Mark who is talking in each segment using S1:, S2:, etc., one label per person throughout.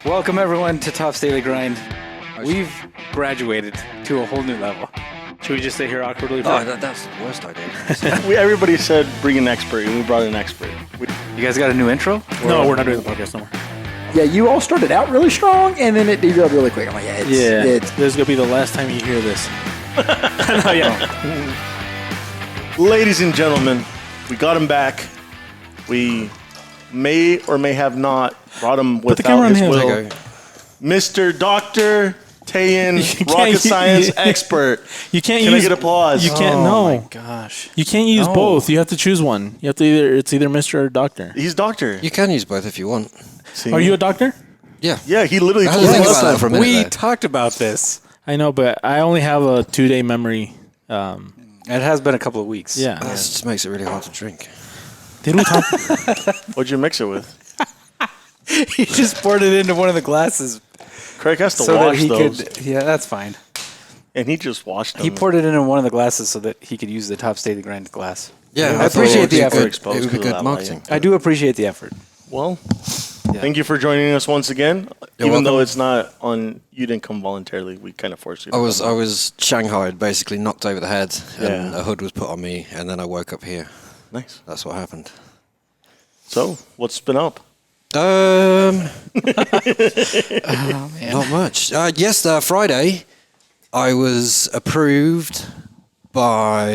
S1: Welcome everyone to Top's Daily Grind. We've graduated to a whole new level.
S2: Should we just stay here awkwardly?
S3: That's the worst idea.
S4: Everybody said bring an expert, and we brought an expert.
S1: You guys got a new intro?
S2: No, we're not doing the podcast no more.
S5: Yeah, you all started out really strong, and then it derailed really quick. I'm like,
S2: This is going to be the last time you hear this. No,
S4: Ladies and gentlemen, we got him back. We may or may have not brought him without his will. Mr. Dr. Teyen, rocket science expert. Can I get applause?
S2: You can't.
S1: Oh
S2: no.
S1: my gosh.
S2: You can't use both. You have to choose one. You have to it's either Mr. or Doctor.
S4: He's doctor.
S3: You can use both if you want.
S4: See?
S2: Are you a doctor?
S3: Yeah.
S4: Yeah, he literally
S3: I had
S4: told
S3: to think
S4: us
S3: about that for a minute.
S1: We
S3: there.
S1: talked about this.
S2: I know, but I only have a 2-day memory.
S1: It has been a couple of weeks.
S2: Yeah.
S3: That just makes it really hard to drink.
S2: Did we talk?
S4: What'd you mix it with?
S1: He just poured it into one of the glasses
S4: Craig has to
S1: so that
S4: wash
S1: he
S4: those.
S1: could. Yeah, that's fine.
S4: And he just washed them.
S1: He poured it into one of the glasses so that he could use the Top's Daily Grind glass.
S3: Yeah,
S1: I appreciate the effort.
S3: It would be good marketing.
S1: I do appreciate the effort.
S4: Well, thank you for joining us once again.
S3: You're
S4: Even though
S3: welcome.
S4: it's not on, you didn't come voluntarily. We kind of forced you.
S3: I was shanghaied, basically knocked over the head, and
S4: Yeah.
S3: a hood was put on me, and then I woke up here.
S4: Nice.
S3: That's what happened.
S4: So, what's been up?
S3: Not much. Yes, Friday, I was approved by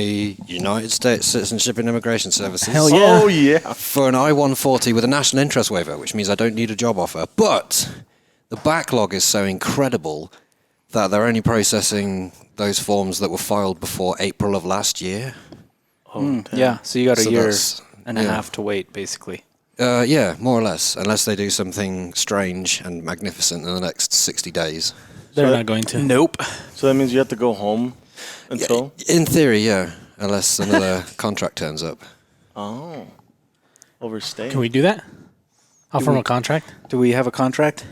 S3: United States Citizenship and Immigration Services.
S2: Hell yeah.
S4: Oh, yeah.
S3: For an I-140 with a national interest waiver, which means I don't need a job offer. But the backlog is so incredible that they're only processing those forms that were filed before April of last year.
S1: Yeah, so you got a
S3: So
S1: year
S3: that's-
S1: and a
S3: yeah.
S1: half to wait, basically.
S3: Yeah, more or less, unless they do something strange and magnificent in the next 60 days.
S2: They're not going to.
S1: Nope.
S4: So that means you have to go home until?
S3: In theory, yeah, unless another contract turns up.
S4: Oh. Overstay.
S2: Can we do that? Offer him a contract
S1: Do we have a contract?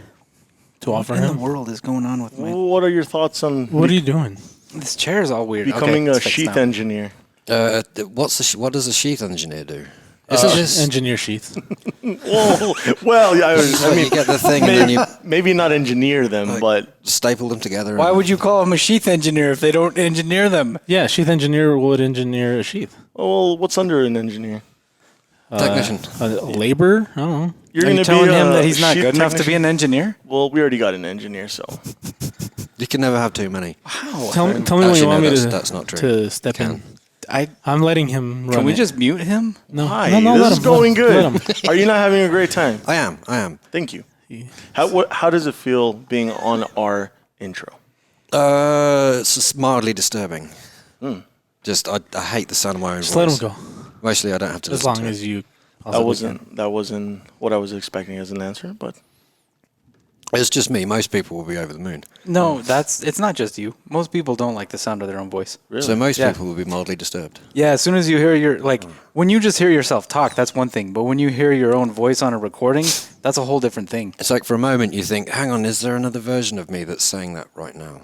S2: to offer
S1: What in
S2: him?
S1: the world is going on with my...
S4: What are your thoughts on
S2: What are you doing?
S1: This chair is all weird.
S4: becoming
S1: Okay,
S4: a
S1: it's fixed
S4: sheath
S1: now.
S4: engineer?
S3: What does a sheath engineer do? Isn't this...
S2: Engineer sheath.
S4: Well, yeah,
S3: I mean, you get the thing and then you
S4: maybe not engineer them, but
S3: staple them together.
S1: Why would you call them a sheath engineer if they don't engineer them?
S2: Yeah, sheath engineer would engineer a sheath.
S4: well, what's under an engineer?
S3: Technician.
S2: Labor? I don't know.
S4: You're
S1: Are you
S4: gonna
S1: telling
S4: be
S1: him
S4: a
S1: that he's not
S4: sheath
S1: good enough to be
S4: technician?
S1: an engineer?
S4: Well, we already got an engineer, so
S3: You can never have too many.
S2: Tell me when
S3: Actually,
S2: you want
S3: no,
S2: me
S3: that's not true.
S2: to step in. I'm letting him run
S1: Can we
S2: it.
S1: just mute him?
S2: No,
S4: hi,
S2: no,
S4: this
S2: let
S4: is
S2: him,
S4: going
S2: let
S4: good.
S2: him.
S4: Are you not having a great time?
S3: I am.
S4: Thank you. How does it feel being on our intro?
S3: It's just mildly disturbing. Just, I hate the sound of my own
S2: Just
S3: voice.
S2: let him go.
S3: Mostly I don't have to
S2: As
S3: listen
S2: long
S3: to
S2: as you.
S4: That wasn't what I was expecting as an answer, but
S3: It's just me. Most people will be over the moon.
S1: No, it's not just you. Most people don't like the sound of their own voice.
S4: really,
S3: So most
S1: Yeah.
S3: people will be mildly disturbed.
S1: Yeah, as soon as you hear when you just hear yourself talk, that's one thing. But when you hear your own voice on a recording, that's a whole different thing.
S3: It's like for a moment you think, hang on, is there another version of me that's saying that right now?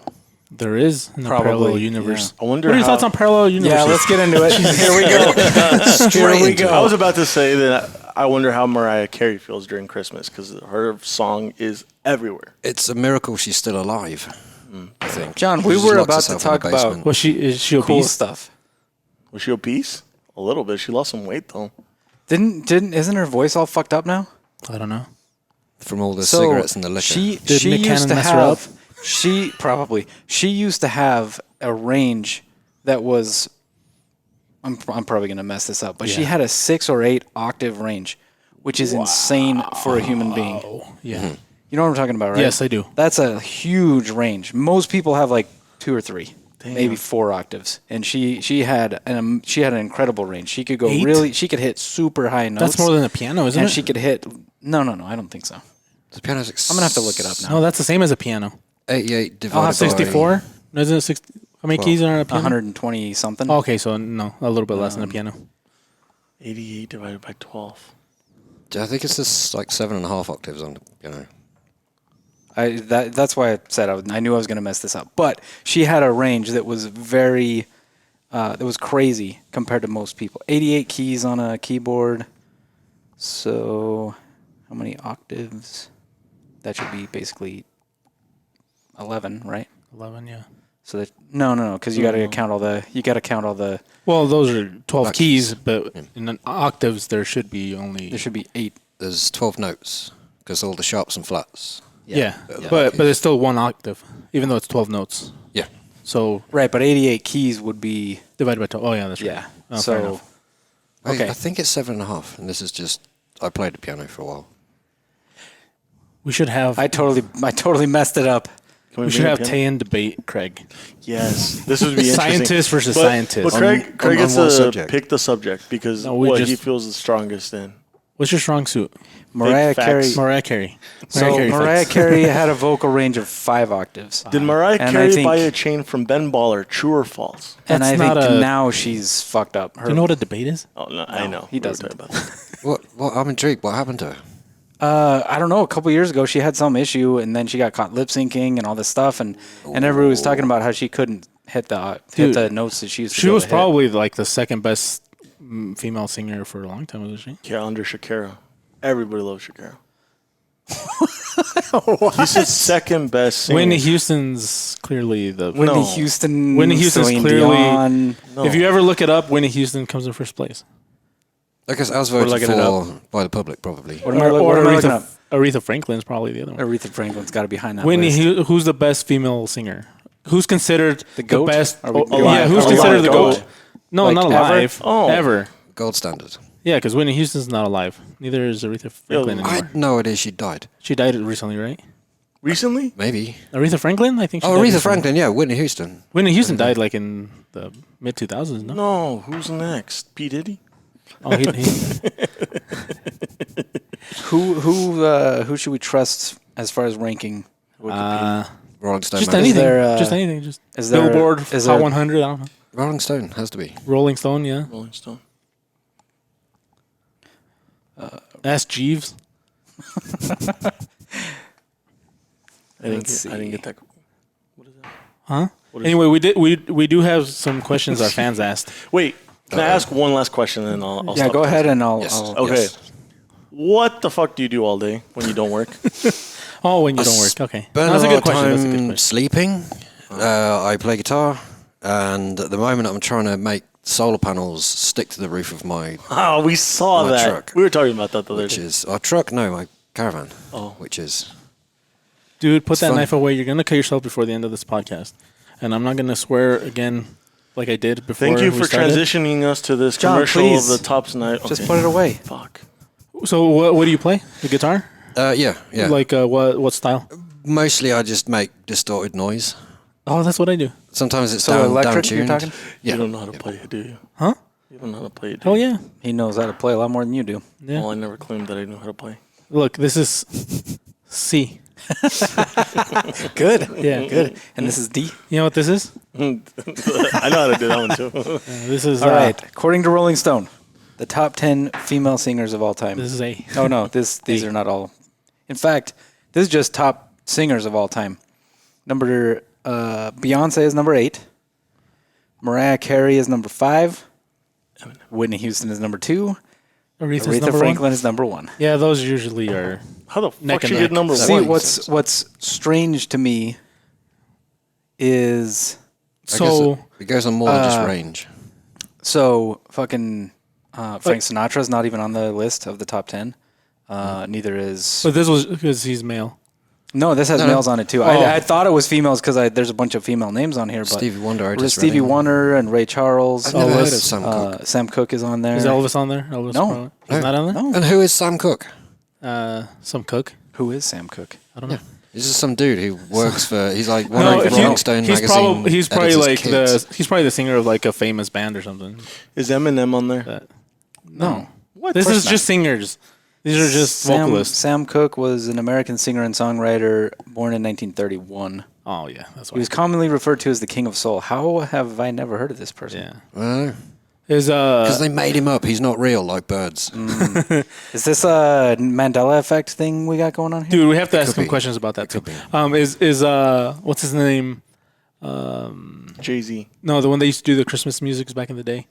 S2: There is in the
S1: Probably,
S2: parallel universe.
S4: I wonder
S2: What are your
S4: how-
S2: thoughts on parallel universes?
S1: Yeah, let's get into it. Here we go.
S3: Straight
S1: we
S3: into
S1: go.
S3: it.
S4: I was about to say that I wonder how Mariah Carey feels during Christmas because her song is everywhere.
S3: It's a miracle she's still alive, I think.
S1: John,
S3: She
S1: we
S3: just
S1: were
S3: locked
S1: about to
S3: herself in
S1: talk
S3: the
S1: about
S3: basement.
S2: Was is she
S1: cool
S2: obese?
S1: stuff.
S4: Was she obese? A little bit. She lost some weight though.
S1: Isn't her voice all fucked up now?
S2: I don't know.
S3: From all the
S1: So
S3: cigarettes and the liquor.
S1: She
S2: Did Nick
S1: used
S2: Cannon
S1: to
S2: mess her up?
S1: have she used to have a range that was I'm probably gonna mess this up, but she
S2: Yeah.
S1: had a 6 or 8 octave range, which is insane for a human being.
S2: Oh, yeah.
S1: You know what I'm talking about, right?
S2: Yes, I do.
S1: That's a huge range. Most people have like 2 or 3, maybe 4 octaves, and she had an incredible range. She could go
S2: 8?
S1: she could hit super high notes.
S2: That's more than a piano, isn't
S1: and
S2: it?
S1: she could hit. No, I don't think so.
S3: The piano's
S1: I'm gonna have to look it up now.
S2: No, that's the same as a piano.
S3: 88 divided
S1: I'll
S3: by...
S1: have
S2: 64? Isn't it 60? How many keys are on a piano?
S1: 120 something.
S2: Oh, okay, so no, a little bit less than a piano.
S4: 88 divided by 12.
S3: I think it's just like 7.5 octaves on the piano.
S1: That's why I said I knew I was going to mess this up. But she had a range that was very, that was crazy compared to most people. 88 keys on a keyboard. So, how many octaves? that should be basically 11, right?
S2: 11, yeah.
S1: So that no, because you got to count all the.
S2: Well, those are 12
S3: Octaves.
S2: keys, but in octaves there should be only.
S1: There should be 8.
S3: There's 12 notes because all the sharps and flats.
S2: Yeah,
S3: Yeah.
S2: but it's still one octave, even though it's 12 notes.
S3: Yeah.
S2: So
S1: Right, but 88 keys would be
S2: divided by 12. Oh yeah, that's right.
S1: yeah.
S2: Oh, fair
S1: So
S2: enough.
S1: Okay.
S3: I think it's 7.5, and this is just I played the piano for a while.
S2: We should have
S1: I totally messed it up.
S4: Can
S2: we should
S4: bring
S2: have
S4: it in?
S2: Tayen debate Craig.
S4: Yes, this would be interesting.
S2: Scientist versus
S4: But
S2: scientist.
S4: Craig
S3: On
S4: gets
S3: what
S4: to
S3: subject?
S4: pick the subject because
S2: No, we
S4: what he
S2: just-
S4: feels the strongest in.
S2: What's your strong suit?
S1: Mariah
S4: facts.
S1: Carey.
S2: Mariah Carey.
S1: So Mariah
S2: facts.
S1: Carey had a vocal range of 5 octaves.
S4: Did Mariah
S1: And I
S4: Carey
S1: think-
S4: buy a chain from Ben Baller? True or false?
S1: And
S2: That's
S1: I
S2: not
S1: think
S2: a-
S1: now she's fucked up.
S2: Do you know what a debate is?
S4: Oh no, I know.
S1: he
S4: We were
S1: doesn't.
S4: talking about that.
S3: What? I'm intrigued. What happened to her?
S1: I don't know. A couple years ago, she had some issue, and then she got caught lip syncing and all this stuff, and everybody was talking about how she couldn't hit the notes that she used to.
S2: She
S1: be able
S2: was
S1: to hit.
S2: probably like the second best female singer for a long time, wasn't she?
S4: Yeah, under Shakira. Everybody loves Shakira. He said second best singer.
S2: Whitney Houston's clearly the.
S1: Whitney
S4: No.
S1: Houston.
S2: Whitney Houston's
S1: Celine
S2: clearly-
S1: Dion.
S4: No.
S2: If you ever look it up, Whitney Houston comes in first place.
S3: I guess I was voted
S2: looking it
S3: for by the public, probably.
S1: What am I looking up?
S2: Aretha Franklin's probably the other one.
S1: Aretha Franklin's got to be behind that
S2: Whitney,
S1: list.
S2: who's the best female singer? Who's considered the
S1: GOAT?
S2: best?
S1: Are we
S2: yeah,
S1: alive?
S2: who's
S1: Are we
S2: considered the
S4: alive?
S2: GOAT? No,
S1: Like
S2: not
S1: ever?
S2: alive.
S4: Oh.
S2: Ever.
S3: Gold standard.
S2: Yeah, because Whitney Houston's not alive. Neither is Aretha Franklin
S4: I
S3: I
S2: anymore.
S3: had no idea she died.
S2: She died recently, right?
S4: Recently?
S3: Maybe.
S2: Aretha Franklin? I think she
S3: Oh,
S2: died
S3: Aretha
S2: recently.
S3: Franklin. Yeah, Whitney Houston.
S2: Whitney Houston died like in the mid-2000s, no?
S4: No. Who's next? P. Diddy?
S2: Oh, he
S1: Who should we trust as far as ranking?
S3: Rolling Stone.
S2: just
S3: magazine.
S2: anything.
S1: there,
S2: Just anything. Just
S1: is there-
S2: Billboard,
S1: is
S2: Hot
S1: there-
S2: 100, I don't know.
S3: Rolling Stone has to be.
S2: Rolling Stone, yeah.
S4: Rolling Stone.
S2: Ask Jeeves.
S4: I didn't
S1: Let's
S4: get that.
S2: Huh?
S4: What is
S2: Anyway, we do have some questions our fans asked.
S4: Wait. Can I ask one last question and then I'll
S1: Yeah,
S4: stop
S1: go ahead and I'll.
S3: Yes.
S1: I'll
S4: Okay.
S3: Yes.
S4: What the fuck do you do all day when you don't work?
S2: Oh, when you don't work. Okay.
S3: Spend
S2: That's
S3: a
S2: a
S3: lot
S2: good
S3: of
S2: question. That's a good
S3: time
S2: question.
S3: sleeping. I play guitar, and at the moment I'm trying to make solar panels stick to the roof of my,
S4: Oh, we saw
S3: My
S4: that.
S3: truck.
S4: We were talking about that the other
S3: which
S4: day.
S3: is our truck. No, my caravan.
S4: Oh.
S3: Which is
S2: Dude, put that
S3: fun.
S2: knife away. You're going to cut yourself before the end of this podcast. And I'm not going to swear again like I did before.
S4: Thank you
S2: we
S4: for
S2: started.
S4: transitioning us to this
S1: John,
S4: commercial
S1: please.
S4: of the Tops Night.
S1: Just
S4: Okay.
S1: put it away.
S4: Fuck.
S2: So, what do you play? The guitar?
S3: yeah.
S2: Like, what style?
S3: Mostly I just make distorted noise.
S2: Oh, that's what I do.
S3: Sometimes it's
S1: So
S3: down
S1: electric, you're
S3: tuned.
S1: talking?
S3: Yeah.
S4: You don't know how to play it, do you?
S2: Huh?
S4: You don't know how to play it, do
S2: Hell
S4: you?
S2: yeah.
S1: He knows how to play a lot more than you do.
S2: Yeah.
S4: Well, I never claimed that I knew how to play.
S2: Look, this is C.
S1: Good.
S2: Yeah.
S1: Good. And this is D.
S2: You know what this is?
S4: I know how to do that one, too.
S2: This is
S1: All right. According to Rolling Stone, the top 10 female singers of all time.
S2: This is A.
S1: Oh no, these are not all. In fact, this is just top singers of all time. Beyonce is number 8. Mariah Carey is number 5. Whitney Houston is number 2.
S2: Aretha's
S1: Aretha
S2: number
S1: Franklin
S2: 1.
S1: is number 1.
S2: Yeah, those usually are.
S4: How the
S2: Neck
S4: fuck
S2: and
S4: she get
S2: neck.
S4: number
S1: See,
S4: one?
S1: what's strange to me is
S3: I guess
S2: So,
S3: it goes on more than just range.
S1: so fucking Frank Sinatra's not even on the list of the top 10. Neither is.
S2: but this was because he's male.
S1: No, this has
S3: No.
S1: males on it too.
S2: Oh.
S1: I thought it was females because there's a bunch of female names on here. But
S3: Stevie Wonder,
S1: there's
S3: Otis
S1: Stevie
S3: Redding.
S1: Wonder and Ray Charles.
S3: I've never heard of
S2: Elvis,
S3: Sam Cooke.
S1: Sam Cooke is on there.
S2: Is Elvis on there? Elvis
S1: No.
S2: probably- He's not on there?
S1: No.
S3: And who is Sam Cooke?
S2: Some cook.
S1: Who is Sam Cooke?
S2: I don't know.
S3: He's just some dude who works for. He's like one
S2: No,
S3: of
S2: he-
S3: Rolling Stone
S2: he's
S3: magazine.
S2: he's probably
S3: editor's
S2: like
S3: kids.
S2: he's probably the singer of like a famous band or something.
S4: Is Eminem on there?
S2: That-
S1: No.
S4: What?
S2: This
S1: course
S2: is
S1: not.
S2: just singers. These are just vocalists.
S1: Sam Cooke was an American singer and songwriter born in 1931.
S2: Oh yeah, that's
S1: He
S2: why.
S1: was commonly referred to as the King of Soul. How have I never heard of this person?
S2: Yeah. Is
S3: Because they made him up. He's not real like birds.
S1: Is this a Mandela effect thing we got going on here?
S2: dude, we have to ask
S3: could
S2: some
S3: be.
S2: questions about that too.
S3: could be.
S2: Is what's his name?
S4: Jay-Z.
S2: No, the one that used to do the Christmas music back in the day.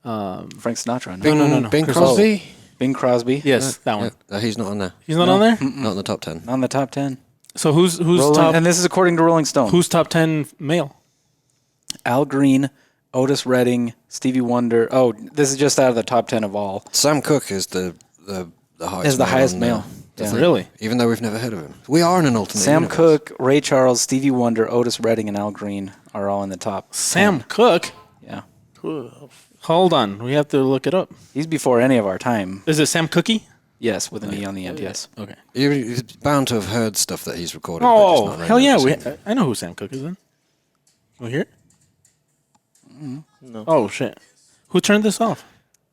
S1: Frank Sinatra. No?
S3: Bing,
S2: no.
S3: Bing
S2: Chris-
S3: Crosby.
S1: Bing Crosby.
S2: Yes, that one.
S3: He's not on there.
S2: He's not on there.
S3: Not in the top 10.
S1: On the top 10.
S2: So who's
S1: Rolling,
S2: top?
S1: and this is according to Rolling Stone.
S2: Who's top 10 male?
S1: Al Green, Otis Redding, Stevie Wonder. Oh, this is just out of the top 10 of all.
S3: Sam Cooke is the highest.
S1: Is the highest
S3: on,
S1: male. Yeah.
S2: Really?
S3: Even though we've never heard of him, we are in an alternate.
S1: Sam
S3: universe.
S1: Cooke, Ray Charles, Stevie Wonder, Otis Redding, and Al Green are all in the top.
S2: Sam Cooke.
S1: Yeah.
S2: Hold on, we have to look it up.
S1: He's before any of our time.
S2: Is it Sam Cookie?
S1: Yes, with an E on the end, yes.
S2: Okay.
S3: You're bound to have heard stuff that he's recorded. but
S2: Oh,
S3: just not
S2: hell yeah!
S3: remember.
S2: I know who Sam Cooke is then. We hear it?
S4: No.
S2: Oh shit! Who turned this off?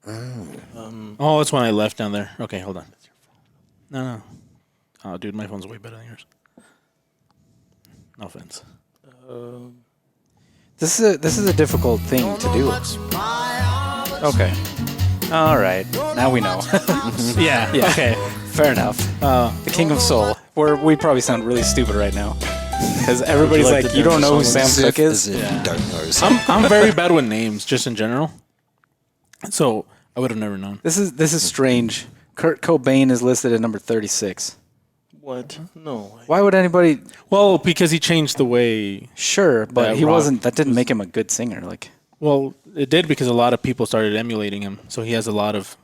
S2: Oh, it's when I left down there. Okay, hold on. No. Oh, dude, my phone's way better than yours. No offense.
S1: This is a difficult thing to do. Okay. All right. Now we know.
S2: Yeah. Okay.
S1: Fair enough. The King of Soul. We probably sound really stupid right now. Because everybody's
S4: like
S1: like,
S4: to
S1: you don't
S4: dance
S1: know who
S4: to
S1: Sam
S3: As if-
S1: Cooke
S3: as
S1: is?
S3: if you don't know. Sam.
S2: I'm very bad with names, just in general. So I would have never known.
S1: This is strange. Kurt Cobain is listed at number 36.
S4: What? No.
S1: Why would anybody?
S2: Well, because he changed the way.
S1: Sure, but
S2: That
S1: he
S2: rock
S1: wasn't. That didn't make him a good singer. Like,
S2: Well, it did because a lot of people started emulating him. So he has a lot of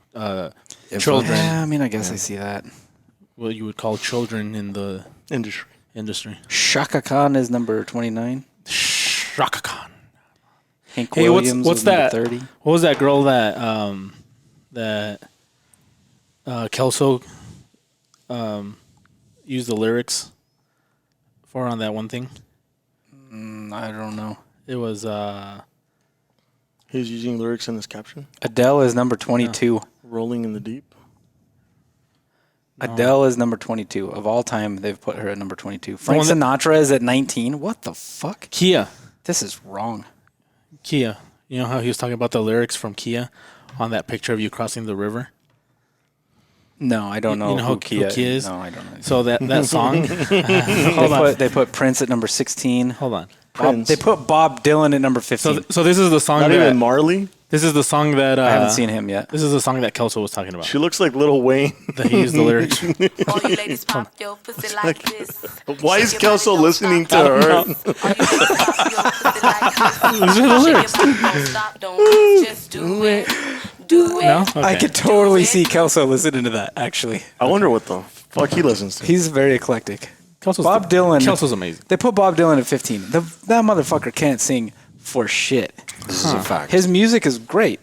S2: children.
S1: yeah, I mean, I guess I see that.
S2: What you would call children in the
S4: Industry.
S1: Shaka Khan is number 29.
S2: Shaka Khan.
S1: Hank
S2: Hey,
S1: Williams
S2: what's
S1: was number
S2: that?
S1: 30.
S2: What was that girl that Kelso used the lyrics for on that one thing?
S1: I don't know.
S2: It was
S4: He's using lyrics in his caption.
S1: Adele is number 22.
S4: Rolling in the deep.
S1: Adele is number 22. Of all time, they've put her at number 22. Frank
S2: one that-
S1: Sinatra is at 19. What the fuck?
S2: Kia.
S1: This is wrong.
S2: Kia. You know how he was talking about the lyrics from Kia on that picture of you crossing the river?
S1: No, I don't know,
S2: You know
S1: who
S2: who
S1: Kia
S2: is?
S1: No, I don't know.
S2: So that song. Hold on.
S1: They put Prince at number 16.
S2: Hold on.
S4: Prince.
S1: They put Bob Dylan at number 15.
S2: So this is the song
S4: Not
S2: that
S4: even Marley.
S2: this is the song that
S1: I haven't seen him yet.
S2: This is the song that Kelso was talking about.
S4: She looks like Lil Wayne.
S2: That he used the lyrics.
S6: All you ladies pop your pussy like this.
S4: Why is
S6: Shake your
S4: Kelso
S6: body, don't
S4: listening to
S6: stop.
S4: her?
S6: All you ladies pop your pussy like this.
S2: Those are the lyrics.
S6: Shake your body, don't stop, don't just do it. Do it.
S2: No? Okay.
S1: I could totally see Kelso listening to that, actually.
S4: I wonder what the fuck he listens to.
S1: He's very eclectic.
S2: Kelso's
S1: Bob Dylan.
S2: Kelso's amazing.
S1: They put Bob Dylan at 15. That motherfucker can't sing for shit.
S3: This is a fact.
S1: His music is great,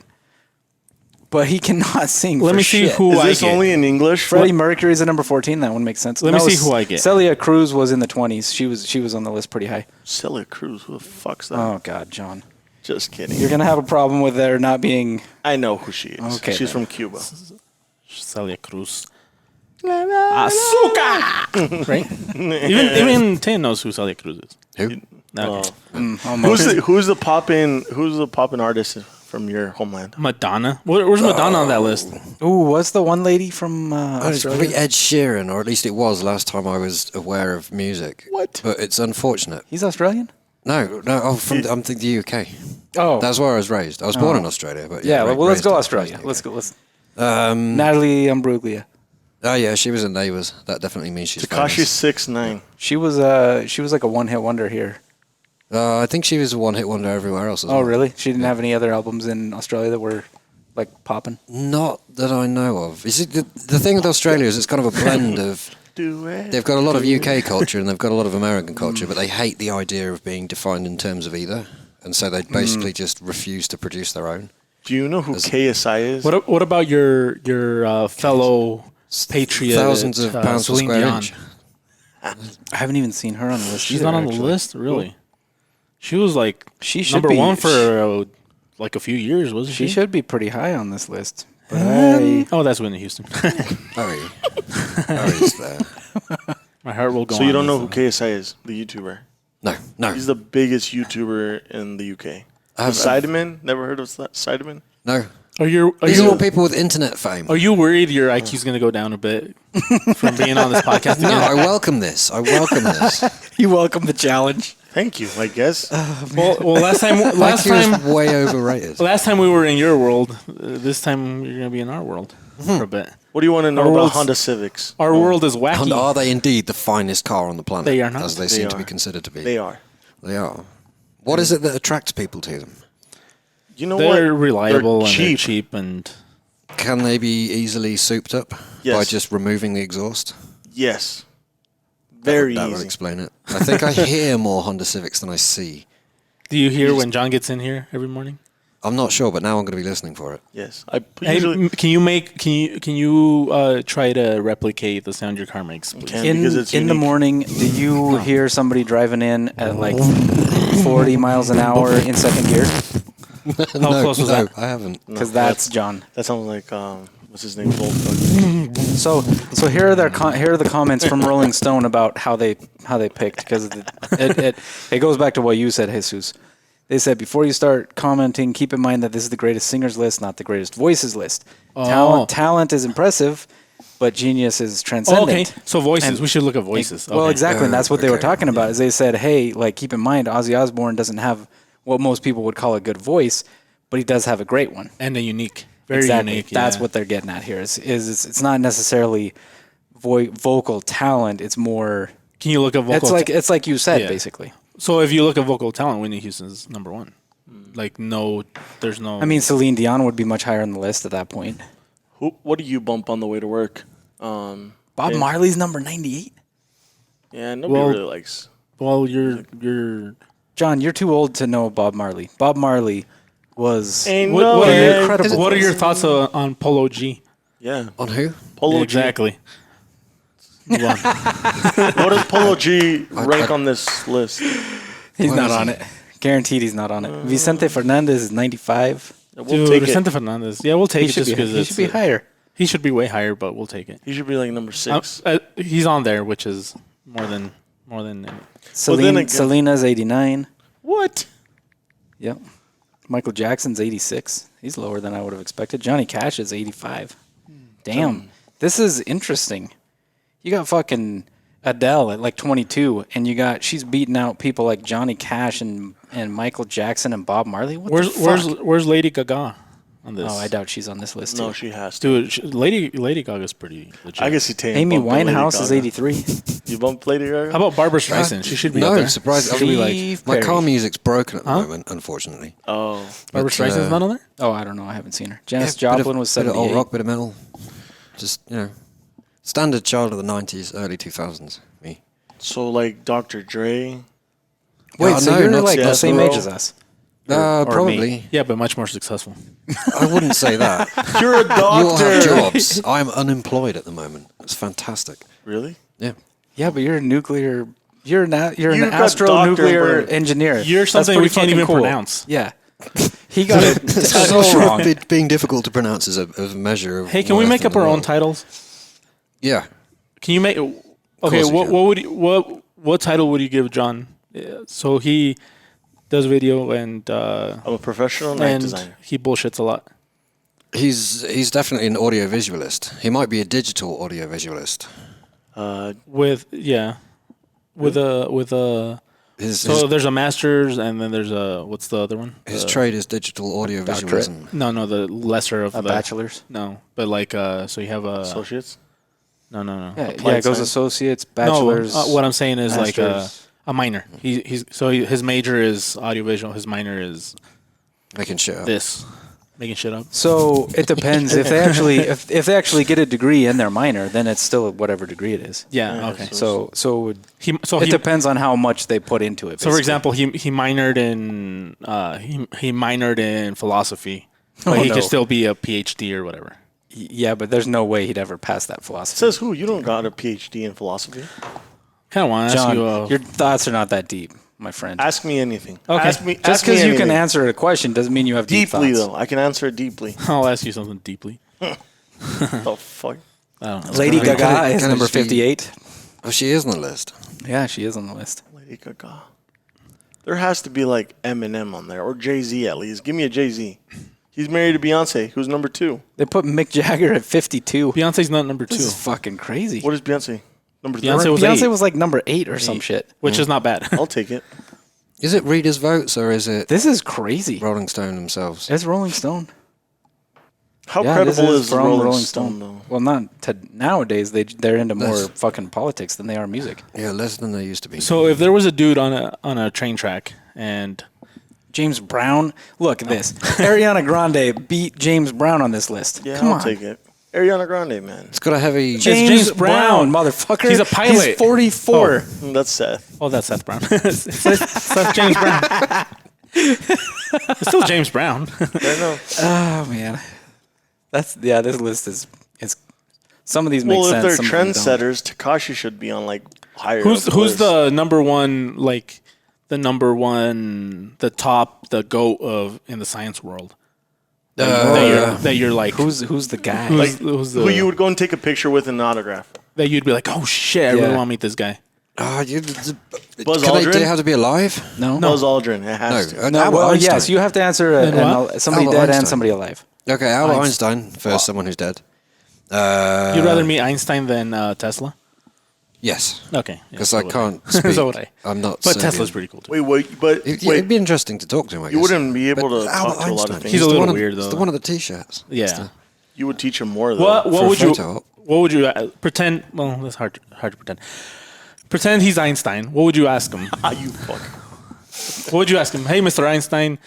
S1: but he cannot sing
S2: Let
S1: for
S2: me see
S1: shit.
S2: who
S4: Is
S2: I
S4: this
S2: get.
S4: only in English?
S1: Freddie Mercury's at number 14. That one makes sense.
S2: Let me see who I get.
S1: Celia Cruz was in the 20s. She was on the list pretty high.
S4: Celia Cruz. Who the fuck's that?
S1: Oh, God, John.
S4: Just kidding.
S1: You're going to have a problem with there not being...
S4: I know who she is.
S1: Okay,
S4: She's
S1: then.
S4: from Cuba.
S2: Celia Cruz. Azúcar! Right? Even Teyen knows who Celia Cruz is.
S3: Who?
S2: Okay.
S1: Almost.
S4: Who's the poppin' artist from your homeland?
S2: Madonna. Where's Madonna on that list?
S1: Ooh, what's the one lady from
S3: Oh, it's
S1: Australia?
S3: probably Ed Sheeran, or at least it was last time I was aware of music.
S4: What?
S3: But it's unfortunate.
S1: He's Australian?
S3: No. I'm thinking the UK.
S1: Oh.
S3: That's where I was raised. I was born in Australia, but
S1: yeah, well, let's
S3: raised
S1: go
S3: in-
S1: Australia.
S3: raised in
S1: Let's
S3: the
S1: go. Let's.
S3: UK.
S1: Natalie Imbruglia.
S3: Oh yeah, she was in Neighbours. That definitely means she's
S4: Tekashi
S3: famous.
S4: 6ix9ine.
S1: She was like a one-hit wonder here.
S3: I think she was a one-hit wonder everywhere else as well.
S1: Oh, really? She didn't have any other albums in Australia that were like popping?
S3: Not that I know of. You see, the thing with Australia is it's kind of a blend of...
S4: Do it.
S3: They've got a lot of UK culture and they've got a lot of American culture, but they hate the idea of being defined in terms of either. And so they basically just refuse to produce their own.
S4: Do you know who KSI is?
S2: What about your fellow patriot?
S3: Thousands of pounds per
S2: Celine
S3: square
S2: Dion?
S3: inch.
S1: I haven't even seen her on the list.
S2: She's
S1: either,
S2: not on the
S1: actually.
S2: list, really. She was like
S1: She should
S2: number
S1: be-
S2: one for like a few years, wasn't she?
S1: She should be pretty high on this list. But I,
S2: Oh, that's Whitney Houston.
S3: Oh, he's there.
S2: My heart will go on.
S4: So you don't know
S2: with
S4: who KSI is, the YouTuber?
S3: No.
S4: He's the biggest YouTuber in the UK.
S3: I've-
S4: Sidemen? Never heard of Sidemen?
S3: No.
S2: Are you
S3: These are all people with internet fame.
S2: are you worried your IQ's going to go down a bit from being on this podcast
S3: No,
S2: again?
S3: I welcome this.
S1: you welcome the challenge.
S4: Thank you, I guess.
S2: Well, last
S3: IQ is way overrated.
S2: we were in your world. This time you're going to be in our world. for a bit.
S4: What do you want to know
S2: Our
S4: about
S2: world's-
S4: Honda Civics?
S2: Our world is wacky.
S3: And are they indeed the finest car on the planet?
S2: They are not.
S3: As they
S4: They
S3: seem to be
S4: are.
S3: considered to be.
S4: They are.
S3: They are. What is it that attracts people to them?
S4: You know what?
S2: They're reliable
S4: They're
S2: and they're
S4: cheap.
S2: cheap and
S3: Can they be easily souped up by
S4: Yes.
S3: just removing the exhaust?
S4: Yes. Very
S3: That would
S4: easy.
S3: explain it. I think I hear more Honda Civics than I see.
S2: do you hear when John gets in here every morning?
S3: I'm not sure, but now I'm going to be listening for it.
S4: Yes. I
S2: Hey,
S4: usually
S2: can you try to replicate the sound your car makes, please?
S4: can
S1: In,
S4: because it's
S1: in the
S4: unique.
S1: morning, do you hear somebody driving in at like 40 miles an hour in second gear?
S2: How close was that?
S3: I haven't.
S1: Because that's John.
S4: That sounds like what's his name? Volkswagen.
S1: So here are here are the comments from Rolling Stone about how they picked, because it goes back to what you said, Jesus. They said, before you start commenting, keep in mind that this is the greatest singers list, not the greatest voices list. Talent is impressive, but genius is transcendent.
S2: Okay, so voices.
S1: And-
S2: we should look at voices.
S1: Well,
S2: Okay.
S1: exactly. And that's what they were
S3: Okay.
S1: talking about. Is they said, hey, like, keep in mind, Ozzy Osbourne doesn't have what most people would call a good voice, but he does have a great one.
S2: And a unique, very
S1: Exactly.
S2: unique.
S1: That's
S2: yeah.
S1: what they're getting at here. Is it's not necessarily vocal talent. It's more.
S2: Can you look at vocal?
S1: It's like you said,
S2: Yeah.
S1: basically.
S2: So if you look at vocal talent, Whitney Houston's number one. Like there's no.
S1: I mean, Celine Dion would be much higher on the list at that point.
S4: What do you bump on the way to work?
S1: Bob
S4: Yeah.
S1: Marley's number 98.
S4: Yeah, nobody
S2: Well-
S4: really likes.
S2: well, you're.
S1: John, you're too old to know Bob Marley. Bob Marley was
S4: Ain't
S2: What,
S4: no
S2: what, are
S4: way.
S2: your,
S1: incredible
S2: what are your
S1: voice.
S2: thoughts on Polo G?
S4: Yeah.
S3: On who?
S4: Polo G.
S2: Exactly. Move on.
S4: What does Polo G rank on this list?
S1: He's
S3: Where
S1: not
S3: is
S1: on
S3: he?
S1: it. Guaranteed he's not on it. Vicente Fernandez is 95.
S4: We'll
S2: Dude,
S4: take
S2: Vicente
S4: it.
S2: Fernandez. Yeah, we'll take
S1: He
S2: it
S1: should
S2: just
S1: be,
S2: because
S1: he should be higher.
S2: He should be way higher, but we'll take it.
S4: He should be like number 6.
S2: He's on there, which is more than.
S4: again-
S1: Selena's 89.
S4: What?
S1: Yep. Michael Jackson's 86. He's lower than I would have expected. Johnny Cash is 85. Damn. This is interesting. You got fucking Adele at like 22, and she's beating out people like Johnny Cash and Michael Jackson and Bob Marley. What the fuck?
S2: Where's Lady Gaga on this?
S1: Oh, I doubt she's on this list.
S4: No,
S1: too.
S4: she has to.
S2: Dude, Lady Gaga's pretty legit.
S4: I guess you take
S1: Amy Winehouse is 83.
S4: You bump Lady Gaga?
S2: How about Barbara Streisand? She should be up
S3: No,
S2: there.
S3: surprisingly.
S1: Should be like
S3: My car
S1: Perry.
S3: music's broken at the moment, unfortunately.
S4: Oh.
S2: Barbara
S3: But,
S2: Streisand's not on there?
S1: Oh, I don't know. I haven't seen her. Janis
S3: Yeah, bit
S1: Joplin
S3: of-
S1: was
S3: bit of
S1: 78.
S3: old rock, bit of metal. Just, standard child of the 90s, early 2000s. Me.
S4: So like Dr. Dre.
S1: Wait, so
S3: no,
S1: you're
S3: not
S1: like the
S4: Jazz
S1: same
S4: Roll.
S1: age as us? or
S3: Probably.
S2: Yeah, but much more successful.
S3: I wouldn't say that.
S4: You're a
S3: You all
S4: doctor.
S3: have jobs. I'm unemployed at the moment. It's fantastic.
S4: Really?
S3: Yeah.
S1: Yeah, but you're a nuclear. You're an
S4: You've got
S1: astro
S4: doctor
S1: nuclear
S4: brain.
S1: engineer.
S2: You're
S1: That's
S2: something we
S1: pretty
S2: can't
S1: fucking
S2: even
S1: cool.
S2: pronounce.
S1: Yeah, he got it
S3: I'm
S1: so
S3: not sure
S1: wrong.
S3: if it being difficult to pronounce is a measure of
S2: Hey, can we
S3: worth
S2: make
S3: in
S2: up
S3: the
S2: our own
S3: world.
S2: titles?
S3: Yeah.
S2: Can you make? Okay,
S3: course we can.
S2: what title would you give John? So he does video and
S4: I'm a professional night designer.
S2: he bullshits a lot.
S3: He's definitely an audio visualist. He might be a digital audio visualist.
S2: With a.
S3: His
S2: So there's a master's and then there's a what's the other one?
S3: his trade is digital audio
S1: Doctorate.
S3: visualism.
S2: No, the lesser of
S1: A
S2: the
S1: bachelor's.
S2: No, but like so you have a
S4: Associates?
S2: no.
S1: Yeah,
S4: Applied
S1: it goes
S4: science.
S1: associates, bachelor's.
S2: No, what I'm saying is like
S1: masters.
S2: a minor. His major is audiovisual. His minor is
S3: Making shit up.
S2: this, making shit up.
S1: So it depends if they actually if they actually get a degree in their minor, then it's still whatever degree it is.
S2: Yeah. Okay.
S1: So it
S2: He
S1: depends on how much they put into it.
S2: So, for
S1: basically.
S2: example, he minored in he minored in philosophy, but
S1: Oh,
S2: he
S1: no.
S2: could still be a PhD or whatever.
S1: Yeah, but there's no way he'd ever pass that philosophy.
S4: Says who? You don't got a PhD in philosophy.
S2: Kind of want to ask
S1: John,
S2: you.
S1: your thoughts are not that deep, my friend.
S4: Ask me anything.
S2: Okay.
S4: Ask me.
S1: Just
S4: ask me
S1: because you can
S4: anything.
S1: answer a question doesn't mean you have deep
S4: deeply
S1: thoughts.
S4: though, I can answer it deeply.
S2: I'll ask you something deeply.
S4: The fuck?
S2: I don't know.
S1: Lady
S3: Can it-
S1: Gaga is
S3: can it
S1: number
S3: just be-
S1: 58.
S3: Oh, she is on the list.
S1: Yeah, she is on the list.
S4: Lady Gaga. There has to be like Eminem on there or Jay Z at least. Give me a Jay Z. He's married to Beyonce, who's number 2.
S1: They put Mick Jagger at 52.
S2: Beyonce's not number 2,
S1: This is fucking crazy.
S4: What is Beyonce? Number 3.
S2: Beyonce was
S1: Beyonce
S2: 8.
S1: was like number 8 or some shit.
S2: which is not bad.
S4: I'll take it.
S3: Is it readers' votes or is it
S1: This is crazy.
S3: Rolling Stone themselves?
S1: It's Rolling Stone.
S4: How
S1: Yeah, this
S4: credible is
S1: from
S4: Rolling Stone, though?
S1: Well, not to nowadays. They're into more fucking politics than they are music.
S3: Yeah, less than they used to be.
S2: So if there was a dude on a train track and
S1: James Brown. Look at this. Ariana Grande beat James Brown on this list.
S4: Yeah,
S1: Come
S4: I'll
S1: on.
S4: take it. Ariana Grande, man.
S3: It's got a heavy.
S1: James Brown, motherfucker.
S2: He's a pilot.
S1: He's 44.
S4: That's Seth.
S2: oh, that's Seth Brown. It's James Brown. It's still James Brown.
S4: I know.
S1: Oh man, this list is some of these make
S4: Well,
S1: sense.
S4: if they're
S1: some of them don't.
S4: trendsetters, Tekashi should be on like higher.
S2: Who's
S4: up the list.
S2: the number one? Like the number one, the top, the goat of in the science world. That you're like
S1: Who's the guy?
S2: who's the,
S4: who you would go and take a picture with and an autograph?
S2: that you'd be like, oh shit, I really want to meet this guy.
S3: Buzz
S4: Buzz Aldrin?
S3: They have to be alive?
S1: no.
S4: Buzz Aldrin. It has to.
S1: No,
S3: Albert
S1: well,
S3: Einstein.
S1: yes, you have to answer somebody
S3: Albert
S1: dead and
S3: Einstein.
S1: somebody alive.
S3: Okay, Albert Einstein for someone who's dead.
S2: You'd rather meet Einstein than Tesla?
S3: Yes,
S2: Okay,
S3: because
S2: so
S3: I
S2: would
S3: can't speak.
S2: So would I.
S3: I'm not.
S2: But
S3: Serbian.
S2: Tesla's pretty cool too.
S4: Wait, but
S3: It'd be interesting to talk to him. I guess.
S4: you wouldn't be able
S3: But
S4: to
S3: Albert
S4: talk to a lot of
S3: Einstein,
S4: things.
S2: He's a
S3: the
S2: little
S3: one
S2: weird,
S3: It's
S2: though.
S3: the one of the t-shirts.
S2: Yeah.
S4: You would teach him more though.
S2: What
S3: For a
S2: would you?
S3: photo op.
S2: What would you pretend? Well, that's hard to pretend. Pretend he's Einstein. What would you ask him?
S4: You fuck.
S2: What would you ask him? Hey, Mr. Einstein,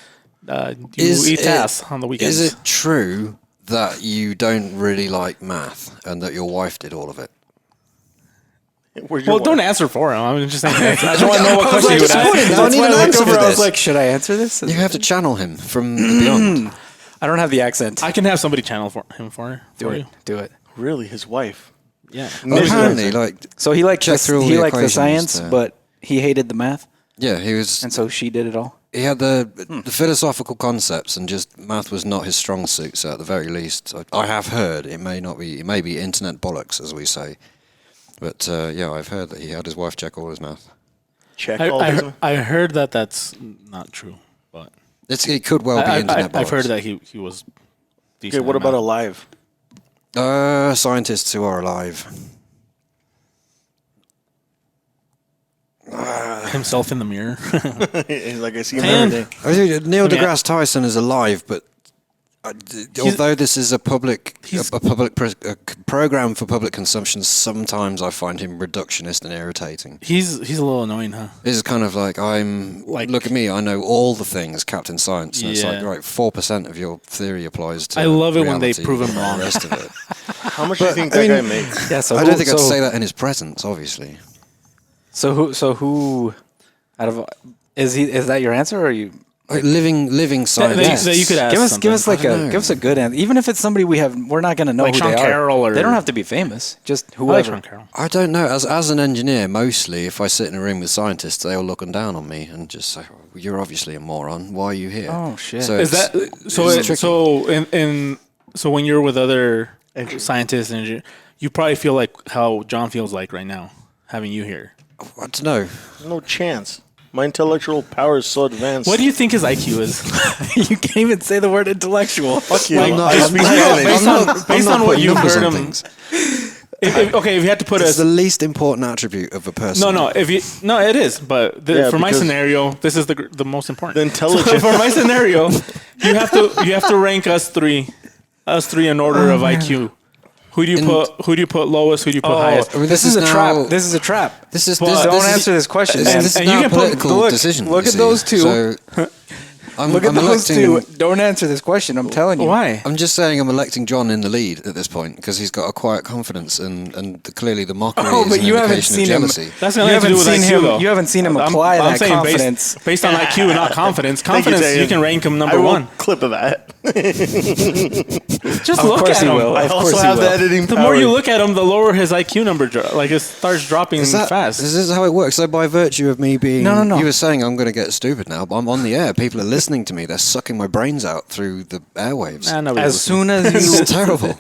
S2: do you eat ass on the weekends?
S3: Is it true that you don't really like math and that your wife did all of it?
S4: Where's your
S2: Well, don't
S4: wife?
S2: answer for him. I'm just saying. I just want to know what question you would
S3: I
S2: ask.
S3: need
S1: That's why
S3: an
S1: I looked
S3: answer
S1: over.
S3: for
S1: I was
S3: this.
S1: like, should I answer this?
S3: You have to channel him from the beyond.
S1: I don't have the accent.
S2: I can have somebody channel for him for
S1: Do it.
S2: you.
S1: Do it.
S4: Really, his wife?
S2: Yeah.
S3: Apparently, like,
S1: So he liked
S3: Check through all
S1: he
S3: the
S1: liked the
S3: equations
S1: science,
S3: to-
S1: but he hated the math,
S3: yeah, he was.
S1: and so she did it all.
S3: He had the philosophical concepts, and just math was not his strong suit. So at the very least, I have heard it may not be. It may be internet bollocks, as we say. But yeah, I've heard that he had his wife check all his math.
S4: Check all his.
S2: I heard that that's not true, but
S3: It could well be internet bollocks.
S2: I've heard that he was decent.
S4: Okay, what
S2: at
S4: about
S2: math.
S4: alive?
S3: Scientists who are alive.
S2: himself in the mirror?
S4: Like I see him
S2: Tan.
S4: every day.
S3: I think Neil
S2: mean,
S3: deGrasse Tyson is alive, but although this is a public program for public consumption, sometimes I find him reductionist and irritating.
S2: He's a little annoying, huh?
S3: This is kind of like look at me, I know all the things, Captain Science. And it's like,
S2: Yeah.
S3: right, 4% of your theory applies to
S2: I love it when they
S3: reality,
S2: prove him
S3: and
S2: wrong.
S3: The rest of it.
S4: How much do you think that guy makes?
S1: Yeah. So
S3: I don't think I'd say that in his presence, obviously.
S1: So who? Out of is that your answer, or are you?
S3: Like living scientists.
S2: that you could ask.
S1: Give us
S2: something.
S1: give us a good answer. Even if it's somebody we're not going to know
S2: Like
S1: who
S2: Sean
S1: they
S2: Carroll
S1: are.
S2: or-
S1: They don't have to be famous. Just
S2: I like
S1: whoever.
S2: Sean Carroll.
S3: I don't know. As an engineer, mostly, if I sit in a room with scientists, they all looking down on me and just say, oh, "You're obviously a moron. Why are you here?"
S1: Oh, shit.
S3: So
S2: Is
S3: it's-
S2: that so?
S3: it's tricky.
S2: So when you're with other scientists and you probably feel like how John feels like right now, having you here.
S3: I don't know.
S4: No chance. My intellectual power is so advanced.
S2: What do you think his IQ is?
S1: You can't even say the word intellectual.
S4: Fuck you.
S2: Like,
S4: I speak
S2: based
S4: Spanish.
S2: based on what
S3: putting
S2: you've
S3: numbers
S2: heard
S3: on
S2: him.
S3: things.
S2: If you had to put
S3: It's
S2: a
S3: the least important attribute of a person.
S2: no, it is. But
S4: Yeah,
S2: for my
S4: because-
S2: scenario, this is the most important.
S4: The intelligence.
S2: For my scenario, you have to rank us three in order of IQ. Who do you put lowest? Who do you put highest?
S3: I mean,
S1: This is a
S3: now-
S1: trap. This is a trap.
S3: This is
S2: But
S3: this,
S1: Don't
S3: this
S1: answer
S3: is,
S1: this question.
S3: This,
S1: man.
S3: this is
S2: And you
S3: now a
S2: can put-
S3: political
S1: look-
S3: decision.
S1: look
S3: you
S1: at
S3: see.
S1: those two.
S3: So
S1: Look at
S3: I'm
S1: those
S3: electing,
S1: two. Don't answer this question. I'm telling you.
S2: Why?
S3: I'm just saying I'm electing John in the lead at this point because he's got a quiet confidence and clearly the mockery
S1: Oh,
S3: is
S1: but
S3: an
S1: you haven't
S3: indication
S1: seen
S3: of
S1: him.
S3: jealousy.
S2: That's
S1: You
S2: gonna have to
S1: haven't
S2: do with
S1: seen
S2: IQ,
S1: him.
S2: though.
S1: You haven't seen him
S2: I'm
S1: apply that
S2: saying
S1: confidence.
S2: based on IQ and not confidence.
S4: Thank you,
S2: Confidence, you
S4: Teyen.
S2: can rank him number
S4: I will
S2: one.
S4: clip of that.
S2: Just
S1: Of
S2: look
S1: course
S2: at
S1: he
S2: him.
S1: will.
S4: I
S1: Of
S4: also
S1: course he
S4: have
S1: will.
S4: the editing
S2: The
S4: power.
S2: more you look at him, the lower his IQ number it starts dropping
S3: Is
S2: fast.
S3: this how it works? So by virtue of me being,
S1: No.
S3: you were saying I'm going to get stupid now, but I'm on the air. People are listening to me. They're sucking my brains out through the airwaves.
S2: Nah, nobody's
S1: As
S2: listening.
S1: soon as you
S3: It's terrible.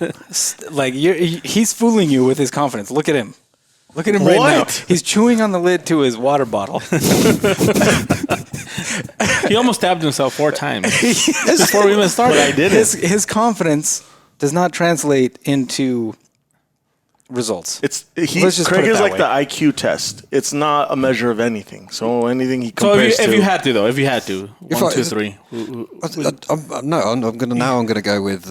S1: like he's fooling you with his confidence. Look at him. Look at him right now.
S4: What?
S1: He's chewing on the lid to his water bottle.
S2: He almost stabbed himself 4 times before we even started.
S4: But I did it.
S1: His confidence does not translate into results.
S4: It's
S1: Let's just
S4: Craig
S1: put it
S4: is
S1: that
S4: like
S1: way.
S4: the IQ test. It's not a measure of anything. So anything he
S2: So
S4: compares
S2: if
S4: to.
S2: you had to, though, if you had to,
S3: If
S2: 1,
S3: I-
S2: 2, 3.
S3: I'm going to go with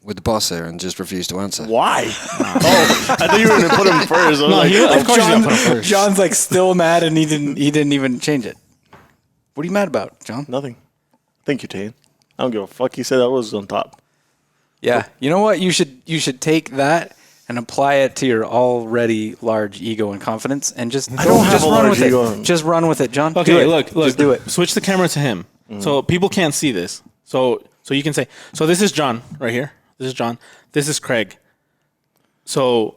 S3: with the boss here and just refuse to answer.
S4: Why? Oh, I thought you were going to put him first. I was like,
S2: of course you put him first.
S1: John's like still mad, and he didn't even change it. What are you mad about, John?
S4: nothing. Thank you, Teyen. I don't give a fuck. He said that was on top.
S1: Yeah, you know what? You should take that and apply it to your already large ego and confidence, and just
S4: I don't have a
S1: run
S4: large
S1: with
S4: ego.
S1: it. Just run with it, John.
S2: Okay,
S1: Do it.
S2: look.
S1: Just do it.
S2: Switch the camera to him, so people can't see this. So you can say, so this is John right here. This is John. This is Craig. So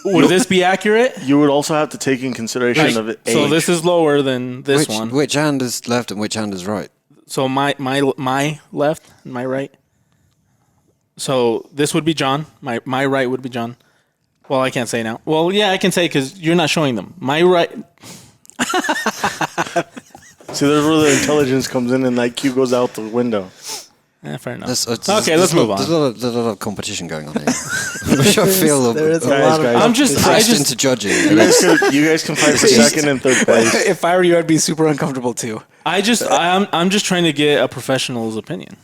S2: would this be accurate?
S4: You would also have to take in consideration of it.
S2: So this is lower than this one.
S3: Which hand is left and which hand is right?
S2: So my left and my right. So this would be John. My right would be John. Well, I can't say now. Well, yeah, I can say because you're not showing them. My right.
S4: See, there's where the intelligence comes in and the IQ goes out the window.
S2: Fair enough.
S3: Okay,
S2: let's move on.
S3: There's a lot of competition going on here. Which I feel
S1: there is a
S4: Guys,
S1: lot of.
S4: guys.
S2: I'm just. I
S3: pressed
S2: just.
S3: into judging.
S4: You guys can fight for second and third place.
S1: If I were you, I'd be super uncomfortable too.
S2: I'm just trying to get a professional's opinion.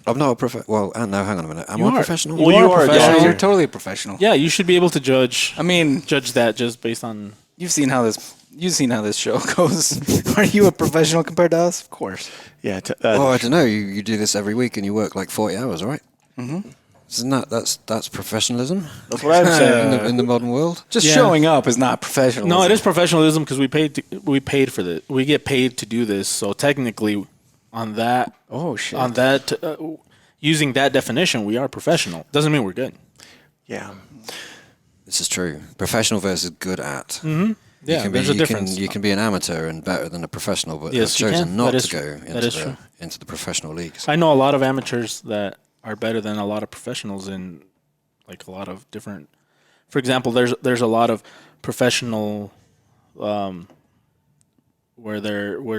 S3: I'm not a professional. Well, no, hang on a minute. Am
S2: You
S3: I
S2: are.
S3: professional?
S4: Well, you are.
S2: professional.
S1: Yeah, you're totally a professional.
S2: Yeah, you should be able to judge
S1: I mean,
S2: that just based on.
S1: you've seen how this show goes. Are you a professional compared to us? Of course.
S4: Yeah.
S3: Well, I don't know. You do this every week and you work like 40 hours, right? Mm-hmm. Isn't that's professionalism
S4: That's what I'm saying.
S3: in the modern world?
S1: Just
S2: Yeah.
S1: showing up is not professional.
S2: No, it is professionalism because we paid for this. We get paid to do this. So technically, on that,
S1: Oh shit.
S2: on that, using that definition, we are professional. Doesn't mean we're good.
S4: Yeah.
S3: This is true. Professional versus good at.
S2: Yeah, there's a difference.
S3: You can be an amateur and better than a professional, but
S2: Yes,
S3: have
S2: you
S3: chosen
S2: can.
S3: not
S2: That is
S3: to go
S2: true. That is true.
S3: into the professional leagues.
S2: I know a lot of amateurs that are better than a lot of professionals in like a lot of different. For example, there's a lot of professional where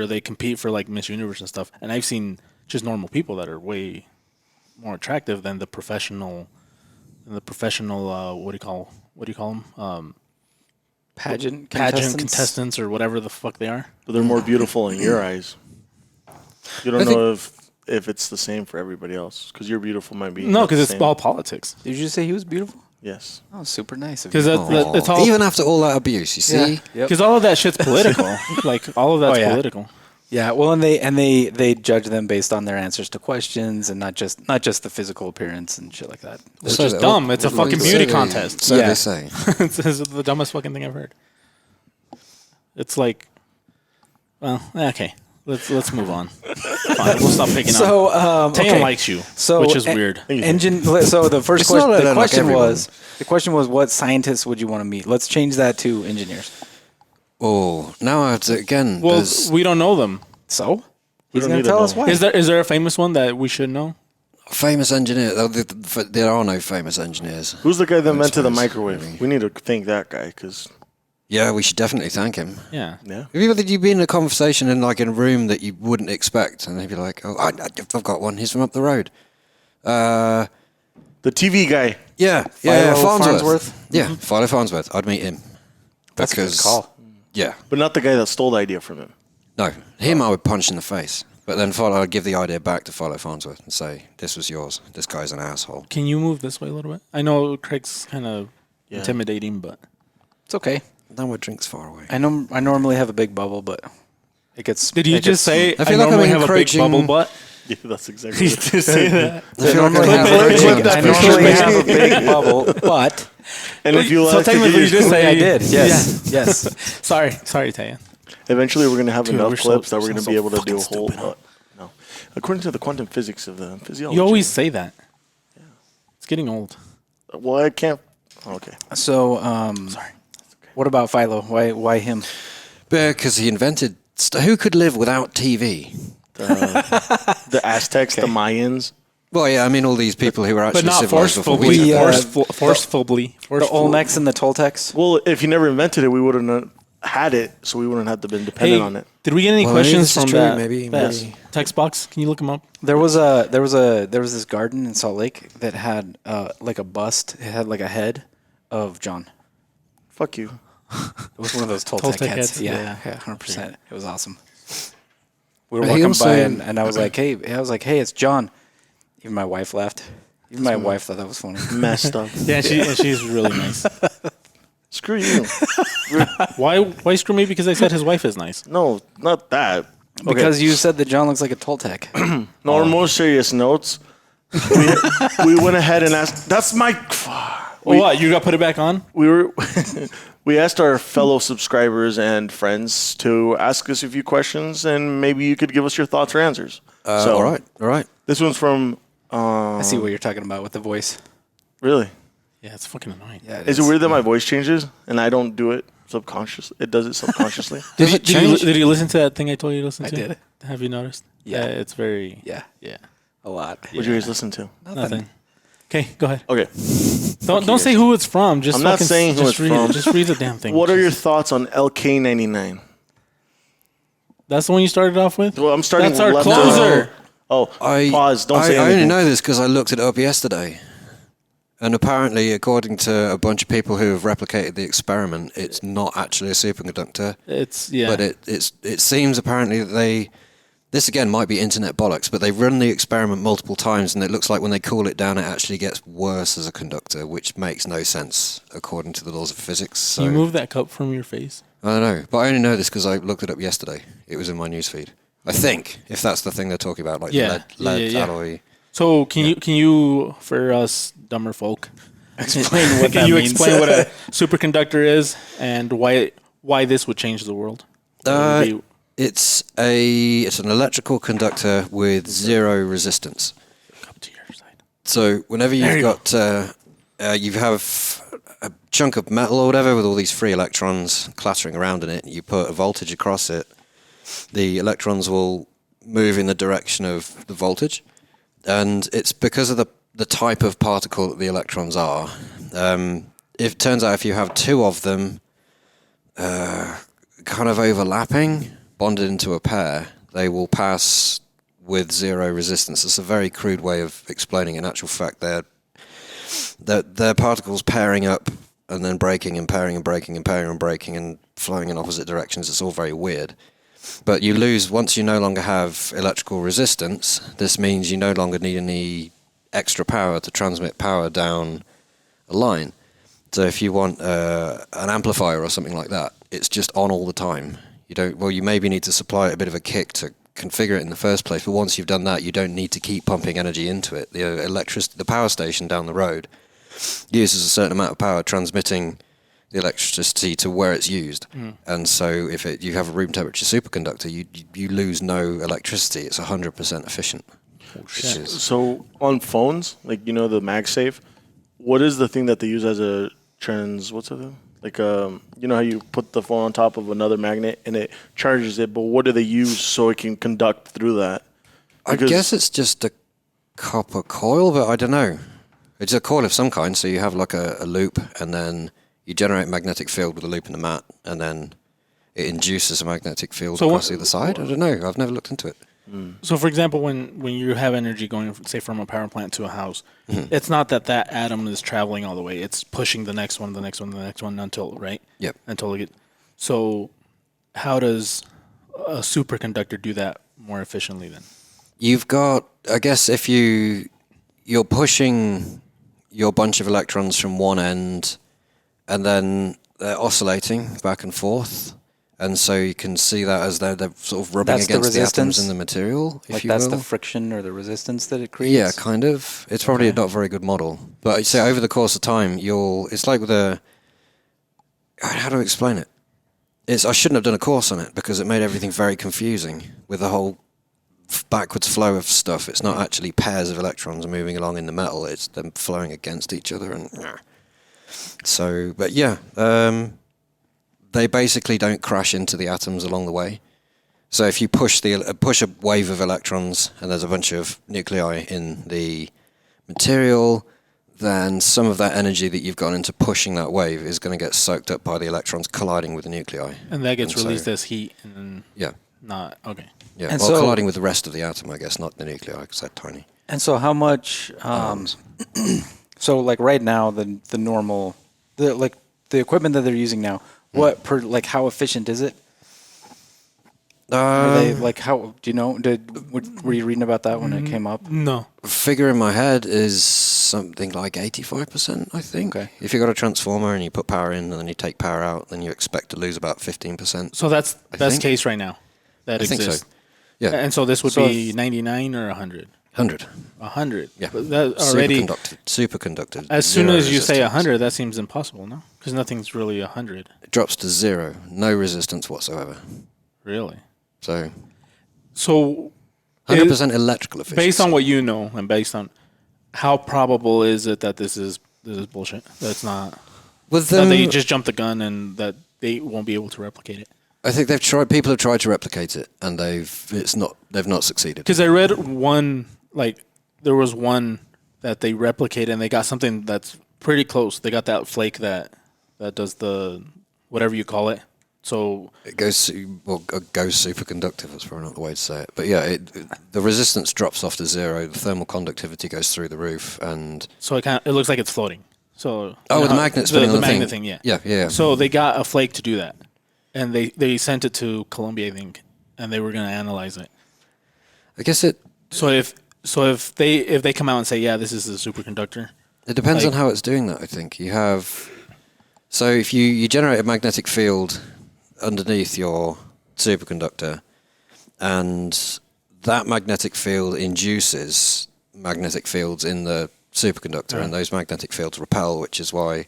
S2: they compete for like Miss Universe and stuff, and I've seen just normal people that are way more attractive than the professional. What do you call them?
S1: pageant
S2: Contestants or whatever the fuck they are.
S4: But they're more beautiful in your eyes. You don't know if it's the same for everybody else because your beautiful might be.
S2: No, because it's
S4: same.
S2: all politics.
S1: Did you say he was beautiful?
S4: Yes.
S1: Oh, super nice. Of
S2: Because
S1: you.
S2: it's all
S3: Even after all that abuse, you see?
S1: Yep.
S2: because all of that shit's political. Like all of that's
S1: Oh, yeah.
S2: political.
S1: Yeah, well, and they judge them based on their answers to questions and not just the physical appearance and shit like that.
S2: Which
S3: So
S2: is
S3: they-
S2: dumb. It's a
S3: well,
S2: fucking
S3: so
S2: beauty
S3: they-
S2: contest.
S3: So
S1: Yeah.
S3: they say.
S2: It's the dumbest fucking thing I've heard. It's like, well, okay. Let's move on. Fine, we'll stop picking on.
S1: So,
S2: Teyen
S1: okay.
S2: likes you,
S1: So
S2: which is
S1: en-
S2: weird.
S1: Engine. So the first
S3: It's not
S1: question.
S3: that I
S1: The
S3: like
S1: question
S3: everyone.
S1: was what scientists would you want to meet? Let's change that to engineers.
S3: Oh, now I have to, again,
S2: Well,
S3: there's
S2: we don't know them.
S1: So he's
S4: don't
S1: gonna
S4: need to
S1: tell us
S4: know.
S1: why.
S2: Is there a famous one that we should know?
S3: famous engineers. There are no famous engineers.
S4: Who's the guy that
S3: I
S4: invented the
S3: suppose,
S4: microwave?
S3: maybe.
S4: We need to thank that guy because
S3: Yeah, we should definitely thank him.
S2: Yeah.
S4: yeah.
S3: Have you been in a conversation in like in a room that you wouldn't expect, and they'd be like, "Oh, I've got one. He's from up the road."
S4: The TV guy.
S3: Yeah,
S1: Philo
S3: Farnsworth.
S1: Farnsworth?
S3: Yeah, Philo Farnsworth. I'd meet him.
S1: That's a good call.
S3: Yeah,
S4: But not the guy that stole the idea from him.
S3: no, him I would punch in the face. But then I'd give the idea back to Philo Farnsworth and say, "This was yours. This guy's an asshole."
S2: Can you move this way a little bit? I know Craig's kind of
S4: Yeah.
S2: intimidating, but
S1: It's okay.
S3: Now my drink's far away.
S1: I normally have a big bubble, but it gets.
S2: did you
S1: it
S2: just
S1: gets-
S2: say
S3: I
S2: I,
S3: feel like I'm
S2: normally have a big
S3: encroaching-
S2: bubble butt?
S4: Yeah, that's exactly
S2: Did
S4: what
S2: you say that?
S3: I feel like
S1: normally
S3: I'm
S1: have a
S3: encroaching.
S1: big- I normally have a big bubble, but
S4: And if you
S2: So
S4: like to
S2: technically
S4: get
S2: you just say
S1: I did. Yes, yes.
S2: Sorry, Teyen.
S4: eventually we're going to have
S2: Dude,
S4: enough
S2: we're so-
S4: clips that we're
S2: we're
S4: going to
S2: so
S4: be able to do a
S2: fucking
S4: whole.
S2: stupid,
S4: No, according to the quantum physics of the physiology.
S2: You always say that. It's getting old.
S4: Well, I can't. Okay.
S1: So,
S2: Sorry.
S1: what about Philo? Why him?
S3: Because he invented. Who could live without TV?
S4: The Aztecs, the Mayans.
S3: Well, yeah, I mean all these people who were actually
S2: But not
S3: civilized before
S2: forcefully.
S3: we did.
S2: Forcefully.
S1: The Olmecs and the Toltecs.
S4: Well, if you never invented it, we wouldn't have had it, so we wouldn't have to been dependent
S2: Hey,
S4: on it.
S2: did we get any
S3: Well, maybe
S2: questions
S3: this is
S2: from
S3: true.
S2: that,
S3: Maybe-
S2: that
S3: maybe.
S2: text box? Can you look them up?
S1: There was this garden in Salt Lake that had like a bust. It had like a head of John.
S4: Fuck you.
S1: It was one of those Toltec,
S2: Toltec
S1: heads.
S2: heads,
S1: Yeah,
S2: yeah.
S1: 100%. It was awesome. We were
S3: But he
S1: walking
S3: also-
S1: by, and I was like, hey, it's John. Even my wife laughed. Even my wife thought that was funny.
S4: Messed up.
S2: Yeah, she's really nice.
S4: Screw you.
S2: Why screw me? Because I said his wife is nice.
S4: No, not that. Okay.
S1: Because you said that John looks like a Toltec.
S4: No, on more serious notes, we went ahead and asked. That's my.
S2: What? You got to put it back on?
S4: We asked our fellow subscribers and friends to ask us a few questions, and maybe you could give us your thoughts or answers.
S3: All right.
S4: This one's from.
S1: I see what you're talking about with the voice.
S4: Really?
S2: Yeah, it's fucking annoying.
S1: Yeah,
S4: Is it weird that my voice changes and I don't do it subconsciously? It does it subconsciously.
S3: Does it change?
S2: Did you listen to that thing I told you to listen to?
S1: I did.
S2: Have you noticed?
S1: Yeah.
S2: It's very.
S1: Yeah,
S2: Yeah.
S1: a lot.
S4: What'd you guys listen to?
S2: Nothing. Okay, go ahead.
S4: Okay.
S2: Don't say who it's from. Just
S4: I'm not
S2: fucking
S4: saying who
S2: just
S4: it's
S2: read
S4: from.
S2: It. Just read the damn thing.
S4: What are your thoughts on LK99?
S2: That's the one you started off with?
S4: Well, I'm starting.
S2: That's our
S4: left
S2: closer.
S4: Pause. Don't say
S3: I
S4: anything.
S3: only know this because I looked it up yesterday. And apparently, according to a bunch of people who have replicated the experiment, it's not actually a superconductor.
S2: It's
S3: But it seems apparently that this again might be internet bollocks, but they run the experiment multiple times, and it looks like when they cool it down, it actually gets worse as a conductor, which makes no sense according to the laws of physics. So,
S2: Can you move that cup from your face?
S3: I don't know, but I only know this because I looked it up yesterday. It was in my newsfeed. I think, if that's the thing they're talking about, like lead alloy.
S2: So can you, for us dumber folk,
S1: Explain what
S2: can
S1: that
S2: you
S1: means.
S2: explain what a superconductor is and why this would change the world?
S3: It's an electrical conductor with zero resistance.
S2: Up to your side.
S3: So whenever you have a chunk of metal or whatever with all these free electrons clattering around in it, you put a voltage across it, the electrons will move in the direction of the voltage, and it's because of the type of particle that the electrons are. It turns out if you have two of them kind of overlapping, bonded into a pair, they will pass with zero resistance. It's a very crude way of explaining it. In actual fact, they're particles pairing up and then breaking and pairing and breaking and pairing and breaking and flowing in opposite directions. It's all very weird. But you lose, once you no longer have electrical resistance, this means you no longer need any extra power to transmit power down a line. So if you want an amplifier or something like that, it's just on all the time. You maybe need to supply it a bit of a kick to configure it in the first place, but once you've done that, you don't need to keep pumping energy into it. The power station down the road uses a certain amount of power transmitting the electricity to where it's used. And so if you have a room temperature superconductor, you lose no electricity. It's 100% efficient.
S4: So on phones, like the MagSafe, what is the thing that they use as a what's it? Like how you put the phone on top of another magnet and it charges it, but what do they use so it can conduct through that?
S3: I guess it's just a copper coil, but I don't know. It's a coil of some kind, so you have like a loop, and then you generate a magnetic field with a loop in the mat, and then it induces a magnetic field across the other side. I don't know. I've never looked into it.
S2: So, for example, when you have energy going, say, from a power plant to a house, it's not that atom is traveling all the way. It's pushing the next one, the next one, the next one until, right?
S3: Yep.
S2: Until it So, how does a superconductor do that more efficiently then?
S3: You've got, I guess, if you're pushing your bunch of electrons from one end, and then they're oscillating back and forth. And so you can see that as they're sort of rubbing against the atoms in the material, if you will.
S1: That's the friction or the resistance that it creates?
S3: Yeah, kind of. It's probably not a very good model. But I'd say over the course of time, it's like with how do I explain it? I shouldn't have done a course on it because it made everything very confusing with the whole backwards flow of stuff. It's not actually pairs of electrons moving along in the metal. It's them flowing against each other. But yeah, they basically don't crash into the atoms along the way. So if you push a wave of electrons and there's a bunch of nuclei in the material, then some of that energy that you've gone into pushing that wave is going to get soaked up by the electrons colliding with the nuclei.
S2: And that gets released as heat and not, okay.
S3: Yeah,
S1: and
S3: colliding with the rest of the atom, I guess, not the nuclei, because they're tiny.
S1: And so how much, so like right now, the normal, the equipment that they're using now, how efficient is it? Are they like how? Do you know? Were you reading about that when it came up?
S2: No.
S3: Figure in my head is something like 85%, I think.
S1: Okay.
S3: If you've got a transformer and you put power in and then you take power out, then you expect to lose about 15%.
S2: So that's
S3: I
S2: best
S3: think.
S2: case right now. That
S3: I think
S2: exists.
S3: so. Yeah.
S2: And so this would
S1: So
S2: be 99 or 100.
S3: 100.
S2: 100.
S3: Yeah.
S2: But that already.
S3: Superconductor.
S2: As soon
S3: zero
S2: as you say
S3: resistance.
S2: 100, that seems impossible, no? Because nothing's really 100.
S3: It drops to 0. No resistance whatsoever.
S2: Really.
S3: So
S2: So
S3: 100% electrical efficiency.
S2: based on what you know and based on how probable is it that this is bullshit? That's not.
S3: With
S2: That
S3: them,
S2: they just jumped the gun and that they won't be able to replicate it.
S3: I think they've tried. People have tried to replicate it, and they've not succeeded.
S2: Because I read one, like, there was one that they replicated and they got something that's pretty close. They got that flake that does the whatever you call it. So
S3: It goes superconductive. That's probably not the way to say it. But yeah, the resistance drops off to 0. The thermal conductivity goes through the roof, and
S2: it looks like it's floating. So
S3: the magnet spinning on the
S2: magnet
S3: thing.
S2: thing, yeah.
S3: Yeah.
S2: So they got a flake to do that, and they sent it to Columbia, I think, and they were going to analyze it.
S3: I guess it
S2: So if they come out and say, yeah, this is a superconductor,
S3: depends
S2: like-
S3: on how it's doing that. I think you have. So if you generate a magnetic field underneath your superconductor, and that magnetic field induces magnetic fields in the superconductor, and those magnetic fields repel, which is why it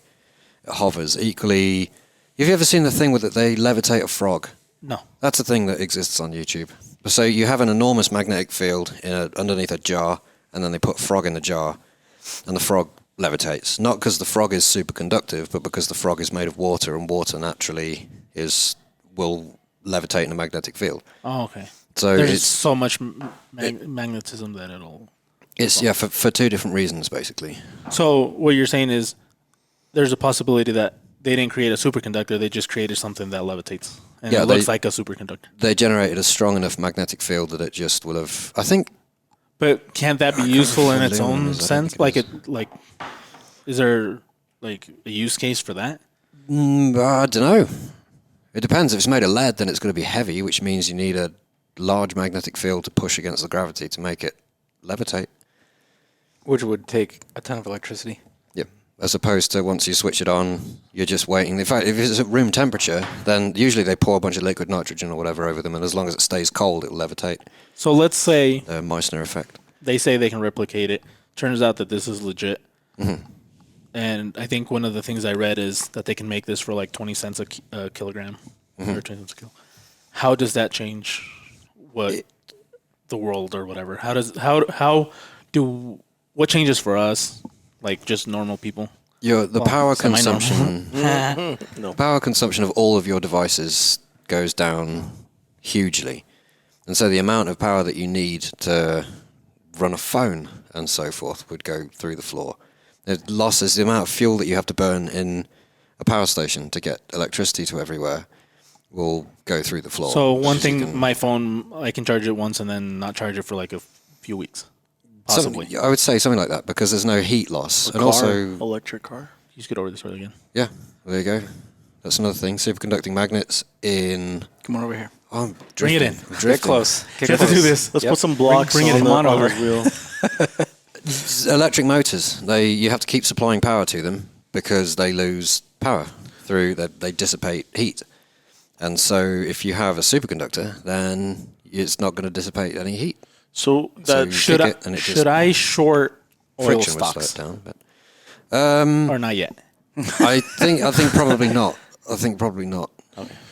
S3: hovers. Equally, have you ever seen the thing with it? They levitate a frog.
S2: no.
S3: That's a thing that exists on YouTube. So you have an enormous magnetic field underneath a jar, and then they put a frog in the jar, and the frog levitates. Not because the frog is superconductive, but because the frog is made of water, and water naturally will levitate in a magnetic field.
S2: Oh, okay.
S3: So
S2: There's
S3: it's
S2: so much magnetism that it'll.
S3: for two different reasons basically.
S2: So what you're saying is, there's a possibility that they didn't create a superconductor; they just created something that levitates, and
S3: Yeah,
S2: it looks like a superconductor.
S3: They generated a strong enough magnetic field that it just will have. I think
S2: But can't that be useful in its
S3: aluminum
S2: own
S3: is, I don't
S2: sense?
S3: think it
S2: Is there like a use case for that?
S3: I don't know. It depends. If it's made of lead, then it's going to be heavy, which means you need a large magnetic field to push against the gravity to make it levitate.
S1: Which would take a ton of electricity.
S3: Yep. As opposed to once you switch it on, you're just waiting. In fact, if it's at room temperature, then usually they pour a bunch of liquid nitrogen or whatever over them, and as long as it stays cold, it'll levitate.
S2: So let's say
S3: The Meissner effect.
S2: they say they can replicate it. Turns out that this is legit.
S3: Mm-hmm.
S2: And I think one of the things I read is that they can make this for like 20 cents a kilogram,
S3: Mm-hmm.
S2: or 20 cents a kilo. How does that change the world or whatever? What changes for us, like just normal people?
S3: The power
S2: semi-normal.
S3: consumption. Power consumption of all of your devices goes down hugely, and so the amount of power that you need to run a phone and so forth would go through the floor. It losses the amount of fuel that you have to burn in a power station to get electricity to everywhere will go through the floor.
S2: So one
S3: Because you
S2: thing,
S3: can-
S2: my phone, I can charge it once and then not charge it for like a few weeks, possibly.
S3: I would say something like that because there's no heat loss, and also
S4: electric car.
S2: You just get over this way again.
S3: yeah, there you go. That's another thing. Superconducting magnets in.
S1: Come on over here.
S3: Oh, I'm
S2: Bring it
S3: drifting.
S2: in.
S3: I'm
S1: Get
S3: drifting.
S1: close. Get
S2: You have to
S1: close.
S2: do this.
S4: Let's
S1: Yep.
S4: put some blocks
S2: bring it
S4: on,
S2: in.
S4: the,
S1: Come on
S4: on
S1: over.
S4: the wheel.
S3: Electric motors. You have to keep supplying power to them because they lose power through that. They dissipate heat, and so if you have a superconductor, then it's not going to dissipate any heat.
S4: So
S3: So
S4: that
S3: you
S2: Should
S3: kick
S2: I
S3: it and it
S2: should
S3: just
S2: I short oil
S3: friction would slow
S2: stocks
S3: it down. But
S2: or not yet?
S3: I think probably not. I think probably not.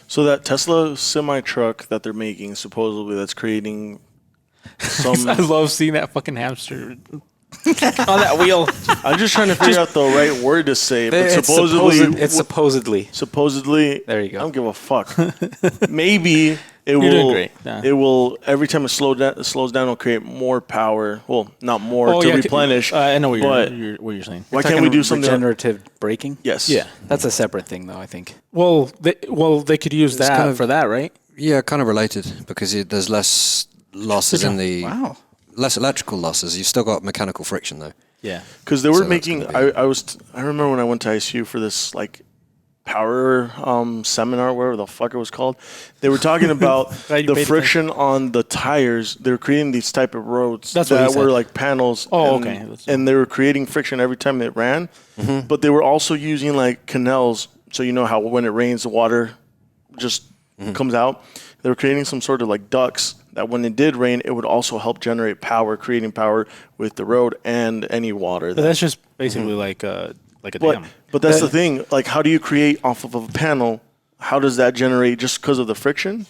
S4: So that Tesla semi truck that they're making, supposedly, that's creating some.
S2: I love seeing that fucking hamster on that wheel.
S4: I'm just trying to figure out the right word to say, but
S1: It's supposedly.
S4: supposedly.
S1: There you go.
S4: I don't give a fuck. Maybe it
S2: You're doing
S4: will.
S2: great. Yeah.
S4: It will every time it slows down, it'll create more power. Well, not more to replenish.
S2: I know what
S4: but
S2: you're saying.
S4: why can't we do something?
S1: regenerative braking?
S4: Yes.
S2: Yeah.
S1: That's a separate thing, though. I think.
S2: Well, they could use that
S3: kind of-
S2: for that, right?
S3: Yeah, kind of related because there's less losses in the
S1: Wow.
S3: less electrical losses. You've still got mechanical friction though.
S2: Yeah.
S4: Because they were
S3: So that's
S4: making.
S3: gonna be-
S4: I remember when I went to ICU for this like power seminar, whatever the fuck it was called. They were talking about the friction on the tires. They were creating these type of roads that were like panels.
S2: Oh,
S4: and,
S2: okay.
S4: And they were creating friction every time it ran. Mm-hmm. But they were also using like canals. So you know how when it rains, the water just comes out. They were creating some sort of like ducts that when it did rain, it would also help generate power, creating power with the road and any water.
S2: But that's just basically like a dam.
S4: But that's the thing. Like, how do you create off of a panel? How does that generate just because of the friction?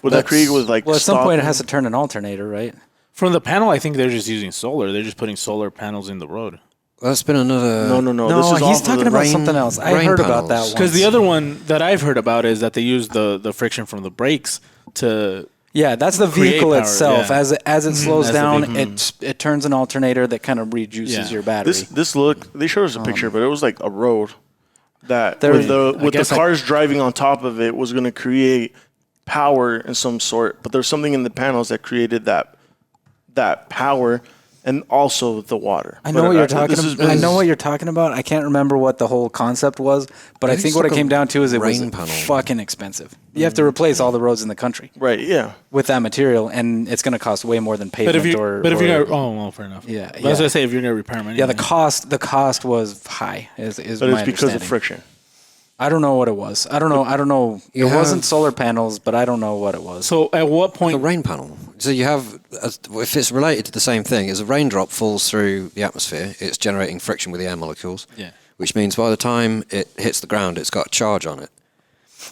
S4: Would that create with like?
S1: Well, at some point it has to turn an alternator, right?
S2: From the panel, I think they're just using solar. They're just putting solar panels in the road.
S3: Well, that's been another.
S4: No.
S1: No, he's talking about something else. I heard about that one.
S2: Because the other one that I've heard about is that they use the friction from the brakes to.
S1: Yeah, that's the vehicle
S2: power,
S1: itself.
S2: yeah.
S1: As it slows down, it turns an alternator that kind of rejuices your battery.
S4: They showed us a picture, but it was like a road that with the cars driving on top of it was going to create power in some sort. But there's something in the panels that created that power. And also the water.
S1: I know what you're talking about. I know what you're talking about. I can't remember what the whole concept was, but I think what it came down to is it was fucking expensive. You have to replace all the roads in the country,
S4: right? Yeah,
S1: with that material, and it's going to cost way more than pavement.
S2: But if you're gonna, fair enough.
S1: Yeah,
S2: I was gonna say if you're gonna repair them. Anyway.
S1: Yeah, the cost was high. Is
S4: but
S1: my
S4: it's because of friction.
S1: I don't know what it was. I don't know. It wasn't solar panels, but I don't know what it was.
S2: So at what point?
S3: The rain panel. So you have, if it's related to the same thing, as a raindrop falls through the atmosphere, it's generating friction with the air molecules.
S2: Yeah.
S3: Which means by the time it hits the ground, it's got a charge on it.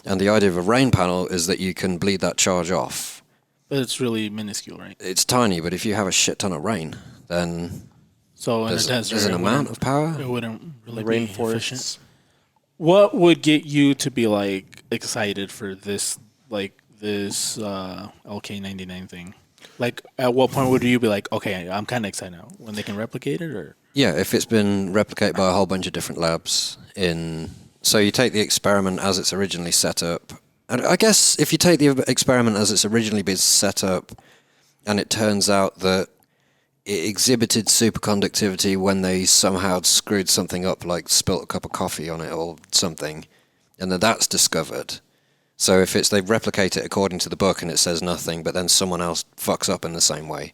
S3: And the idea of a rain panel is that you can bleed that charge off.
S2: But it's really minuscule, right?
S3: It's tiny, but if you have a shit ton of rain, then there's an amount of power.
S2: It wouldn't really
S4: rain
S2: be
S4: forests.
S2: What would get you to be like excited for this LK99 thing? Like, at what point would you be like, okay, I'm kind of excited now, when they can replicate it, or?
S3: Yeah, if it's been replicated by a whole bunch of different labs so you take the experiment as it's originally set up. And I guess if you take the experiment as it's originally been set up, and it turns out that it exhibited superconductivity when they somehow screwed something up, like spilt a cup of coffee on it or something, and then that's discovered. So if they replicate it according to the book and it says nothing, but then someone else fucks up in the same way,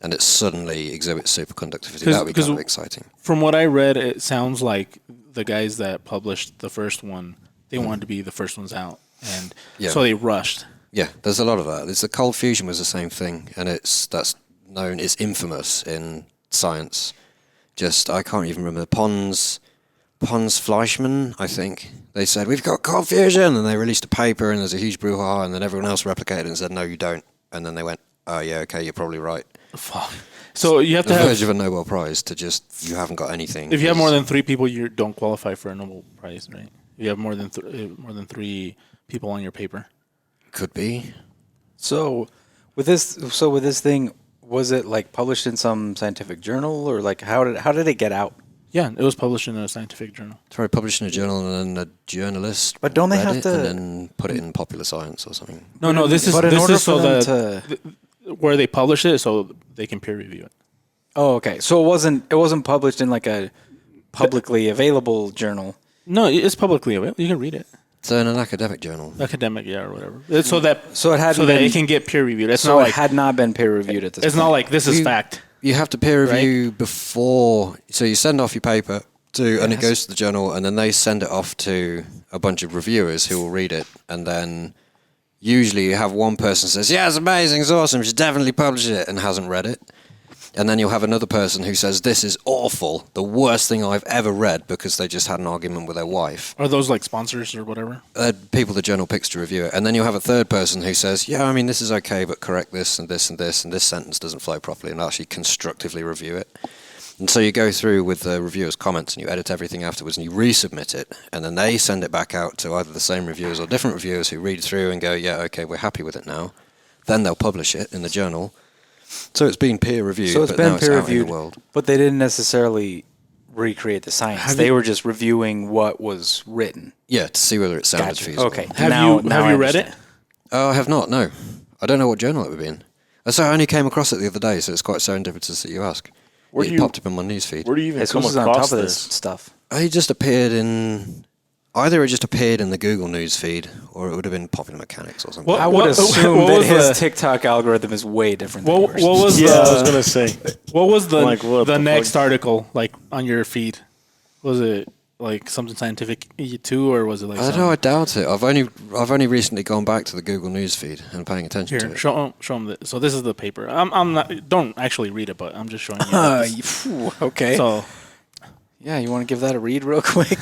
S3: and it suddenly exhibits superconductivity, that would be kind of exciting.
S2: From what I read, it sounds like the guys that published the first one, they wanted to be the first ones out, and so they rushed. Yeah,
S3: there's a lot of that. The cold fusion was the same thing, and it's infamous in science. I can't even remember. Pons Fleischmann, I think. They said, we've got cold fusion, and they released a paper, and there's a huge brouhaha, and then everyone else replicated it and said, no, you don't. And then they went, oh, yeah, okay, you're probably right.
S2: Fuck. So you have to have...
S3: The verge of a Nobel Prize you haven't got anything.
S2: If you have more than 3 people, you don't qualify for a Nobel Prize, right? If you have more than 3 people on your paper.
S3: Could be.
S1: So with this thing, was it like published in some scientific journal, or like how did it get out?
S2: Yeah, it was published in a scientific journal.
S3: Sorry, published in a journal, and then a journalist.
S1: But don't they have to
S3: and then put it in Popular Science or something?
S2: No. This is so that where they publish it, so they can peer review it.
S1: Oh, okay. So it wasn't published in like a publicly available journal.
S2: No, it's publicly available. You can read it.
S3: So in an academic journal.
S2: Academic, yeah, or whatever. So that it can get peer reviewed.
S1: It had not been peer reviewed at this point.
S2: It's not like this is fact.
S3: You have to peer review before, so you send off your paper and it goes to the journal, and then they send it off to a bunch of reviewers who will read it, and then usually you have one person says, yeah, it's amazing, it's awesome, you should definitely publish it, and hasn't read it. And then you'll have another person who says, this is awful, the worst thing I've ever read, because they just had an argument with their wife.
S2: Are those like sponsors or whatever?
S3: People the journal picks to review it. And then you'll have a third person who says, yeah, I mean, this is okay, but correct this and this and this, and this sentence doesn't flow properly, and actually constructively review it. And so you go through with the reviewer's comments, and you edit everything afterwards, and you resubmit it, and then they send it back out to either the same reviewers or different reviewers who read through and go, yeah, okay, we're happy with it now. Then they'll publish it in the journal. So it's been peer reviewed,
S1: so it's
S3: but
S1: been
S3: now
S1: peer
S3: it's out
S1: reviewed,
S3: in the world.
S1: But they didn't necessarily recreate the science. They were just reviewing what was written.
S3: Yeah, to see whether it sounded feasible.
S1: Okay.
S2: Have you read it?
S3: Oh, I have not, no. I don't know what journal it would be in. So I only came across it the other day, so it's quite serendipitous that you ask. It popped up in my newsfeed.
S4: Where do you even come
S1: on
S4: across
S1: top of
S4: this
S1: stuff?
S3: He just appeared in Either it just appeared in the Google News feed, or it would have been Popular Mechanics or something.
S1: I would assume that his TikTok algorithm is way different than yours.
S2: What was
S4: Yeah, I was gonna say.
S2: what was the
S4: Like, what
S2: the
S4: the
S2: next
S4: fuck?
S2: article like on your feed? Was it like something scientific too, or was it like?
S3: I don't know. I doubt it. I've only recently gone back to the Google News feed and paying attention to
S2: Here,
S3: it.
S2: show them this. So this is the paper. I'm not. Don't actually read it, but I'm just showing you.
S1: Okay.
S2: So
S1: Yeah, you want to give that a read real quick?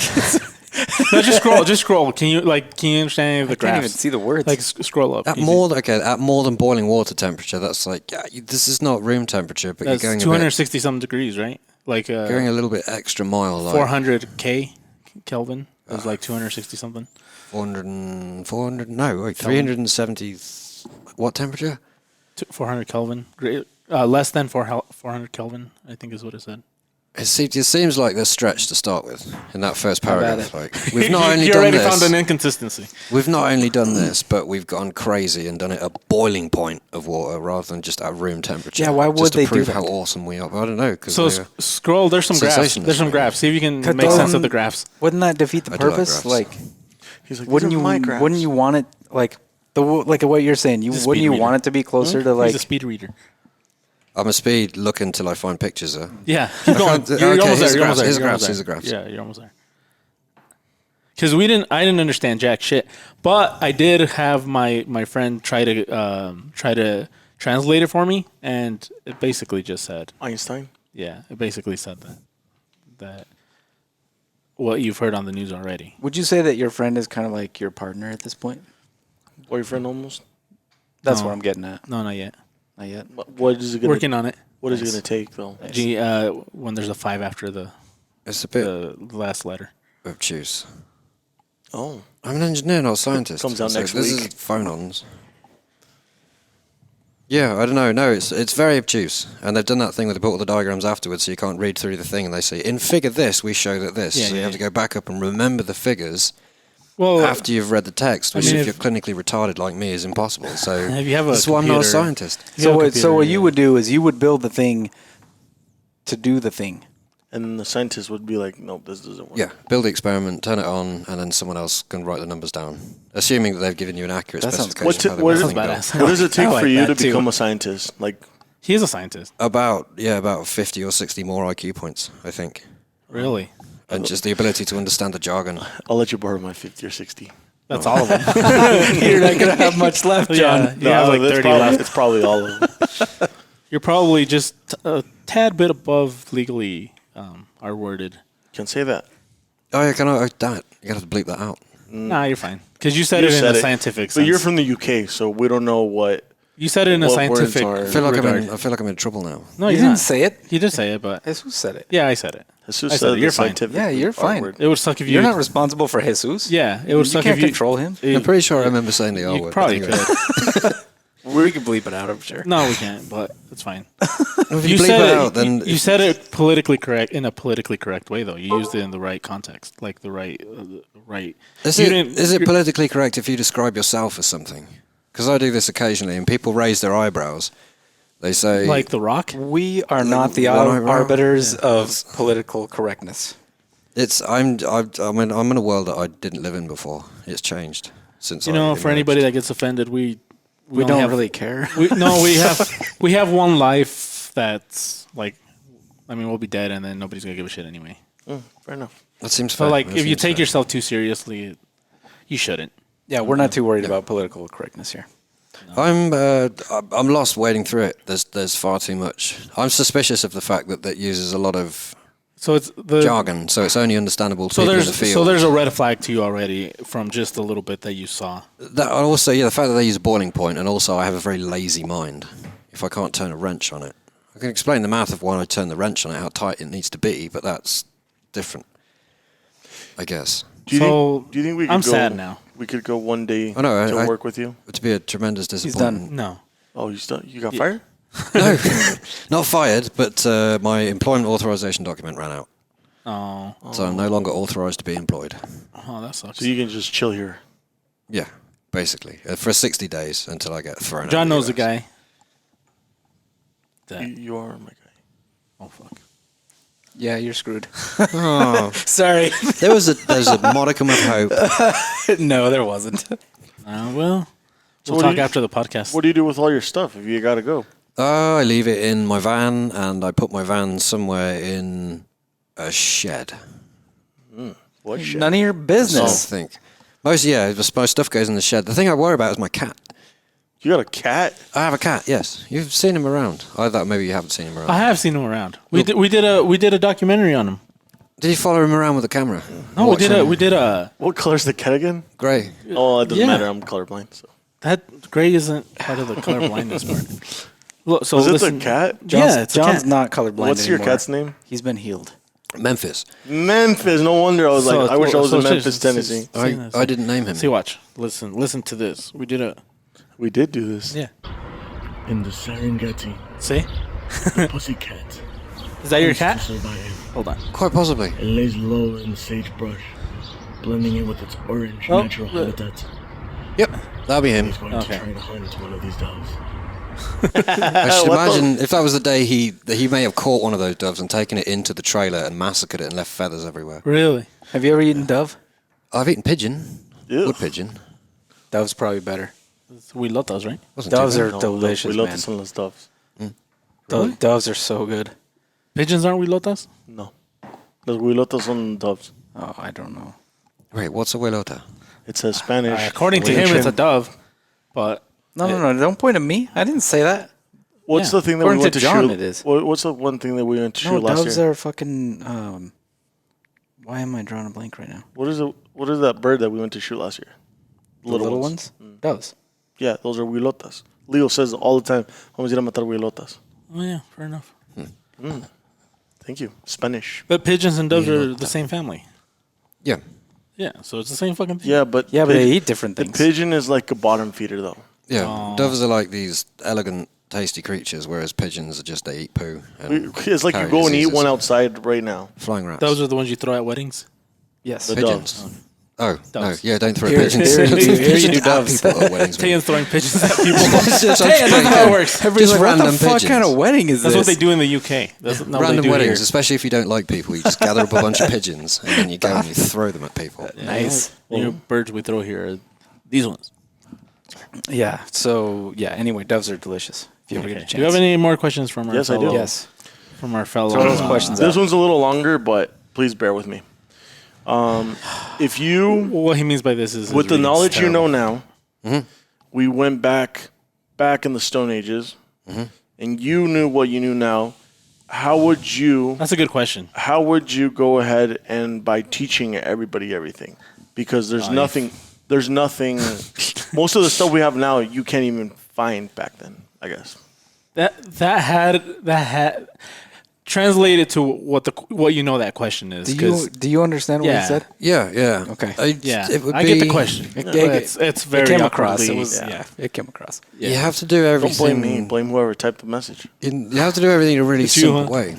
S2: no, just scroll. Just scroll. Can you understand any of the
S1: I
S2: graphs?
S1: can't even see the words.
S2: Like scroll up.
S3: At
S2: Easy.
S3: more than boiling water temperature, that's like this is not room temperature, but
S2: That's
S3: you're going
S2: 260 something degrees, right? Like
S3: going a little bit extra mile, like
S2: 400 Kelvin is like 260 something.
S3: 400 no, wait, 370 what temperature?
S2: 400 Kelvin. Less than 400 Kelvin, I think is what it said.
S3: It seems like they're stretched to start with in that first
S1: about
S3: paragraph.
S1: it?
S3: Like we've not only
S2: you
S3: done
S2: already
S3: this,
S2: found an inconsistency.
S3: we've not only done this, but we've gone crazy and done it at boiling point of water rather than just at room temperature.
S1: Yeah, why would
S3: just to
S1: they do
S3: prove
S1: that?
S3: how awesome we are? I don't know because
S2: So scroll. There's some graphs.
S3: Sensationalist,
S2: There's some
S3: right?
S2: graphs. See if you can
S1: Cut
S2: make sense of
S1: down-
S2: the graphs.
S1: Wouldn't that defeat the
S3: I do like
S1: purpose?
S3: graphs.
S1: Like,
S4: He's like,
S1: wouldn't you want it like like what you're saying?
S2: He's a
S1: Wouldn't
S2: speed
S1: you
S2: reader.
S1: want it to be closer to like?
S2: He's a speed reader.
S3: I'm a speed look until I find pictures.
S2: Yeah, keep going.
S3: can't-
S2: You're
S3: okay,
S2: almost there.
S3: here's
S2: You're almost there.
S3: graphs,
S2: You're almost
S3: here's
S2: there.
S3: the graphs.
S2: Yeah, you're almost there. Because I didn't understand jack shit, but I did have my friend try to translate it for me, and it basically just said,
S4: Einstein.
S2: yeah, it basically said that what you've heard on the news already.
S1: Would you say that your friend is kind of like your partner at this point?
S4: Boyfriend almost.
S1: That's
S2: No.
S1: what I'm getting at.
S2: No, not yet.
S1: Not yet.
S4: What is it gonna?
S2: Working on it.
S4: What is it gonna take though?
S2: When there's a 5 after the
S3: It's a bit
S2: last letter.
S3: obtuse.
S4: Oh,
S3: I'm an engineer, not a scientist.
S4: Comes out next
S3: this
S4: week.
S3: is phone-ons. Yeah, I don't know. No, it's very obtuse, and they've done that thing where they put all the diagrams afterwards, so you can't read through the thing. And they say, in figure this, we show that this.
S2: Yeah,
S3: so you
S2: yeah,
S3: have to go back up and remember the figures
S2: Well,
S3: after you've read the text, which
S2: mean,
S3: if
S2: if-
S3: you're clinically retarded like me is impossible. So
S2: if you have a
S3: this is why I'm not a
S2: computer-
S3: scientist.
S2: you
S1: So
S2: have a
S1: what
S2: computer,
S1: you would do is you would build the thing to do the thing.
S4: and then the scientist would be like, "Nope, this doesn't work."
S3: Yeah, build the experiment, turn it on, and then someone else can write the numbers down, assuming that they've given you an accurate
S1: That sounds
S3: specification.
S4: cool.
S3: of how they
S4: What
S3: want
S4: ti-
S3: the thing
S2: That's
S3: built.
S2: badass.
S4: What does it take
S1: I like
S4: for you
S1: that
S4: to
S1: too.
S4: become a scientist? Like,
S2: He is a scientist.
S3: About 50 or 60 more IQ points, I think.
S2: Really?
S3: And just the ability to understand the jargon.
S4: I'll let you borrow my 50 or 60.
S2: That's all of them.
S1: You're not gonna have much left, John.
S2: Yeah, you have like
S4: that's
S2: 30
S4: probably,
S2: left.
S4: It's probably all of them.
S2: You're probably just a tad bit above legally are worded.
S4: Can't say that.
S3: Oh, yeah, damn it. You're going to have to bleep that out.
S2: Nah, you're fine. Because you said
S4: You
S2: it in
S4: said
S2: a
S4: it.
S2: scientific sense.
S4: But you're from the UK, so we don't know what.
S2: You said it in a
S4: what words
S2: scientific
S4: are-
S3: I feel
S2: regard.
S3: like I'm in trouble now.
S2: No,
S1: You
S2: you're
S1: didn't
S2: not.
S1: say it.
S2: You did say it, but
S1: Jesus said it.
S2: yeah, I said it.
S4: Jesus
S2: I
S4: said
S2: said it.
S4: the
S2: You're fine.
S4: scientific
S1: Yeah, you're fine.
S4: word.
S2: It would suck if you.
S1: You're not responsible for Jesus.
S2: Yeah, it would
S1: You
S2: suck
S1: can't
S2: if you
S1: control him.
S3: I'm pretty sure I remember saying the R
S2: You
S3: word.
S2: probably
S3: but anyway.
S2: could.
S1: We can bleep it out, I'm sure.
S2: No, we can't. But it's fine.
S3: If you
S2: You
S3: bleep
S2: said
S3: it
S2: it.
S3: out, then
S2: You said it politically correct in a politically correct way, though. You used it in the right context, like the right.
S3: Is
S2: You
S3: it
S2: didn't-
S3: is it politically correct if you describe yourself as something? Because I do this occasionally, and people raise their eyebrows. They say,
S2: like The Rock?
S1: We are not the
S3: One eyebrow?
S1: arbiters of political correctness.
S3: I'm in a world that I didn't live in before. It's changed since
S2: You
S3: I
S2: know,
S3: emerged.
S2: for anybody that gets offended, we
S1: We
S2: only
S1: don't
S2: have-
S1: really care.
S2: we have one life that's like, I mean, we'll be dead, and then nobody's gonna give a shit anyway.
S4: Fair enough.
S3: That seems
S2: So
S3: fair.
S2: like,
S3: That
S2: if you
S3: seems
S2: take
S3: fair.
S2: yourself too seriously, you shouldn't.
S1: Yeah, we're not too worried about political correctness here.
S3: I'm lost wading through it. There's far too much. I'm suspicious of the fact that uses a lot of
S2: So it's the
S3: jargon, so it's only understandable to
S2: So
S3: people in the
S2: there's
S3: field.
S2: so there's a red flag to you already from just a little bit that you saw.
S3: That also, yeah, the fact that they use a boiling point, and also I have a very lazy mind. If I can't turn a wrench on it, I can explain the math of why I turn the wrench on it, how tight it needs to be, but that's different, I guess.
S4: Do you think we could
S2: I'm
S4: go,
S2: sad now.
S4: We could go one day
S3: I know,
S4: to
S3: I-
S4: work with you?
S3: To be a tremendous
S1: done.
S3: disappointment.
S2: No.
S4: Oh, you got fired?
S3: No, not fired, but my employment authorization document ran out,
S2: Oh,
S3: so I'm no longer authorized to be employed.
S2: oh, that sucks.
S4: So you can just chill here.
S3: Yeah, basically, for 60 days until I get thrown out.
S2: John
S3: of the
S2: knows a
S3: US.
S2: guy. That,
S4: You are my guy.
S2: oh fuck.
S1: Yeah, you're screwed.
S3: Oh,
S1: Sorry.
S3: there's a modicum of hope.
S1: No, there wasn't.
S2: Well,
S4: So
S2: we'll
S4: what
S2: talk
S4: do you-
S2: after the podcast.
S4: What do you do with all your stuff if you got to go?
S3: I leave it in my van, and I put my van somewhere in a shed.
S4: What shit?
S1: None of your
S3: I
S1: business.
S3: think my stuff goes in the shed. The thing I worry about is my cat.
S4: You got a cat?
S3: I have a cat. Yes, you've seen him around. I thought maybe you haven't seen him around.
S2: I have seen him around. We did a documentary on him.
S3: Did you follow him around with the camera?
S2: No, we did a
S4: What color's the cat again?
S3: Grey.
S4: Oh, it doesn't
S2: Yeah.
S4: matter. I'm colorblind. So.
S2: that gray isn't part of the color blindness part. Look, so
S4: Was it
S2: listen,
S4: the cat?
S2: Yeah, it's
S1: John's
S2: a cat.
S1: not colorblind
S4: What's your
S1: anymore.
S4: cat's name?
S1: He's been healed.
S3: Memphis.
S4: Memphis. No wonder I was
S2: So
S4: like, I wish I was
S2: so
S4: in
S2: it's
S4: Memphis,
S2: just-
S4: Tennessee.
S3: I didn't name him.
S2: See, watch, listen to this. We did a
S4: We did do this.
S2: yeah.
S7: In the Serengeti,
S2: See,
S7: the pussycat
S2: is that your
S7: used to
S2: cat?
S7: survive.
S2: Hold on.
S3: Quite possibly.
S7: It lays low in the sagebrush, blending in with its orange
S2: Oh,
S7: natural habitat.
S3: Yep, that'll be him.
S7: He's going
S2: Okay.
S7: to try to hunt one of these doves.
S3: I should imagine if that was the day he may have caught one of those doves and taken it into the trailer and massacred it and left feathers everywhere.
S2: Really?
S1: Have you ever eaten dove?
S3: I've eaten pigeon.
S4: Ew.
S3: Wood pigeon.
S1: Dove's probably better.
S2: We love those, right?
S3: Wasn't too
S1: Doves
S3: bad.
S1: are delicious,
S4: We love
S1: man.
S4: the sunless doves.
S1: Doves are so good.
S2: Pigeons aren't huilotas?
S4: No. Los huilotas son doves.
S1: Oh, I don't know.
S3: Wait, what's a huilota?
S4: It's a Spanish.
S2: According to him, it's a dove, but
S1: No, don't point at me. I didn't say that.
S4: What's
S2: Yeah.
S4: the thing that we
S1: According
S4: went
S1: to
S4: to
S1: John,
S4: shoot?
S1: it is.
S4: What's the one thing that we went to
S1: No,
S4: shoot last
S1: doves
S4: year?
S1: are fucking. Why am I drawing a blank right now?
S4: What is it? What is that bird that we went to shoot last year?
S1: The little ones? Doves.
S4: Yeah, those are huilotas. Leo says all the time, "Vamos a ir a matar huilotas."
S2: oh yeah, fair enough.
S4: Thank you. Spanish.
S2: But pigeons and doves are the same family.
S3: Yeah.
S2: Yeah, so it's the same fucking thing.
S4: Yeah, but
S1: Yeah, but they
S4: pig-
S1: eat different
S4: the
S1: things.
S4: pigeon is like a bottom feeder, though.
S3: Yeah.
S2: Oh.
S3: Doves are like these elegant, tasty creatures, whereas pigeons are just they eat poo. And
S4: It's like you
S3: carry
S4: go and eat
S3: diseases.
S4: one outside right now.
S3: Flying rats.
S2: Those are the ones you throw at weddings.
S1: Yes.
S4: The
S3: pigeons.
S4: doves.
S3: Oh,
S2: Doves.
S3: no. Yeah, don't throw
S1: Here-
S3: pigeons.
S1: here you do- here you
S3: Pigeons
S1: do
S3: at
S1: doves.
S3: people at weddings.
S2: Tayen's throwing pigeons at people.
S3: It's just-
S2: Tayen, that's how it works.
S1: Everybody's
S3: Just
S1: like, what the
S3: random
S1: fuck
S3: pigeons.
S1: kind of wedding is
S2: That's
S1: this?
S2: what they do in the UK. That's not what they
S3: Random
S2: do
S3: weddings,
S2: here.
S3: especially if you don't like people, you just gather up a bunch of pigeons and then you go and you throw them at people.
S1: Nice.
S2: The new birds we throw here are these ones.
S1: Yeah. So yeah. Anyway, doves are delicious. If you ever get a chance.
S2: Do you have any more questions from our
S4: Yes, I do.
S2: fellow,
S1: Yes.
S2: from our fellow
S1: Throw those questions
S4: This
S1: out.
S4: one's a little longer, but please bear with me. If you,
S2: What he means by this is
S4: with the
S2: reading's
S4: knowledge you know
S2: terrible.
S4: now, we went back in the Stone Ages, and you knew what you knew now. How would you?
S2: That's a good question.
S4: How would you go ahead and by teaching everybody everything? Because there's nothing. There's nothing. Most of the stuff we have now, you can't even find back then. I guess.
S2: That had translated to what you know that question is.
S1: Do you understand what
S2: Yeah.
S1: he said?
S3: Yeah, yeah.
S1: Okay.
S3: It would
S2: I
S3: be,
S2: get the question.
S1: It
S2: It's very
S1: It came across. It
S2: awkwardly-
S1: was it came across.
S3: You have to do
S4: Don't
S3: everything.
S4: blame me. Blame whoever typed the message.
S3: You have to do everything in a really
S2: It's you,
S3: simple
S2: huh?
S3: way,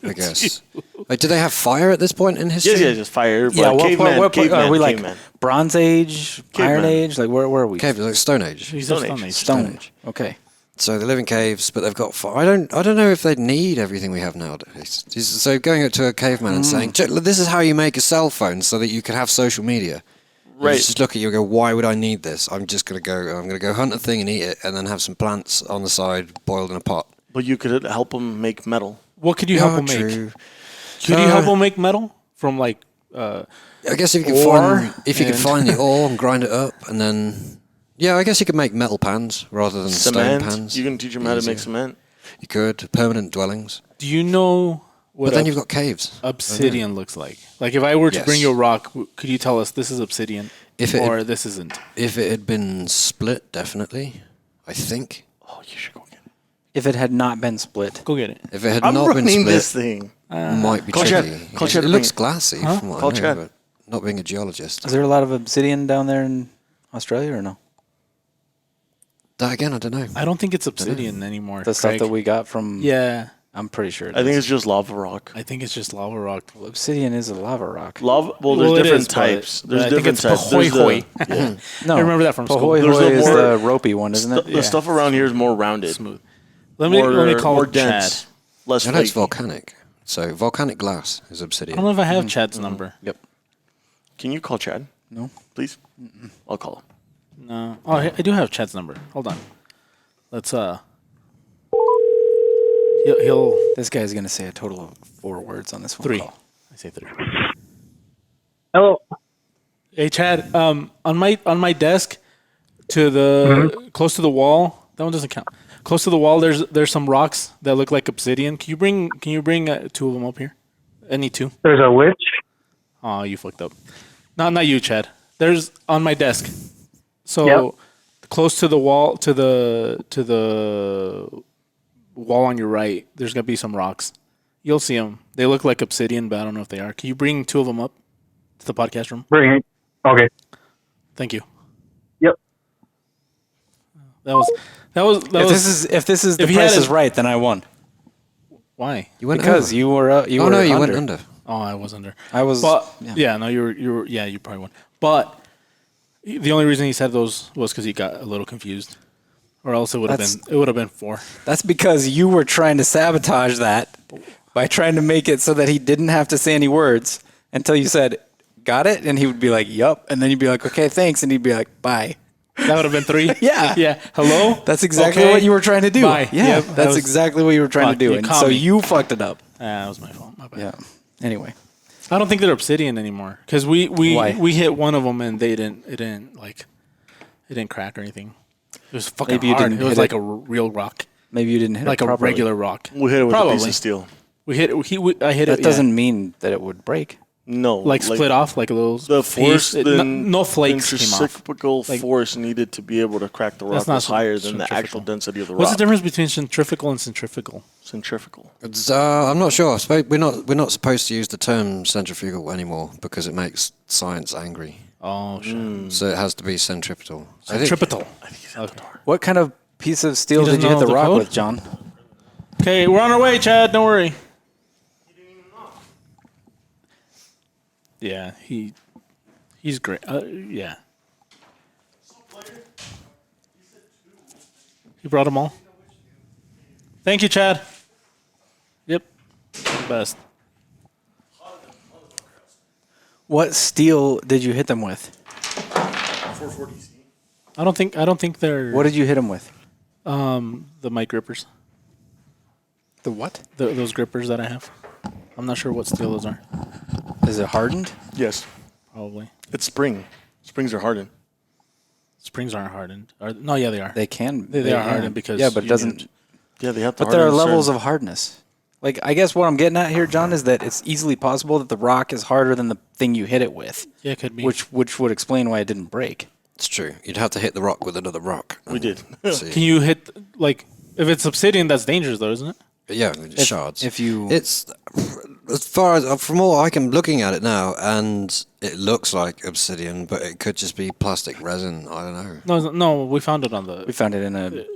S3: I guess. Like, do they have fire at this point in history?
S4: Yes, just fire.
S1: Yeah. What
S4: caveman,
S1: what
S4: caveman,
S1: are we like?
S4: caveman.
S1: Bronze Age, Iron
S4: Caveman.
S1: Age? Like where are we?
S3: Cave, like Stone Age.
S2: He's
S4: Stone
S2: a
S4: Age.
S2: Stone Age.
S1: Stone Age. Okay.
S3: So they live in caves, but they've got fire. I don't know if they'd need everything we have nowadays. So going up to a caveman and saying, "Check, look, this is how you make a cell phone so that you can have social media." You
S4: Right.
S3: just look at you and go, "Why would I need this? I'm gonna go hunt a thing and eat it, and then have some plants on the side boiled in a pot."
S4: But you could help them make metal.
S2: What could you help him make?
S3: True.
S2: Could you help him make metal from like?
S3: I guess if you could find the ore and grind it up, and then I guess you could make metal pans rather than
S4: Cement.
S3: stone pans.
S4: You can teach them how to make
S3: Easier.
S4: cement.
S3: You could permanent dwellings,
S2: Do you know what
S3: but then you've got caves.
S2: obsidian looks like? Like if I were to
S3: Yes.
S2: bring you a rock, could you tell us this is obsidian or this isn't?
S3: If it had been split, definitely, I think.
S4: Oh, you should go get it.
S1: If it had not been split,
S2: Go get it.
S3: If it had
S4: I'm
S3: not been
S4: running
S3: split,
S4: this thing.
S3: might be
S4: Call
S3: tricky.
S4: Chad. Call Chad
S3: It
S4: to
S3: looks
S4: bring
S3: glassy from what
S4: Call
S3: I know,
S4: Chad.
S3: but not being a geologist.
S1: is there a lot of obsidian down there in Australia or no?
S3: That again, I don't know.
S2: I don't think it's obsidian anymore.
S1: The stuff
S2: Craig.
S1: that we got from.
S2: Yeah,
S1: I'm pretty sure.
S4: I think it's just lava rock.
S2: I think it's just lava rock.
S1: obsidian is a lava rock.
S4: Lava. Well, there's
S2: Well, it
S4: different
S2: is, but-
S4: types.
S2: but
S4: There's
S2: I think
S4: different
S2: it's
S4: types. There's
S2: Pahoehoe.
S1: No,
S2: I remember that from school.
S1: Pahoehoe
S4: There's a
S1: is
S4: more-
S1: the ropey one, isn't it?
S4: the stuff around here is more rounded.
S2: Smooth. Let me call
S4: more
S2: it Chad.
S4: dense. Less
S3: I know it's
S4: flaky.
S3: volcanic. So volcanic glass is
S2: I
S3: obsidian.
S2: don't know if I have Chad's number.
S1: Yep.
S4: Can you call Chad?
S1: No.
S4: Please? I'll call him.
S2: No. Oh, I do have Chad's number. Hold on. Let's He'll
S1: This guy's gonna say a total of 4 words on this one.
S2: 3.
S1: Call.
S2: I say 3.
S5: Hello.
S2: Hey Chad, on my desk to the close to the wall. That one doesn't count. Close to the wall, there's some rocks that look like obsidian. Can you bring 2 of them up here? Any 2?
S5: There's a witch.
S2: Oh, you fucked up. Not you, Chad. There's on my desk. So
S5: Yep.
S2: close to the wall to the wall on your right, there's gonna be some rocks. You'll see them. They look like obsidian, but I don't know if they are. Can you bring 2 of them up to the podcast room?
S5: Bring it. Okay.
S2: Thank you.
S5: Yep.
S2: That was.
S1: If this is the
S2: if he had
S1: price
S2: his-
S1: is right, then I won.
S2: Why?
S3: You went
S1: Because
S3: over.
S1: you were you
S3: Oh
S1: were
S3: no, you
S1: under.
S3: went under.
S2: Oh, I was under.
S1: I was.
S2: But
S1: yeah.
S2: yeah, no, you were. Yeah, you probably won. But the only reason he said those was because he got a little confused, or else it would have been 4.
S1: That's because you were trying to sabotage that by trying to make it so that he didn't have to say any words until you said, "Got it?" And he would be like, "Yup." And then you'd be like, "Okay, thanks." And he'd be like, "Bye."
S2: That would have been 3.
S1: Yeah.
S2: Yeah. Hello.
S1: That's exactly
S2: Okay.
S1: what you were trying to do.
S2: Bye.
S1: Yeah,
S2: Yep, that
S1: that's
S2: was-
S1: exactly what you were trying to
S2: Fuck,
S1: do.
S2: you
S1: And
S2: caught
S1: so
S2: me.
S1: you fucked it up.
S2: That was my fault. My bad.
S1: Yeah. Anyway.
S2: I don't think they're obsidian anymore because we
S1: Why?
S2: hit one of them and it didn't crack or anything. It was fucking
S1: Maybe you
S2: hard.
S1: didn't
S2: It was
S1: hit
S2: like
S1: it.
S2: a real rock,
S1: Maybe you didn't hit
S2: like
S1: it
S2: a
S1: properly.
S2: regular rock.
S4: We hit it with a
S2: Probably.
S4: piece of steel.
S2: We hit it. I hit
S1: That
S2: it.
S1: doesn't mean that it would break.
S4: No.
S2: like split off like a little.
S4: The force,
S2: piece. No flakes came off.
S4: centrifugal
S2: Like-
S4: force needed to be able to crack the rock
S2: That's not
S4: was higher than the
S2: centrifugal.
S4: actual density of the
S2: What's
S4: rock.
S2: the difference between centrifugal and centrifugal?
S4: Centrifugal.
S3: It's, I'm not sure. We're not supposed to use the term centrifugal anymore because it makes science angry.
S2: Oh shit!
S3: So it has to be centripetal. I think-
S2: Centripetal.
S1: What kind of piece of steel
S2: He
S1: did you
S2: doesn't
S1: hit the
S2: know the
S1: rock
S2: code?
S1: with, John?
S2: Okay, we're on our way, Chad. Don't worry. Yeah, he's great. Yeah. He brought them all. Thank you, Chad. Yep, best.
S1: What steel did you hit them with?
S2: I don't think they're
S1: What did you hit them with?
S2: the mic grippers.
S1: The what?
S2: Those grippers that I have. I'm not sure what steel those are.
S1: Is it hardened?
S4: Yes.
S2: Probably.
S4: It's spring. Springs are hardened.
S2: Springs aren't hardened. No, yeah, they are.
S1: They can.
S2: They are
S1: can.
S2: hardened because
S1: Yeah, but it
S2: you
S1: doesn't.
S2: need-
S4: Yeah, they have to
S1: But there are
S4: harden
S1: levels
S4: certain-
S1: of hardness. Like, I guess what I'm getting at here, John, is that it's easily possible that the rock is harder than the thing you hit it with,
S2: Yeah, it could be.
S1: which would explain why it didn't break.
S3: It's true. You'd have to hit the rock with another rock.
S4: We did.
S3: See.
S2: Can you hit like if it's obsidian? That's dangerous, though, isn't it?
S3: But yeah, it's shards.
S1: if you-
S3: it's as far as from all I can looking at it now, and it looks like obsidian, but it could just be plastic resin. I don't know.
S2: No, we found it on the.
S1: We found it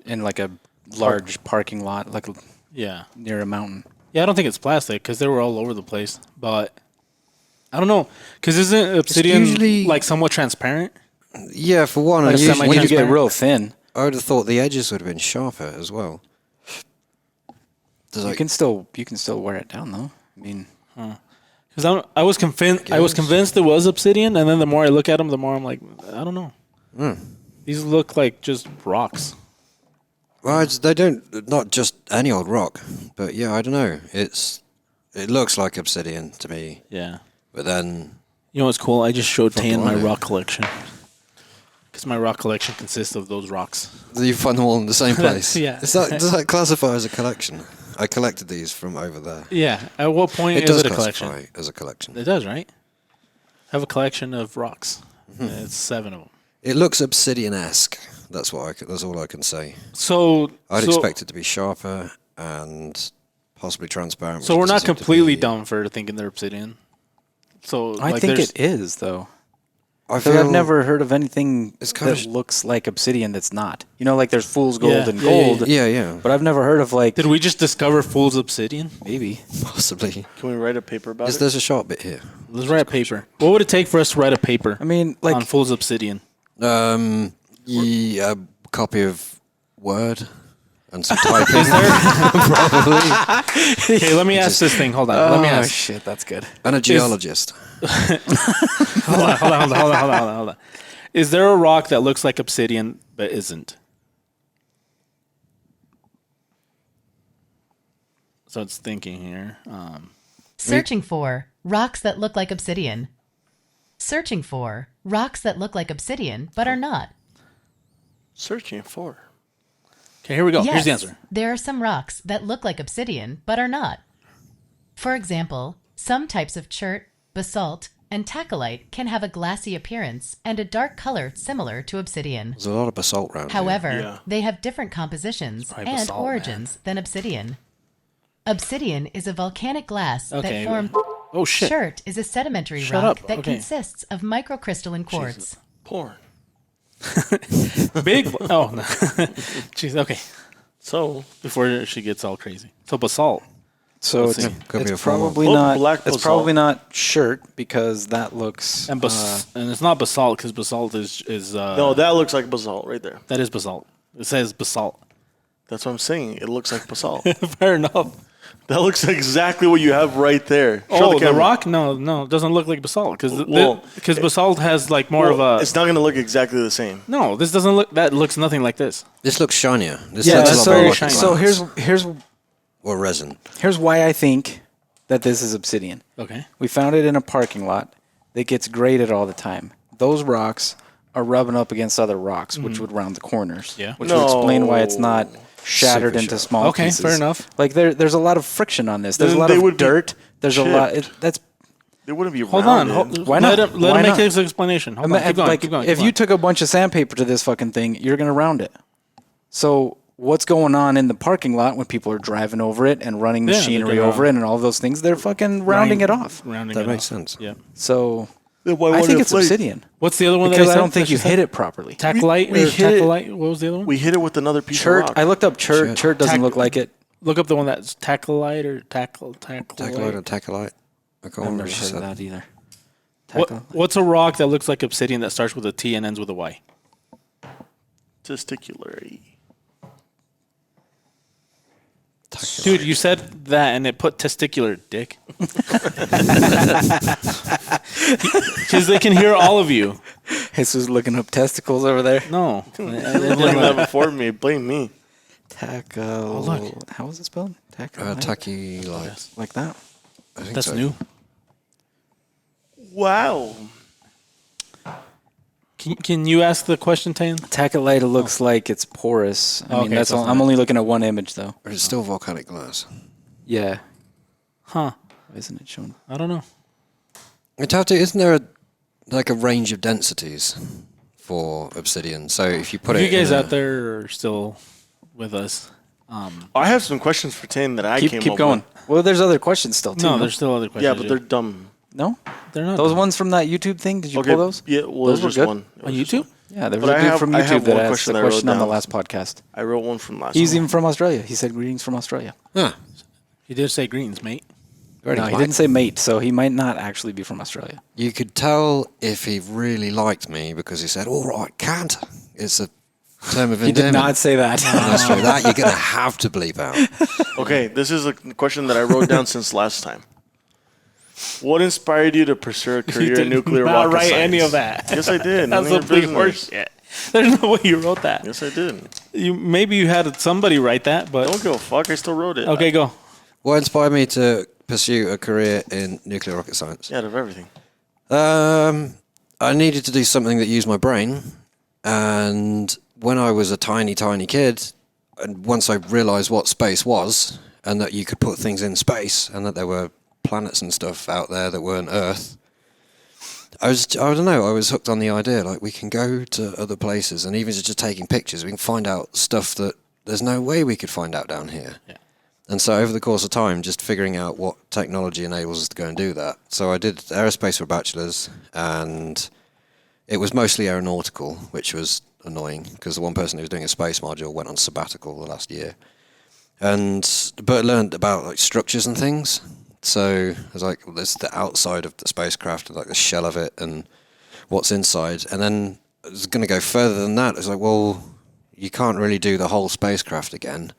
S1: in like a large parking lot, like
S2: Yeah,
S1: near a mountain.
S2: yeah. I don't think it's plastic because they were all over the place. But I don't know because isn't obsidian
S3: usually-
S2: like somewhat transparent?
S3: Yeah, for one,
S2: Like
S3: and
S2: a
S3: usually
S1: When you get
S2: Transparent.
S1: real thin,
S3: I would have thought the edges would have been sharper as well. Does
S1: you
S3: like,
S1: can still wear it down though. I mean,
S2: Because I was convinced. I was convinced it was obsidian, and then the more I look at them, the more I'm like, I don't know. These look like just rocks.
S3: well, they don't not just any old rock, but yeah, I don't know. It looks like obsidian to me,
S2: Yeah.
S3: but then
S2: You know what's cool? I just showed Teyen my
S3: blimey.
S2: rock collection. Because my rock collection consists of those rocks.
S3: you find them all in the same place.
S2: Yeah.
S3: Does that classify as a collection? I collected these from over there.
S2: Yeah. At what point
S3: It
S2: is
S3: does
S2: it a
S3: classify
S2: collection?
S3: as a collection.
S2: It does, right? I have a collection of rocks. It's 7 of them.
S3: It looks obsidian-esque. That's that's all I can say.
S2: So
S3: I'd expect it to be sharper and possibly transparent.
S2: So
S3: which
S2: we're not
S3: doesn't seem to
S2: completely
S3: be-
S2: dumb for thinking they're obsidian. So
S1: I
S2: like,
S1: think
S2: there's-
S1: it is though.
S3: I
S1: So
S3: feel
S1: I've never heard of anything
S3: It's kind
S1: that
S3: of-
S1: looks like obsidian that's not. You know, like there's fool's gold
S2: Yeah,
S1: and
S2: yeah, yeah,
S1: gold.
S3: Yeah.
S1: But I've never heard of like
S2: Did we just discover fool's obsidian?
S1: maybe.
S3: Possibly.
S4: Can we write a paper about it?
S3: There's a sharp bit here.
S2: Let's write a paper. What would it take for us to write a paper
S1: I mean, like
S2: on fool's obsidian?
S3: A copy of Word, and some typing, probably.
S2: Okay, let me ask this thing. Hold on. Let me
S1: Oh
S2: ask.
S1: shit, that's good.
S3: And a geologist.
S2: Hold on. Is there a rock that looks like obsidian but isn't? So it's thinking here.
S8: Searching for rocks that look like obsidian. Searching for rocks that look like obsidian but are not.
S4: Searching for.
S2: Okay, here we go.
S8: Yes,
S2: Here's the answer.
S8: there are some rocks that look like obsidian but are not. For example, some types of chert, basalt, and tacolite can have a glassy appearance and a dark color similar to obsidian.
S3: There's a lot of basalt around
S8: However,
S4: Yeah.
S8: they have different compositions
S2: probably
S8: and
S2: basalt,
S8: origins than obsidian. Obsidian is a volcanic glass
S2: Okay.
S8: that formed.
S2: Oh shit.
S8: Chert is a sedimentary
S2: Shut
S8: rock
S2: up.
S8: that
S2: Okay.
S8: consists of microcrystalline quartz.
S4: Porn.
S2: Big. Oh no. Jeez. Okay.
S4: So,
S2: Before she gets all crazy. So basalt.
S1: So
S2: Let's
S1: it's,
S2: see.
S3: Could be
S1: it's
S3: a form of-
S1: probably
S4: Well,
S1: not.
S4: black
S1: It's
S4: basalt.
S1: probably not shirt because that looks.
S2: And and it's not basalt because basalt is
S4: no, that looks like basalt right there.
S2: that is basalt. It says basalt.
S4: That's what I'm saying. It looks like basalt.
S2: Fair enough.
S4: That looks exactly what you have right there. Show
S2: Oh, the
S4: camera.
S2: rock? No, it doesn't look like basalt because
S4: Well,
S2: basalt has like more of a.
S4: It's not going to look exactly the same.
S2: No, this doesn't look. That looks nothing like this.
S3: This looks shinier. This
S1: Yeah.
S3: looks a lot
S1: So
S3: more like
S2: shiny.
S1: so
S3: glass
S1: here's
S3: or resin.
S1: why I think that this is obsidian.
S2: Okay.
S1: We found it in a parking lot that gets graded all the time. Those rocks are rubbing up against other rocks, which would round the corners.
S2: Yeah.
S1: Which would explain why it's not
S4: No.
S1: shattered
S3: Super
S1: into
S3: sharp.
S1: small
S2: Okay,
S1: pieces.
S2: fair enough.
S1: Like there's a lot of friction on this. There's
S4: Then
S1: a lot
S4: they
S1: of
S4: would be
S1: dirt. There's a lot. That's
S4: They wouldn't be
S2: Hold on.
S4: rounded.
S1: Why
S2: Let
S1: not?
S2: him, let
S1: Why
S2: him make
S1: not?
S2: his explanation. Hold on. Keep going.
S1: like,
S2: Keep going.
S1: if
S2: keep
S1: you
S2: going.
S1: took a bunch of sandpaper to this fucking thing, you're gonna round it. So what's going on in the parking lot when people are driving over it and running
S2: Yeah, they're
S1: machinery
S2: gonna-
S1: over it and all those things? They're fucking rounding it off.
S2: Rounding
S3: That
S2: it
S3: makes
S2: off.
S3: sense.
S2: Yeah.
S1: So
S4: Then why
S1: I
S4: would
S1: think
S4: it
S1: it's
S4: flake?
S1: obsidian
S2: What's the other one?
S1: because
S2: that
S1: I don't think
S2: that
S1: you
S2: said?
S1: hit it properly.
S2: Tacolite
S4: We
S2: or
S4: hit it-
S2: tacolite? What was the other one?
S4: We hit it with another piece
S1: Chert.
S4: of rock.
S1: I looked up chert.
S3: Chert.
S1: Chert doesn't look like it.
S2: Look up the one that's tacolite or tacolite.
S3: Tacolite or tacolite. I can't
S1: I've
S3: remember
S1: never
S3: what she
S1: heard
S3: said.
S1: of that either.
S2: What's a rock that looks like obsidian that starts with a T and ends with a Y?
S4: Testicular.
S2: Dude, you said that and it put testicular, dick. Because they can hear all of you.
S1: Jesus looking up testicles over there.
S2: No.
S4: Blame that before me. Blame me.
S1: Taco.
S2: look.
S1: How is it spelled? Taco.
S3: Tacolite.
S1: Like that.
S3: I think
S2: That's
S3: so.
S2: new.
S4: Wow.
S2: Can you ask the question, Teyen?
S1: Tacolite looks like it's porous. I mean,
S2: Okay,
S1: that's
S2: so
S1: all.
S2: it's
S1: I'm
S2: not-
S1: only looking at one image though.
S3: Or it's still volcanic glass.
S1: Yeah.
S2: Huh.
S1: Why isn't it shown?
S2: I don't know.
S3: Isn't there a range of densities for obsidian? So if you put
S2: If
S3: it
S2: you guys
S3: in a-
S2: out there are still with us.
S4: I have some questions for Teyen that I came
S1: Keep
S4: up
S1: going.
S4: with.
S1: Well, there's other questions still too.
S2: No, there's still other questions.
S4: Yeah, but they're dumb.
S1: no.
S2: they're not
S1: Those
S2: done.
S1: ones from that YouTube thing. Did you
S4: Okay.
S1: pull those?
S4: Yeah, well,
S1: Those
S4: there's
S1: were
S4: just
S1: good.
S4: one. It
S2: on
S4: was just
S2: YouTube.
S4: one.
S1: Yeah, there was
S4: But
S1: a
S4: I
S1: dude
S4: have-
S1: from
S4: I
S1: YouTube
S4: have
S1: that
S4: one
S1: asked
S4: question
S1: the
S4: I wrote
S1: question on the
S4: down.
S1: last podcast.
S4: I wrote one from last
S1: He's
S4: time.
S1: even from Australia. He said greetings from Australia.
S3: Huh.
S2: He did say greens, mate.
S3: Very
S1: No, he
S3: black.
S1: didn't say mate, so he might not actually be from Australia.
S3: You could tell if he really liked me because he said, "All right, can't." It's a term of
S1: He did
S3: endearment.
S1: not say that.
S3: That's true. That you're gonna have to bleep out.
S4: Okay, this is a question that I wrote down since last time. What inspired you to pursue a career in nuclear
S2: not
S4: rocket
S2: write
S4: science?
S2: any of that.
S4: Yes, I did.
S2: That's
S4: None
S2: a
S4: of your
S2: big
S4: business.
S2: horseshit. There's no way you wrote that.
S4: Yes, I did.
S2: Maybe you had somebody write that, but
S4: Don't give a fuck. I still wrote it.
S2: okay, go.
S3: What inspired me to pursue a career in nuclear rocket science?
S4: Yeah, out of everything.
S3: I needed to do something that used my brain, and when I was a tiny, tiny kid, and once I realised what space was, and that you could put things in space, and that there were planets and stuff out there that weren't Earth, I don't know, I was hooked on the idea, like we can go to other places, and even just taking pictures, we can find out stuff that there's no way we could find out down here.
S2: Yeah.
S3: And so over the course of time, just figuring out what technology enables us to go and do that. So I did aerospace for a bachelor's, and it was mostly aeronautical, which was annoying because the one person who was doing a space module went on sabbatical the last year. But learned about like structures and things. So I was like, well, there's the outside of the spacecraft, like the shell of it, and what's inside. And then I was going to go further than that. I was like, well, you can't really do the whole spacecraft again.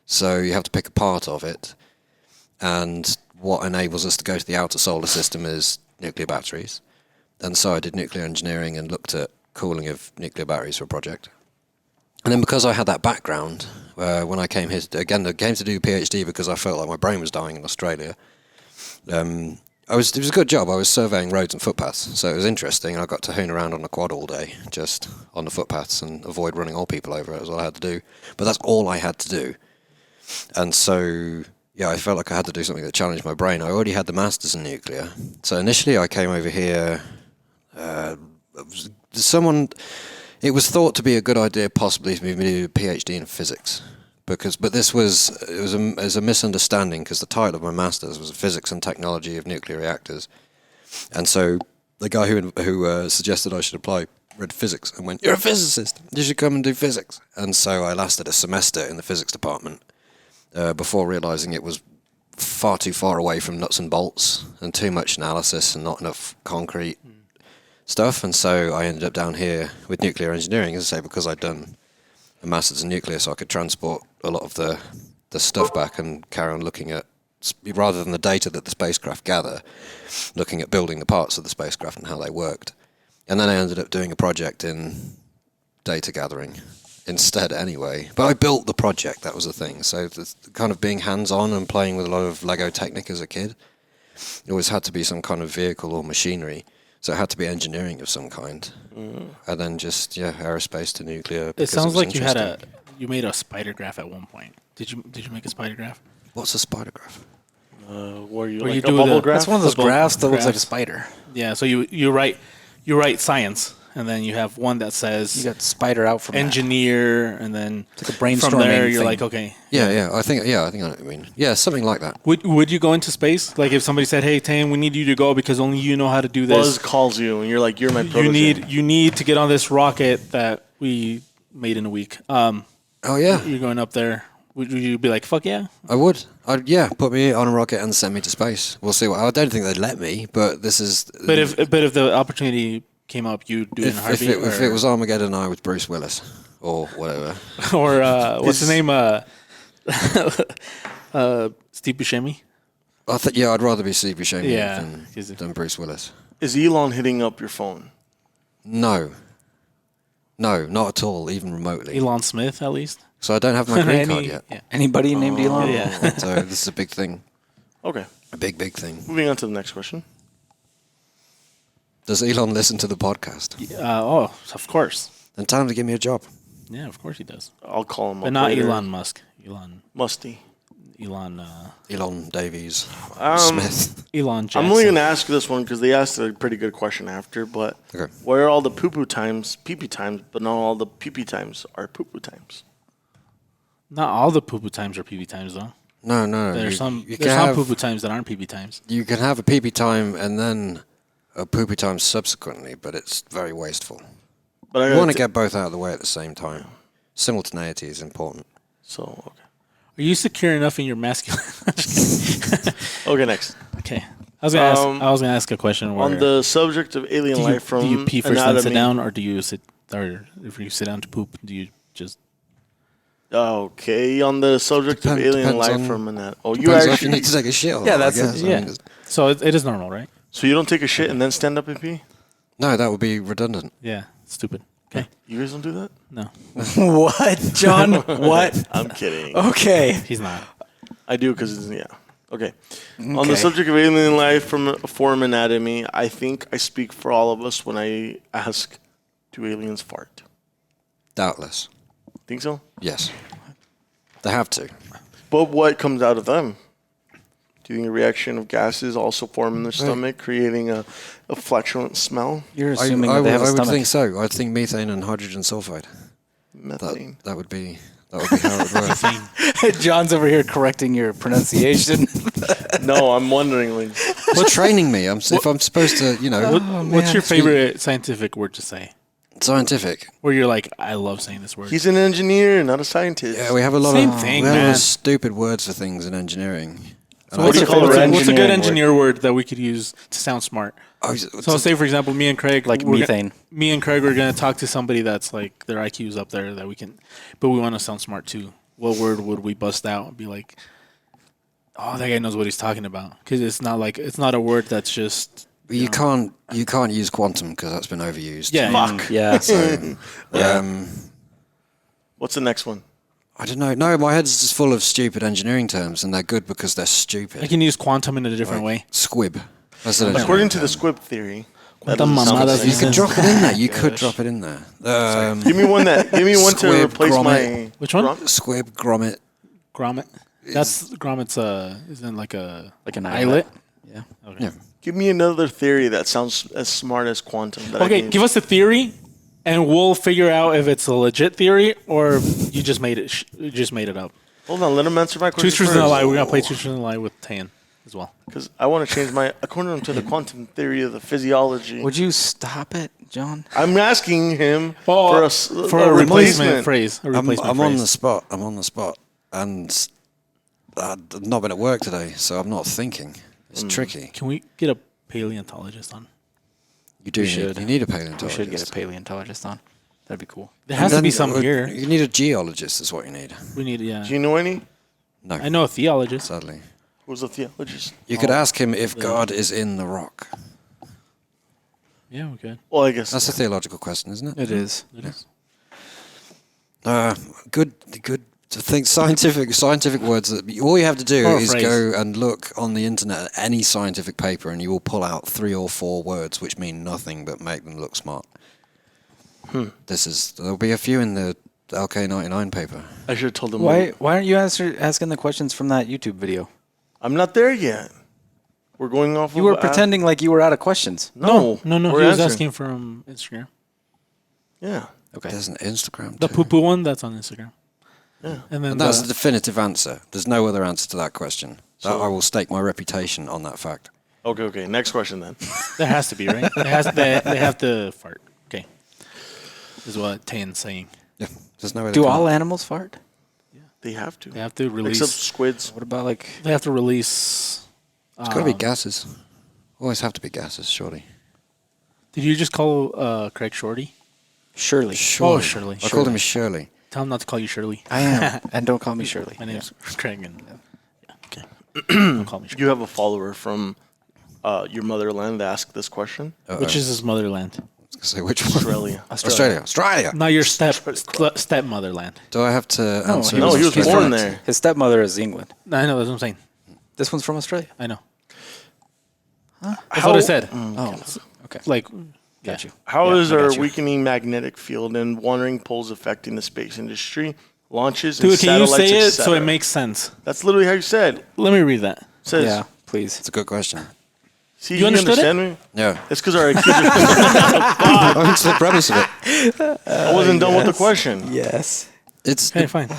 S3: So you have to pick a part of it. And what enables us to go to the outer solar system is nuclear batteries. And so I did nuclear engineering and looked at cooling of nuclear batteries for a project. And then because I had that background, when I came here, I came to do a PhD because I felt like my brain was dying in Australia. It was a good job. I was surveying roads and footpaths, so it was interesting. I got to hoon around on a quad all day, just on the footpaths and avoid running old people over. That was all I had to do. But that's all I had to do. And so, yeah, I felt like I had to do something that challenged my brain. I already had the masters in nuclear. So initially I came over here. It was thought to be a good idea possibly for me to do a PhD in physics. But this was a misunderstanding because the title of my master's was Physics and Technology of Nuclear Reactors, and so the guy who suggested I should apply read physics and went, "You're a physicist. You should come and do physics." And so I lasted a semester in the physics department before realizing it was far too far away from nuts and bolts and too much analysis and not enough concrete stuff. And so I ended up down here with nuclear engineering, as I say, because I'd done a master's in nuclear, so I could transport a lot of the stuff back and carry on looking at, rather than the data that the spacecraft gather, looking at building the parts of the spacecraft and how they worked. And then I ended up doing a project in data gathering instead anyway. But I built the project, that was the thing. So kind of being hands-on and playing with a lot of Lego Technic as a kid, it always had to be some kind of vehicle or machinery. So it had to be engineering of some kind. And then just, aerospace to nuclear.
S2: It sounds like you made a spider graph at one point. Did you make a spider graph?
S3: What's a spider graph?
S4: Where you
S2: Where
S4: like
S2: you
S4: a
S2: do
S4: bubble
S2: the-
S4: graph?
S1: That's one of those
S2: Bubble
S1: graphs that looks like a
S2: graphs.
S1: spider.
S2: Yeah, so you write science, and then you have one that
S1: You
S2: says
S1: got spider out from that.
S2: engineer, and then
S1: It's like a
S2: from
S1: brainstorming
S2: there you're
S1: thing.
S2: like, okay.
S3: Yeah, I think I know what you mean. Yeah, something like that.
S2: Would you go into space? Like if somebody said, "Hey, Teyen, we need you to go because only you know how to do this.
S4: Buzz calls you, and you're like, "You're my protege."
S2: You need to get on this rocket that we made in a week."
S3: Oh, yeah,
S2: You're going up there. Would you be like, "Fuck yeah"?
S3: I would. Put me on a rocket and send me to space. We'll see. I don't think they'd let me, but this is...
S2: But if the opportunity came up, you'd do it in a
S3: If
S2: heartbeat.
S3: if it was Armageddon, I with Bruce Willis or whatever.
S2: or what's his name? Steve Buscemi.
S3: I'd rather be Steve Buscemi
S2: Yeah,
S3: than Bruce Willis.
S4: Is Elon hitting up your phone?
S3: No, not at all, even remotely.
S2: Elon Smith, at least.
S3: So I don't have my green card yet.
S2: Yeah.
S1: Anybody named Elon?
S2: Yeah.
S3: So this is a big thing,
S4: Okay.
S3: a big thing.
S4: Moving on to the next question.
S3: Does Elon listen to the podcast?
S2: Of course.
S3: Then tell him to give me a job.
S2: Yeah, of course he does.
S4: I'll call him
S2: But
S4: up
S2: not
S4: later.
S2: Elon Musk. Elon.
S4: Musty.
S3: Elon Davies
S4: Um,
S3: Smith.
S2: Elon Jackson.
S4: I'm only going to ask this one because they asked a pretty good question after. But
S3: Okay.
S4: where are all the poo-poo times, pee-pee times, but not all the pee-pee times are poo-poo times?
S2: Not all the poo-poo times are pee-pee times, though.
S3: No.
S2: There's some
S3: You can have
S2: poo-poo times that aren't pee-pee times.
S3: you can have a pee time and then a poopy time subsequently, but it's very wasteful.
S4: But I
S3: You want to
S4: gotta
S3: get both out of the way at the same time. Simultaneity is important.
S4: So, okay.
S2: Are you secure enough in your masculine?
S4: Okay, next.
S2: Okay. I was gonna ask a question. Where
S4: On the subject of alien
S2: do you,
S4: life from
S2: do you pee first then sit
S4: anatomy-
S2: down, or do you sit? Or if you sit down to poop, do you just?
S4: Okay, on the subject of alien
S3: Depends
S4: life
S3: on-
S4: from anatomy. Oh, you
S3: Depends if you
S4: actually...
S3: need to take a shit. Or
S1: Yeah,
S3: not, I
S1: that's it,
S3: guess. I
S2: Yeah.
S3: mean,
S2: So it is normal, right?
S4: So you don't take a shit and then stand up and pee?
S3: no, that would be redundant.
S2: Yeah. Stupid. Okay.
S4: You guys don't do that?
S2: No,
S1: What, John? What?
S4: I'm kidding.
S1: Okay.
S2: he's not.
S4: I do because it's, yeah. Okay. On the subject of alien life from anatomy, I think I speak for all of us when I ask, do aliens fart?
S3: Doubtless.
S4: Think so?
S3: Yes. They have to.
S4: But what comes out of them? Do you think a reaction of gases also form in their stomach, creating a flatulent smell?
S1: You're assuming that
S3: I
S1: they have a
S3: would
S1: stomach.
S3: think so. I think methane and hydrogen sulfide.
S4: Methane.
S3: That would be how it would work.
S1: John's over here correcting your pronunciation.
S4: No, I'm wondering. Like,
S3: Well, training me. If I'm supposed to,
S2: What's your favorite scientific word to say?
S3: scientific.
S2: Where you're like, I love saying this word.
S4: he's an engineer, not a scientist.
S3: Yeah, we have a lot
S2: Same
S3: of
S2: thing,
S3: we have a lot
S2: man.
S3: of stupid words for things in engineering. And
S2: What's
S4: do
S2: a,
S4: you call it?
S2: what's a good
S4: Engineering
S2: engineer word that we could use to sound smart? So say, for example, me and Craig,
S1: Like methane.
S2: Me and Craig are going to talk to somebody that's like their IQ's up there that we can, but we want to sound smart too. What word would we bust out and be like, oh, that guy knows what he's talking about? Because it's not a word that's just.
S3: You can't use quantum because that's been overused.
S2: Yeah.
S4: Fuck.
S1: Yeah.
S3: So,
S4: What's the next one?
S3: I don't know. No, my head's just full of stupid engineering terms, and they're good because they're stupid.
S2: I can use quantum in a different way.
S3: Squib. That's an engineering
S4: According to the
S3: term.
S4: squib theory, that
S2: Quantum
S4: doesn't sound the
S2: mamadas.
S4: same.
S3: You could drop it in there. You could drop it in there.
S4: Give me one to
S3: Squib,
S4: replace
S3: grommet.
S4: my.
S2: Which one?
S3: Squib, grommet.
S2: Grommet. Grommet's isn't like a
S1: Like an
S2: islet.
S1: Yeah.
S2: Okay.
S3: Yeah.
S4: Give me another theory that sounds as smart as quantum. That I
S2: Okay,
S4: can
S2: give us the theory, and we'll figure out if it's a legit theory or you just made it. You just made it up.
S4: Hold on, let him answer my
S2: Two
S4: question
S2: truths and a
S4: first.
S2: lie. We're gonna play two truths and a lie with Teyen as well.
S4: Because I want to change my according to the quantum theory of the physiology.
S1: Would you stop it, John?
S4: I'm asking him
S2: Well,
S4: for a replacement
S2: phrase. A replacement
S3: I'm on
S2: phrase.
S3: the spot. And I've not been at work today, so I'm not thinking. It's tricky.
S2: Can we get a paleontologist on?
S3: You do.
S1: should.
S3: You need a
S1: We
S3: paleontologist.
S1: should get a paleontologist on. That'd be cool.
S2: There has to be some here.
S3: You need a geologist. Is what you need.
S2: We need,
S4: Do
S2: yeah.
S4: you know any?
S3: No,
S2: I know a theologist.
S3: sadly.
S4: Who's a theologist?
S3: You could ask him if God is in the rock.
S2: Yeah, we could.
S4: Well, I guess
S3: That's a theological question, isn't it?
S1: It is.
S2: It is.
S3: Good to think scientific words that all you have to do
S2: Or a
S3: is
S2: phrase.
S3: go and look on the internet at any scientific paper and you will pull out 3 or 4 words which mean nothing but make them look smart. There'll be a few in the LK99 paper.
S4: I should have told him.
S1: Why aren't you asking the questions from that YouTube video?
S4: I'm not there yet. We're going off.
S1: You were pretending like you were out of questions.
S4: No,
S2: No,
S4: we're
S2: he was
S4: answering.
S2: asking from Instagram.
S4: Yeah.
S1: Okay.
S3: There's an Instagram
S2: The
S3: too.
S2: poo-poo one, that's on Instagram.
S4: Yeah.
S2: And then
S3: And that's
S2: the-
S3: the definitive answer. There's no other answer to that question. I will stake my reputation on that fact.
S4: Okay. Next question then.
S2: there has to be, right? They have to fart. Okay. Is what Teyen's saying.
S3: Yeah, there's no other.
S1: Do all animals fart?
S4: They have to.
S2: They have to release.
S4: Except squids.
S1: What about like?
S2: They have to release.
S3: It's got to be gases. Always have to be gases, surely.
S2: Did you just call Craig Shorty?
S1: Shirley.
S2: Oh, Shirley.
S3: I called him Shirley.
S2: Tell him not to call you Shirley.
S1: I am, and don't call me Shirley.
S2: My name's Craig. And, yeah, okay. Don't call me Shirley.
S4: You have a follower from your motherland that asked this question.
S2: Which is his motherland?
S3: Say which one?
S4: Australia.
S3: Australia.
S2: Not your stepmotherland.
S3: Do I have to answer?
S4: No, he was
S3: He's
S4: born
S3: from-
S4: there.
S1: His stepmother is England.
S2: No, I know, that's what I'm saying.
S1: This one's from Australia.
S2: I know. That's what I said.
S1: Oh, okay.
S2: Like,
S1: Got you.
S4: How
S1: Yeah,
S4: is
S1: I
S4: our
S1: got you.
S4: weakening magnetic field and wandering poles affecting the space industry, launches,
S2: dude,
S4: and
S2: can you
S4: satellites,
S2: say it
S4: etc.?
S2: so it makes sense?
S4: That's literally how you said.
S2: Let me read that.
S4: It says,
S1: Yeah, please.
S3: It's a good question.
S4: see,
S2: You understood
S4: understand me?
S3: Yeah.
S4: It's because our IQ.
S3: That's the premise of it.
S4: I wasn't done with the question.
S1: Yes.
S3: It's
S2: Okay, fine.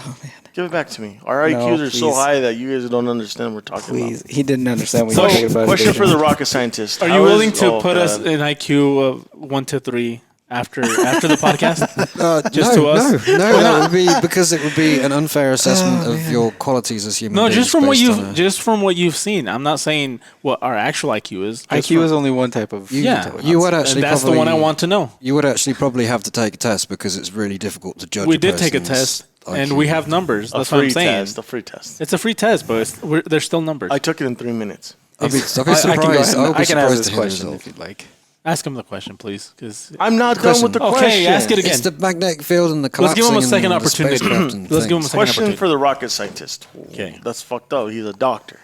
S4: Give it back to me. Our IQs are so
S1: please.
S4: high that you guys don't understand what we're talking
S1: Please.
S4: about.
S1: He didn't understand what
S2: So,
S1: you were talking about.
S4: Question for the rocket scientist.
S2: Are
S4: How
S2: you willing
S4: is-
S2: to
S4: oh,
S2: put us
S4: God.
S2: in IQ of 1 to 3 after the podcast? Just
S3: no,
S2: to us?
S3: No, that would be because it would be an unfair assessment of your qualities as human
S2: No,
S3: beings.
S2: just from what
S3: based on
S2: you've
S3: a-
S2: just from what you've seen. I'm not saying what our actual IQ is. Just
S1: IQ
S2: from-
S1: is only one type of.
S2: yeah.
S1: intelligence.
S3: You would
S2: And
S3: actually
S2: that's the
S3: probably,
S2: one I want to know.
S3: You would actually probably have to take a test because it's really difficult to judge.
S2: We
S3: a
S2: did take a
S3: person's
S2: test, and
S3: IQ.
S2: we have numbers.
S4: A
S2: That's what I'm
S4: free
S2: saying.
S4: test. A free test.
S2: It's a free test, but there's still numbers.
S4: I took it in 3 minutes.
S3: I'll be
S1: I can go
S3: surprised.
S1: ahead.
S3: I'll
S1: And,
S3: be
S1: I can ask
S3: surprised
S1: this
S3: to hear the
S1: question
S3: result.
S1: if you'd like.
S2: Ask him the question, please, because
S4: I'm not done with the
S2: Okay,
S4: question.
S2: ask it again.
S3: It's the magnetic field and the
S2: Let's give him a
S3: collapsing
S2: second
S3: and the
S2: opportunity.
S3: spacecraft and
S2: Let's give him a
S3: things.
S2: second
S4: Question
S2: opportunity.
S4: for the rocket scientist.
S2: Okay.
S4: That's fucked up. He's a doctor.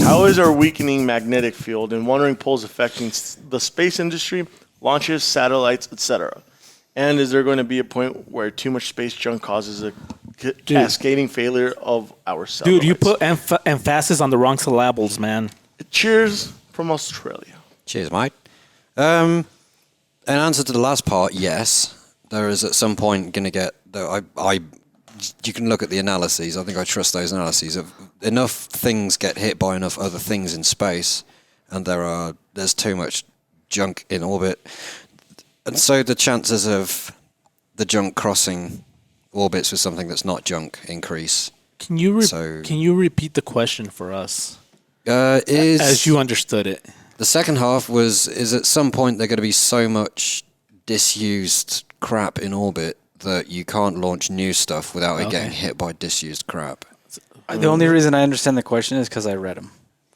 S4: How is our weakening magnetic field and wandering poles affecting the space industry, launches, satellites, etc.? And is there going to be a point where too much space junk causes a cascading failure of our satellites?
S2: Dude, you put emphasis on the wrong syllables, man.
S4: Cheers from Australia.
S3: Cheers, mate. In answer to the last part, yes, there is at some point going to get. You can look at the analyses. I think I trust those analyses. Of enough things get hit by enough other things in space, and there's too much junk in orbit, and so the chances of the junk crossing orbits with something that's not junk increase.
S2: Can you
S3: So-
S2: can you repeat the question for us?
S3: Is
S2: as you understood it.
S3: the second half is at some point there's going to be so much disused crap in orbit that you can't launch new stuff without it getting hit by disused crap.
S1: The only reason I understand the question is because I read them.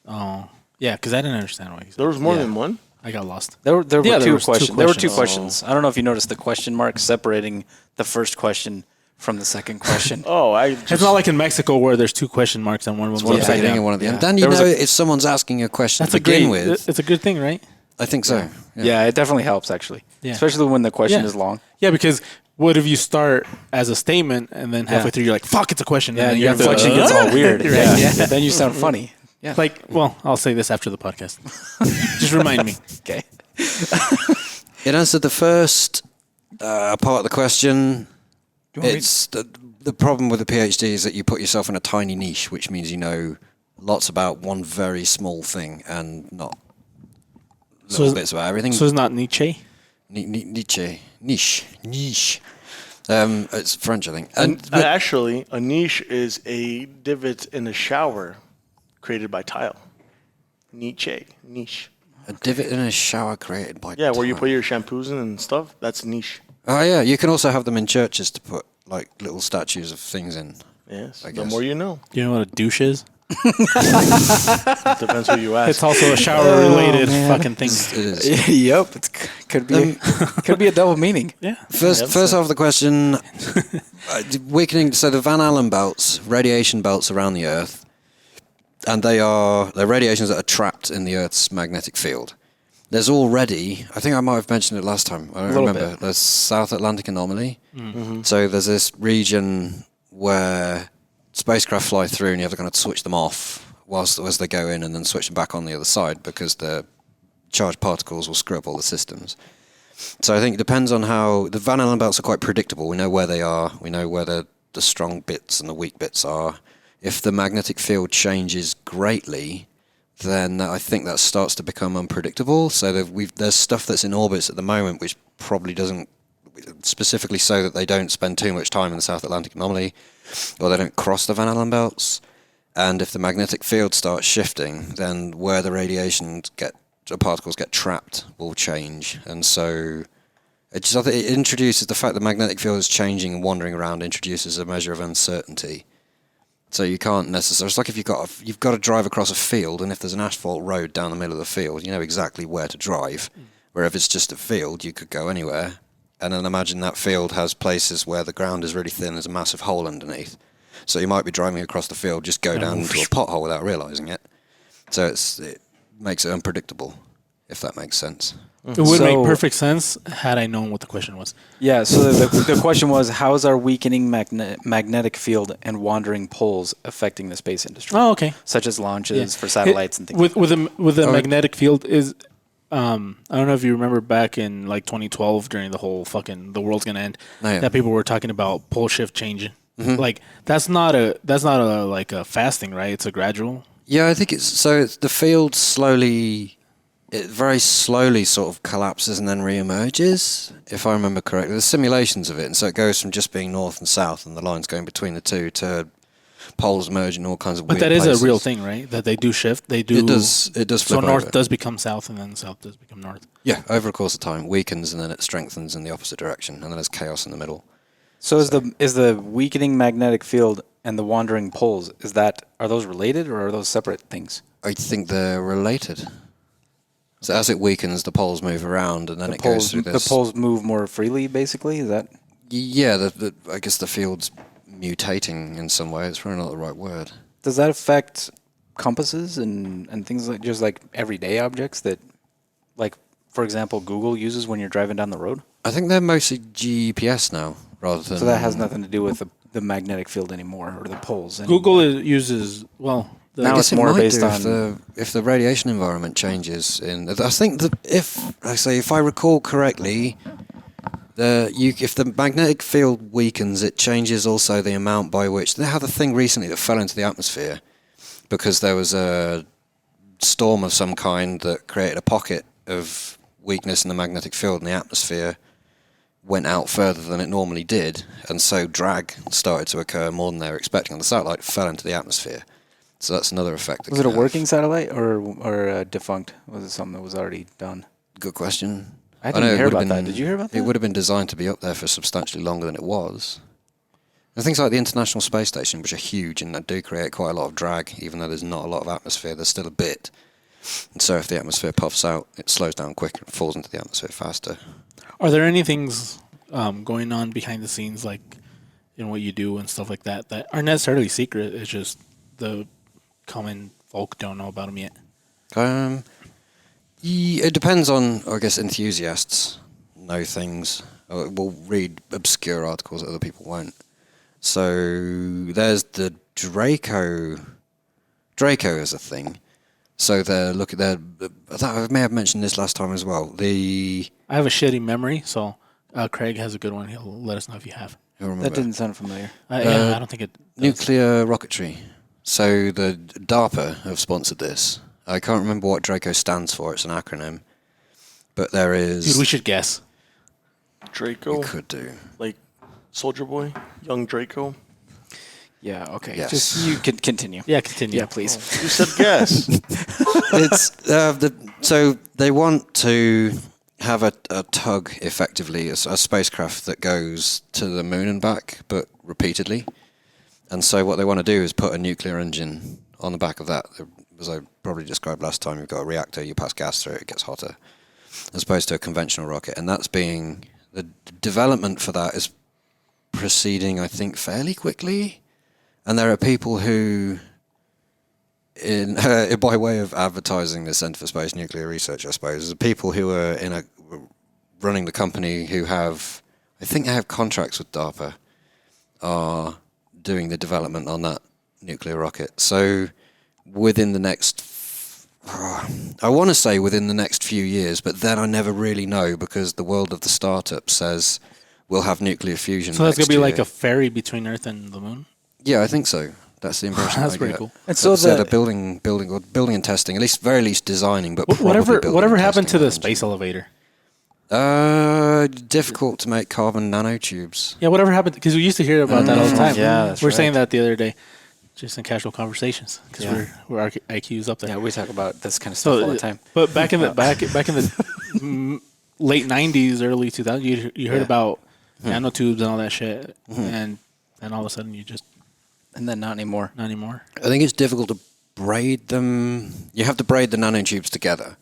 S2: Oh, yeah, because I didn't understand what he said.
S4: There was more than one?
S2: I got lost.
S1: There were
S2: there
S1: two
S2: was two
S1: questions. There were two
S2: questions.
S1: questions. I don't know if you noticed the question mark separating the first question from the second question.
S2: It's not like in Mexico where there's 2 question marks and one of them's
S3: One at the
S2: upside
S3: beginning
S2: down.
S3: and one at the end.
S1: Yeah.
S3: Then you
S1: There was
S3: know
S1: a-
S3: if someone's asking a question
S2: That's
S3: to begin
S2: great.
S3: with.
S2: It's a good thing, right?
S3: I think so.
S1: Yeah, it definitely helps actually, especially when the question is long.
S2: Yeah, because what if you start as a statement and then halfway through you're like, "Fuck, it's a question."
S1: Yeah,
S2: and then
S1: your
S2: you have to,
S1: inflection gets all weird.
S2: Right,
S1: Yeah, then you sound funny. Yeah.
S2: Like, well, I'll say this after the podcast. Just remind me.
S1: Okay.
S3: It answered the first part of the question. It's the problem with the PhD is that you put yourself in a tiny niche, which means you know lots about one very small thing and not little bits about everything.
S2: So it's not Nietzsche?
S3: Niche. It's French, I think.
S4: But actually, a niche is a divot in a shower created by tile. Niche.
S3: A divot in a shower created by
S4: Yeah, where you
S3: tile.
S4: put your shampoos in and stuff. That's niche.
S3: Oh yeah, you can also have them in churches to put like little statues of things in.
S4: Yes.
S3: I
S4: The
S3: guess.
S4: more you know.
S2: Do you know what a douche is?
S4: Depends who you ask.
S2: It's also a shower-related fucking thing.
S3: It is.
S1: Yep. It could be a double meaning.
S2: Yeah.
S3: First half of the question, weakening. So the Van Allen belts, radiation belts around the Earth, and they're radiations that are trapped in the Earth's magnetic field. There's already, I think I might have mentioned it last time. I don't remember. There's South Atlantic anomaly. Mm-hmm. So there's this region where spacecraft fly through, and you have to kind of switch them off as they go in, and then switch them back on the other side because the charged particles will screw up all the systems. So I think it depends on how the Van Allen belts are quite predictable. We know where they are. We know where the strong bits and the weak bits are. If the magnetic field changes greatly, then I think that starts to become unpredictable. So there's stuff that's in orbits at the moment which probably doesn't, specifically so that they don't spend too much time in the South Atlantic anomaly, or they don't cross the Van Allen belts. And if the magnetic field starts shifting, then where the particles get trapped will change. And so it introduces the fact that the magnetic field is changing and wandering around, introduces a measure of uncertainty. So you can't necessarily. It's like if you've got to drive across a field, and if there's an asphalt road down the middle of the field, you know exactly where to drive. Where if it's just a field, you could go anywhere. And then imagine that field has places where the ground is really thin. There's a massive hole underneath. So you might be driving across the field, just go down into a pothole without realizing it. So it makes it unpredictable, if that makes sense.
S2: It would make perfect sense had I known what the question was.
S1: Yeah, so the question was, how is our weakening magnetic field and wandering poles affecting the space industry?
S2: Oh, okay.
S1: Such as launches for satellites and things
S2: with the magnetic field is I don't know if you remember back in like 2012 during the whole fucking the world's gonna end that people were talking about pole shift changing. Mm-hmm. Like that's not a like a fast thing, right? It's a gradual.
S3: Yeah, I think it's the field very slowly sort of collapses and then re-emerges, if I remember correctly. There's simulations of it, and so it goes from just being north and south and the lines going between the two to poles merge in all kinds of weird
S2: But that is
S3: places.
S2: a real thing, right? That they do shift. They do.
S3: It does flip
S2: So north
S3: over.
S2: does become south, and then south does become north.
S3: Yeah, over a course of time, weakens and then it strengthens in the opposite direction, and then there's chaos in the middle.
S1: So is the weakening magnetic field and the wandering poles, are those related or are those separate things?
S3: I think they're related. So as it weakens, the poles move around, and then it goes through this.
S1: The poles move more freely, basically. Is that?
S3: Yeah, I guess the field's mutating in some way. It's probably not the right word.
S1: Does that affect compasses and things like just like everyday objects that, like for example, Google uses when you're driving down the road?
S3: I think they're mostly GPS now, rather than.
S1: So that has nothing to do with the magnetic field anymore or the poles.
S2: Google uses
S1: Now
S3: I guess
S1: it's
S3: it
S1: more
S3: might
S1: based
S3: do
S1: on
S3: if the radiation environment changes. I think that if I recall correctly, if the magnetic field weakens, it changes also the amount by which they had a thing recently that fell into the atmosphere because there was a storm of some kind that created a pocket of weakness in the magnetic field in the atmosphere. Went out further than it normally did, and so drag started to occur more than they were expecting on the satellite, fell into the atmosphere. So that's another effect.
S1: Was it a working satellite or defunct? Was it something that was already done?
S3: Good question.
S1: I didn't hear about that. Did you hear about that?
S3: It would have been designed to be up there for substantially longer than it was. And things like the International Space Station, which are huge and that do create quite a lot of drag, even though there's not a lot of atmosphere, there's still a bit. And so if the atmosphere puffs out, it slows down quicker and falls into the atmosphere faster.
S2: Are there any things going on behind the scenes, like in what you do and stuff like that, that aren't necessarily secret? It's just the common folk don't know about them yet.
S3: It depends on, I guess, enthusiasts know things. Will read obscure articles that other people won't. So there's the Draco. Draco is a thing. So they're looking. I may have mentioned this last time as well. I
S2: have a shitty memory, so Craig has a good one. He'll let us know if you have.
S1: That didn't sound familiar.
S2: Yeah, I don't think it does.
S3: Nuclear rocketry. So the DARPA have sponsored this. I can't remember what Draco stands for. It's an acronym. But there is...
S2: Dude, we should guess.
S4: Draco?
S3: We could do.
S4: Like Soldier Boy? Young Draco?
S1: Yeah, okay.
S3: Yes.
S1: Just you can continue.
S2: Yeah, continue.
S1: Yeah, please.
S4: You said guess.
S3: So they want to have a tug, effectively, a spacecraft that goes to the moon and back, but repeatedly. And so what they want to do is put a nuclear engine on the back of that. As I probably described last time, you've got a reactor, you pass gas through it, it gets hotter, as opposed to a conventional rocket. And that's being... The development for that is proceeding, I think, fairly quickly. And there are people who, by way of advertising the Centre for Space Nuclear Research, I suppose, the people who are running the company who have, I think they have contracts with DARPA, are doing the development on that nuclear rocket. So within the next, I want to say within the next few years, but then I never really know because the world of the startup says we'll have nuclear fusion.
S2: So that's going to be like a ferry between Earth and the moon?
S3: Yeah, I think so. That's the impression.
S2: That's
S3: I
S2: pretty
S3: get.
S2: cool.
S3: And so they're building and testing, at least very least designing, but
S2: whatever happened to the space elevator?
S3: Difficult to make carbon nanotubes.
S2: Yeah, whatever happened? Because we used to hear about that all the time.
S1: Yeah, that's
S2: We're saying that the other day, just in casual conversations, because we're IQ's up there.
S1: Yeah, we talk about this kind of stuff all the time.
S2: But back in the late '90s, early 2000s, you heard about nanotubes and all that shit, and all of a sudden you just.
S1: And then not anymore.
S2: Not anymore.
S3: I think it's difficult to braid them. You have to braid the nanotubes together.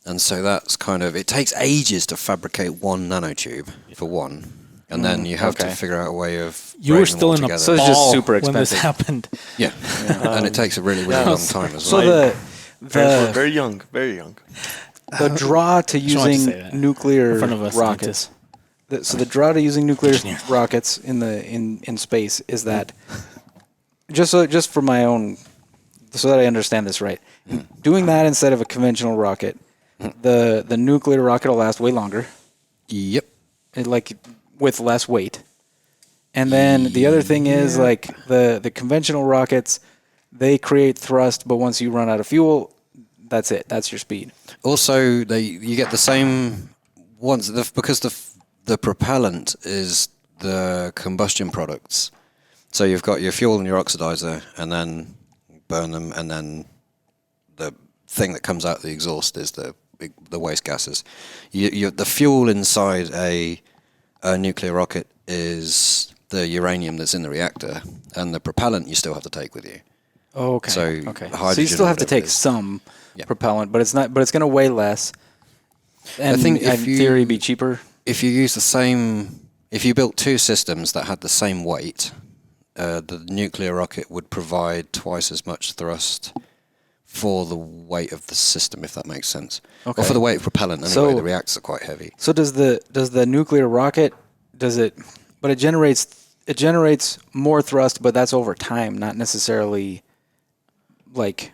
S3: And so that's kind of... It takes ages to fabricate one nanotube, for one. And then you have to figure out a way of...
S2: You were still in a
S1: So it's just super expensive.
S2: when this happened.
S3: Yeah. And it takes a really, really long time as well.
S1: So
S4: Parents were very young, very young.
S1: The draw to using nuclear
S2: in front of us,
S1: rockets... So the draw to using nuclear rockets in space is that... Just for my own, so that I understand this right, doing that instead of a conventional rocket, the nuclear rocket will last way longer.
S3: Yep.
S1: With less weight. And then the other thing is the conventional rockets, they create thrust, but once you run out of fuel, that's it. That's your speed.
S3: Also, you get the same ones because the propellant is the combustion products. So you've got your fuel and your oxidizer, and then burn them, and then the thing that comes out the exhaust is the waste gases. The fuel inside a nuclear rocket is the uranium that's in the reactor, and the propellant you still have to take with you.
S1: Oh, okay.
S3: So
S1: you still have to take some propellant, but it's not. But it's going to weigh less. And
S3: I think
S1: in theory, be cheaper.
S3: If you use the same, if you built two systems that had the same weight. The nuclear rocket would provide twice as much thrust for the weight of the system, if that makes sense. Okay. Or for the weight of propellant, anyway. The reactors are quite heavy.
S1: So does the nuclear rocket, but it generates more thrust, but that's over time, not necessarily like...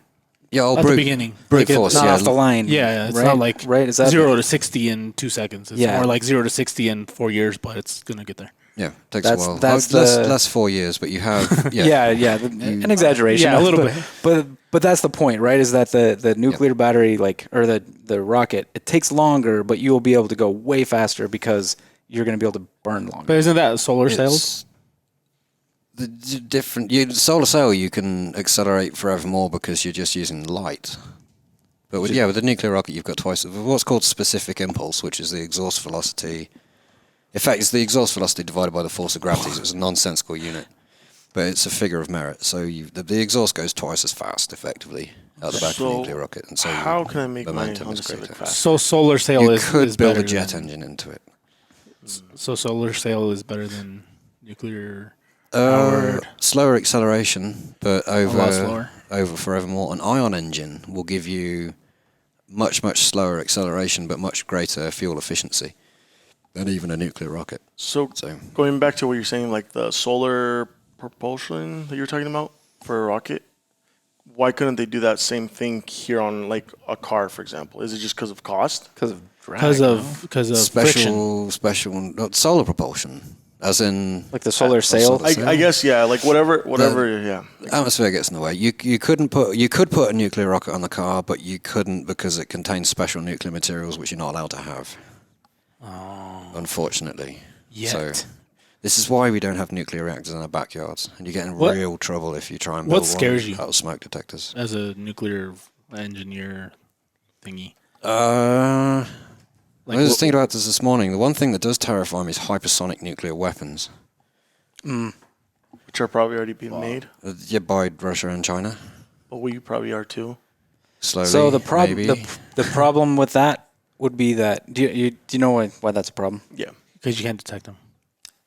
S3: Yeah,
S2: at the beginning.
S3: Brute force,
S1: not off the line.
S2: Yeah, it's
S1: right?
S2: not like
S1: Is that
S2: 0 to 60 in 2 seconds. It's more like 0 to 60 in 4 years, but it's going to get there.
S3: Yeah, takes a while. That's less 4 years, but you have...
S1: Yeah, an exaggeration.
S2: Yeah, a little bit.
S1: But that's the point, right? Is that the nuclear battery, or the rocket, it takes longer, but you will be able to go way faster because you're going to be able to burn longer.
S2: But isn't that solar cells?
S3: solar sail you can accelerate forever more because you're just using light. But with the nuclear rocket, you've got twice what's called specific impulse, which is the exhaust velocity. In fact, it's the exhaust velocity divided by the force of gravity. So it's a nonsensical unit, but it's a figure of merit. So the exhaust goes twice as fast, effectively, out the back of a nuclear rocket. And so
S4: how can I make my
S3: momentum
S4: Honda
S3: is
S4: Civic
S3: greater.
S4: fast?
S2: So solar sail
S3: You
S2: is
S3: could build
S2: better
S3: a jet
S2: than-
S3: engine into it.
S2: So solar sail is better than nuclear powered.
S3: Slower acceleration, but
S2: lot slower.
S3: over forevermore. An ion engine will give you much slower acceleration, but much greater fuel efficiency than even a nuclear rocket.
S4: So going back to what you're saying, like the solar propulsion that you're talking about for a rocket, why couldn't they do that same thing here on like a car, for example? Is it just because of cost?
S1: Because of drag.
S2: Because of friction.
S3: special solar propulsion, as in
S1: Like the solar sail.
S4: I guess, yeah, like whatever, yeah.
S3: atmosphere gets in the way. You could put a nuclear rocket on the car, but you couldn't because it contains special nuclear materials which you're not allowed to have. Unfortunately.
S2: Yet.
S3: So this is why we don't have nuclear reactors in our backyards, and you get in real trouble if you try and
S2: What
S3: build
S2: scares
S3: one
S2: you?
S3: out of smoke detectors.
S2: As a nuclear engineer thingy.
S3: I
S2: Like
S3: was thinking about this morning. The one thing that does terrify me is hypersonic nuclear weapons.
S4: Which are probably already being made.
S3: Yeah, by Russia and China.
S4: But we probably are too.
S3: Slowly.
S1: So the problem
S3: maybe.
S1: the problem with that would be that do you know why that's a problem?
S4: Yeah.
S2: because you can't detect them.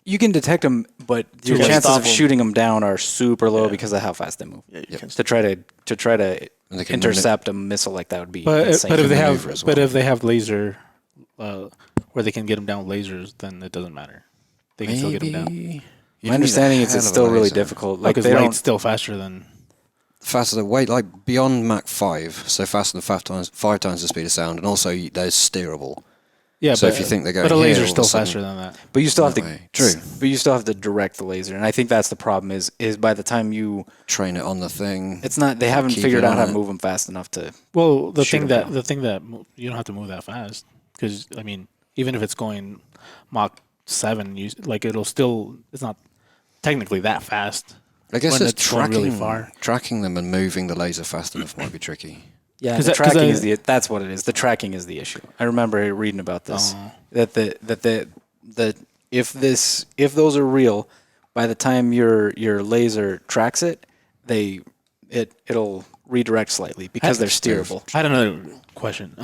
S1: You can detect them, but your
S4: can't
S1: chances
S4: stop
S1: of
S4: 'em.
S1: shooting them down are super low because of how fast they move.
S4: Yeah, you can
S1: To try to
S3: And they can
S1: intercept a missile like that would be
S2: But
S1: insane.
S2: if they
S3: maneuver
S2: have
S3: as well.
S2: if they have laser, where they can get them down with lasers, then it doesn't matter. They can still get them down.
S3: Maybe.
S1: My understanding is it's still really difficult. Like
S2: Because
S1: they
S2: light's
S1: don't.
S2: still faster than.
S3: Faster than weight, like beyond Mach 5, so faster than five times the speed of sound, and also they're steerable.
S2: Yeah,
S3: So
S2: but
S3: if you think they're
S2: but a
S3: going here,
S2: laser's
S3: all of a
S2: still
S3: sudden-
S2: faster than that.
S1: But you still have
S3: that
S1: to.
S3: way. True.
S1: But you still have to direct the laser, and I think that's the problem. Is by the time you,
S3: Train it on the thing.
S1: it's not. They haven't
S3: Keep
S1: figured
S3: it
S1: out how
S3: on
S1: to
S3: it.
S1: move them fast enough to.
S2: Well, the
S1: Shoot
S2: thing
S1: 'em
S2: that
S1: down.
S2: you don't have to move that fast because I mean, even if it's going Mach 7, it'll still. It's not technically that fast.
S3: I guess
S2: when
S3: it's
S2: it's going
S3: tracking,
S2: really far.
S3: tracking them and moving the laser fast enough might be tricky.
S1: Yeah,
S2: 'Cause
S1: the
S2: that- 'cause
S1: tracking
S2: I-
S1: is that's what it is. The tracking is the issue. I remember reading about this. That if those are real, by the time your laser tracks it, it'll redirect slightly because they're steerable.
S2: I had another question.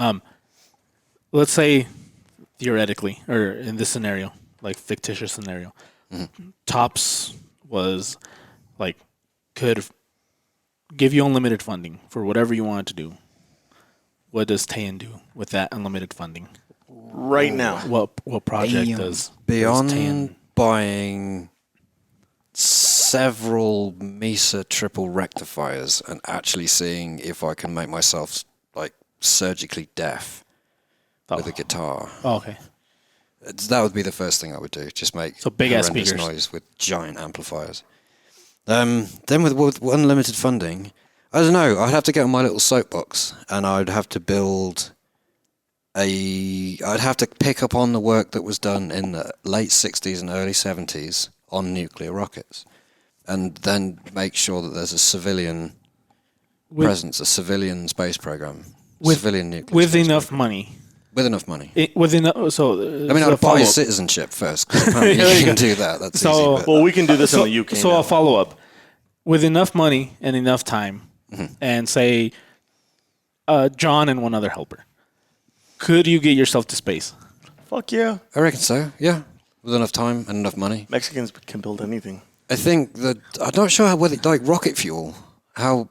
S2: Let's say theoretically, or in this scenario, like fictitious scenario, Tops was like could give you unlimited funding for whatever you wanted to do. What does Teyen do with that unlimited funding?
S4: right now.
S2: What project
S1: Damn.
S2: does
S3: Beyond
S2: Teyen?
S3: buying several MESA triple rectifiers and actually seeing if I can make myself like surgically deaf with a guitar.
S2: Oh, okay.
S3: That would be the first thing I would do. Just make
S2: So big-ass
S3: horrendous
S2: speakers.
S3: noise with giant amplifiers. Then with unlimited funding, I don't know. I'd have to get on my little soapbox and I'd have to build I'd have to pick up on the work that was done in the late 60s and early 70s on nuclear rockets, and then make sure that there's a civilian presence, a civilian space program, civilian nuclear
S2: with
S3: space
S2: enough
S3: program.
S2: money.
S3: With enough money.
S2: With enough. So
S3: I mean, I'd buy citizenship first. 'Cause apparently
S2: There
S3: you
S2: you
S3: can
S2: go.
S3: do that. That's
S2: So-
S3: easy. But
S4: Well, we can do this in the UK.
S2: So
S4: now.
S2: I'll follow up with enough money and enough time,
S3: Mm-hmm.
S2: and say, John and one other helper. Could you get yourself to space?
S4: Fuck yeah.
S3: I reckon so. Yeah, with enough time and enough money.
S4: Mexicans can build anything.
S3: I think that I'm not sure how whether like rocket fuel, how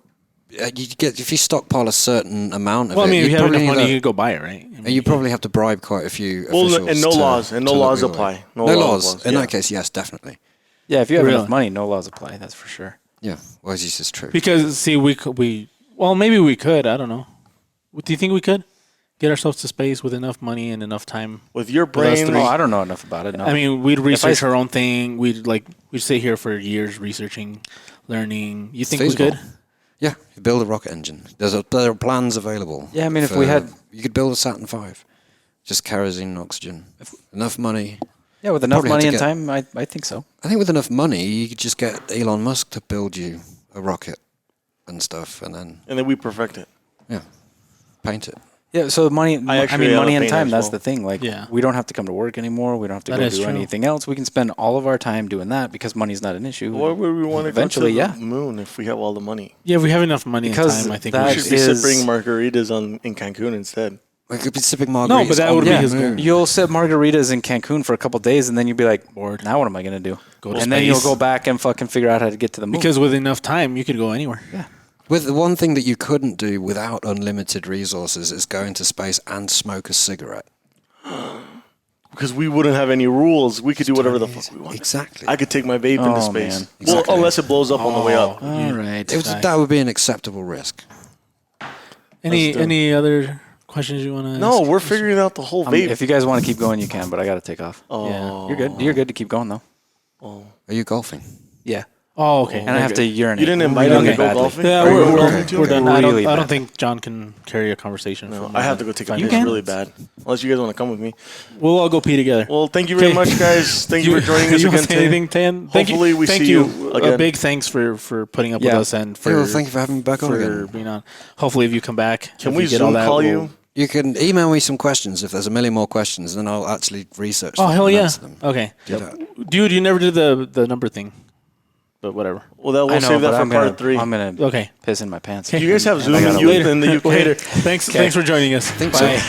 S3: you get if you stockpile a certain amount of
S2: Well,
S3: it.
S2: I mean, if you have
S3: probably
S2: enough
S3: need
S2: money,
S3: that-
S2: you could go buy it, right? I mean,
S3: and you probably have to bribe quite a few
S4: Well,
S3: officials.
S4: and no laws
S3: let me
S4: apply.
S3: No
S4: No
S3: laws.
S4: laws,
S3: In
S4: yeah.
S3: that case, yes, definitely.
S1: Yeah, if you have
S2: Really?
S1: enough money, no laws apply. That's for sure.
S3: Yeah, well, this is true.
S2: because see, well, maybe we could. I don't know. Do you think we could get ourselves to space with enough money and enough time?
S4: With your
S2: us
S4: brain,
S2: three.
S1: Oh, I don't know enough about it. No.
S2: I mean, we'd research our own thing. We'd sit here for years researching, learning. You think we
S3: feasible.
S2: could?
S3: Yeah, you build a rocket engine. There are plans available.
S1: Yeah, I mean, if we had-
S3: you could build a Saturn V, just kerosene and oxygen. Enough money.
S1: Yeah, with enough
S3: Probably had
S1: money
S3: to
S1: and
S3: get-
S1: time, I think so.
S3: I think with enough money, you could just get Elon Musk to build you a rocket and stuff, and then
S4: we perfect it.
S3: paint it.
S1: Yeah, so money.
S4: I actually
S1: mean,
S4: have
S1: money
S4: a
S1: and
S4: paint
S1: time.
S4: as
S1: That's
S4: well.
S1: the thing. Like,
S2: Yeah.
S1: we don't have to come to work anymore. We don't have to
S2: That
S1: go
S2: is
S1: do
S2: true.
S1: anything else. We can spend all of our time doing that because money's not an issue.
S4: Why would we want to
S1: Eventually,
S4: go to
S1: yeah.
S4: the moon if we have all the money?
S2: Yeah, if we have enough money
S1: Because
S2: and time, I think
S1: that
S2: we
S4: We
S2: should.
S4: should be
S1: is-
S4: sipping margaritas in Cancun instead.
S3: We could be sipping margaritas.
S2: but that
S3: on
S2: would
S3: the
S2: be
S1: Yeah,
S2: his goal.
S3: moon.
S1: you'll sip margaritas in Cancun for a couple days, and then you'll be like,
S2: Bored.
S1: now what am I gonna do?
S2: Go to
S1: and then you'll
S2: space.
S1: go back and fucking figure out how to get to the moon.
S2: Because with enough time, you could go anywhere.
S3: With the one thing that you couldn't do without unlimited resources is go into space and smoke a cigarette.
S4: Because we wouldn't have any rules. We could do whatever the fuck we want.
S3: Exactly.
S4: I could take my vape into
S1: Oh,
S4: space.
S1: man.
S4: Well,
S3: Exactly.
S4: unless it blows up on the way up.
S1: all right.
S3: That would be an acceptable risk.
S2: Any other questions you want to?
S4: No, we're figuring out the whole vape.
S1: If you guys want to keep going, you can, but I gotta take off.
S4: Oh.
S1: You're good. You're good to keep going though.
S3: Are you golfing?
S1: Yeah.
S2: Oh, okay.
S1: And I have to urinate.
S4: You didn't invite
S1: really
S4: him to go
S1: badly.
S4: golfing?
S2: Yeah,
S4: Are you
S2: we're
S4: golfing too?
S2: done.
S1: Really
S2: I don't
S1: bad.
S2: think John can carry a conversation.
S4: No,
S2: for
S4: I
S2: more
S4: have to
S2: than
S4: go take a
S2: 5
S4: piss
S2: minutes.
S4: really bad. Unless you guys want to come with me.
S2: We'll all go pee together.
S4: Well, thank you very
S2: Okay.
S4: much, guys. Thank you for joining us
S2: you
S4: again
S2: want to say
S4: today.
S2: anything, Teyen?
S4: Hopefully we
S2: thank
S4: see you again.
S2: A big thanks for putting up with
S1: Yeah.
S2: us and for
S3: Yeah, well, thank you for having me back on
S2: for
S3: again.
S2: being on. Hopefully, if you come back,
S4: Can
S2: if
S4: we
S2: you get all
S4: Zoom
S2: that,
S4: call
S2: we'll-
S4: you?
S3: You can email me some questions. If there's a million more questions, then I'll actually research
S2: Oh
S3: them
S2: hell
S3: and
S2: yeah!
S3: answer them.
S2: Okay,
S3: Do that.
S2: dude, you never did the number thing, but whatever.
S4: Well, we'll
S1: I know,
S4: save that
S1: but
S4: for
S1: I'm
S4: part
S1: gonna,
S4: 3.
S1: I'm gonna
S2: Okay,
S1: piss in my pants.
S4: Do you guys have Zoom
S1: I
S4: in
S1: gotta
S4: youth
S1: leave.
S4: in the UK?
S2: Later. Thanks for joining us.
S3: Think so.
S2: Bye.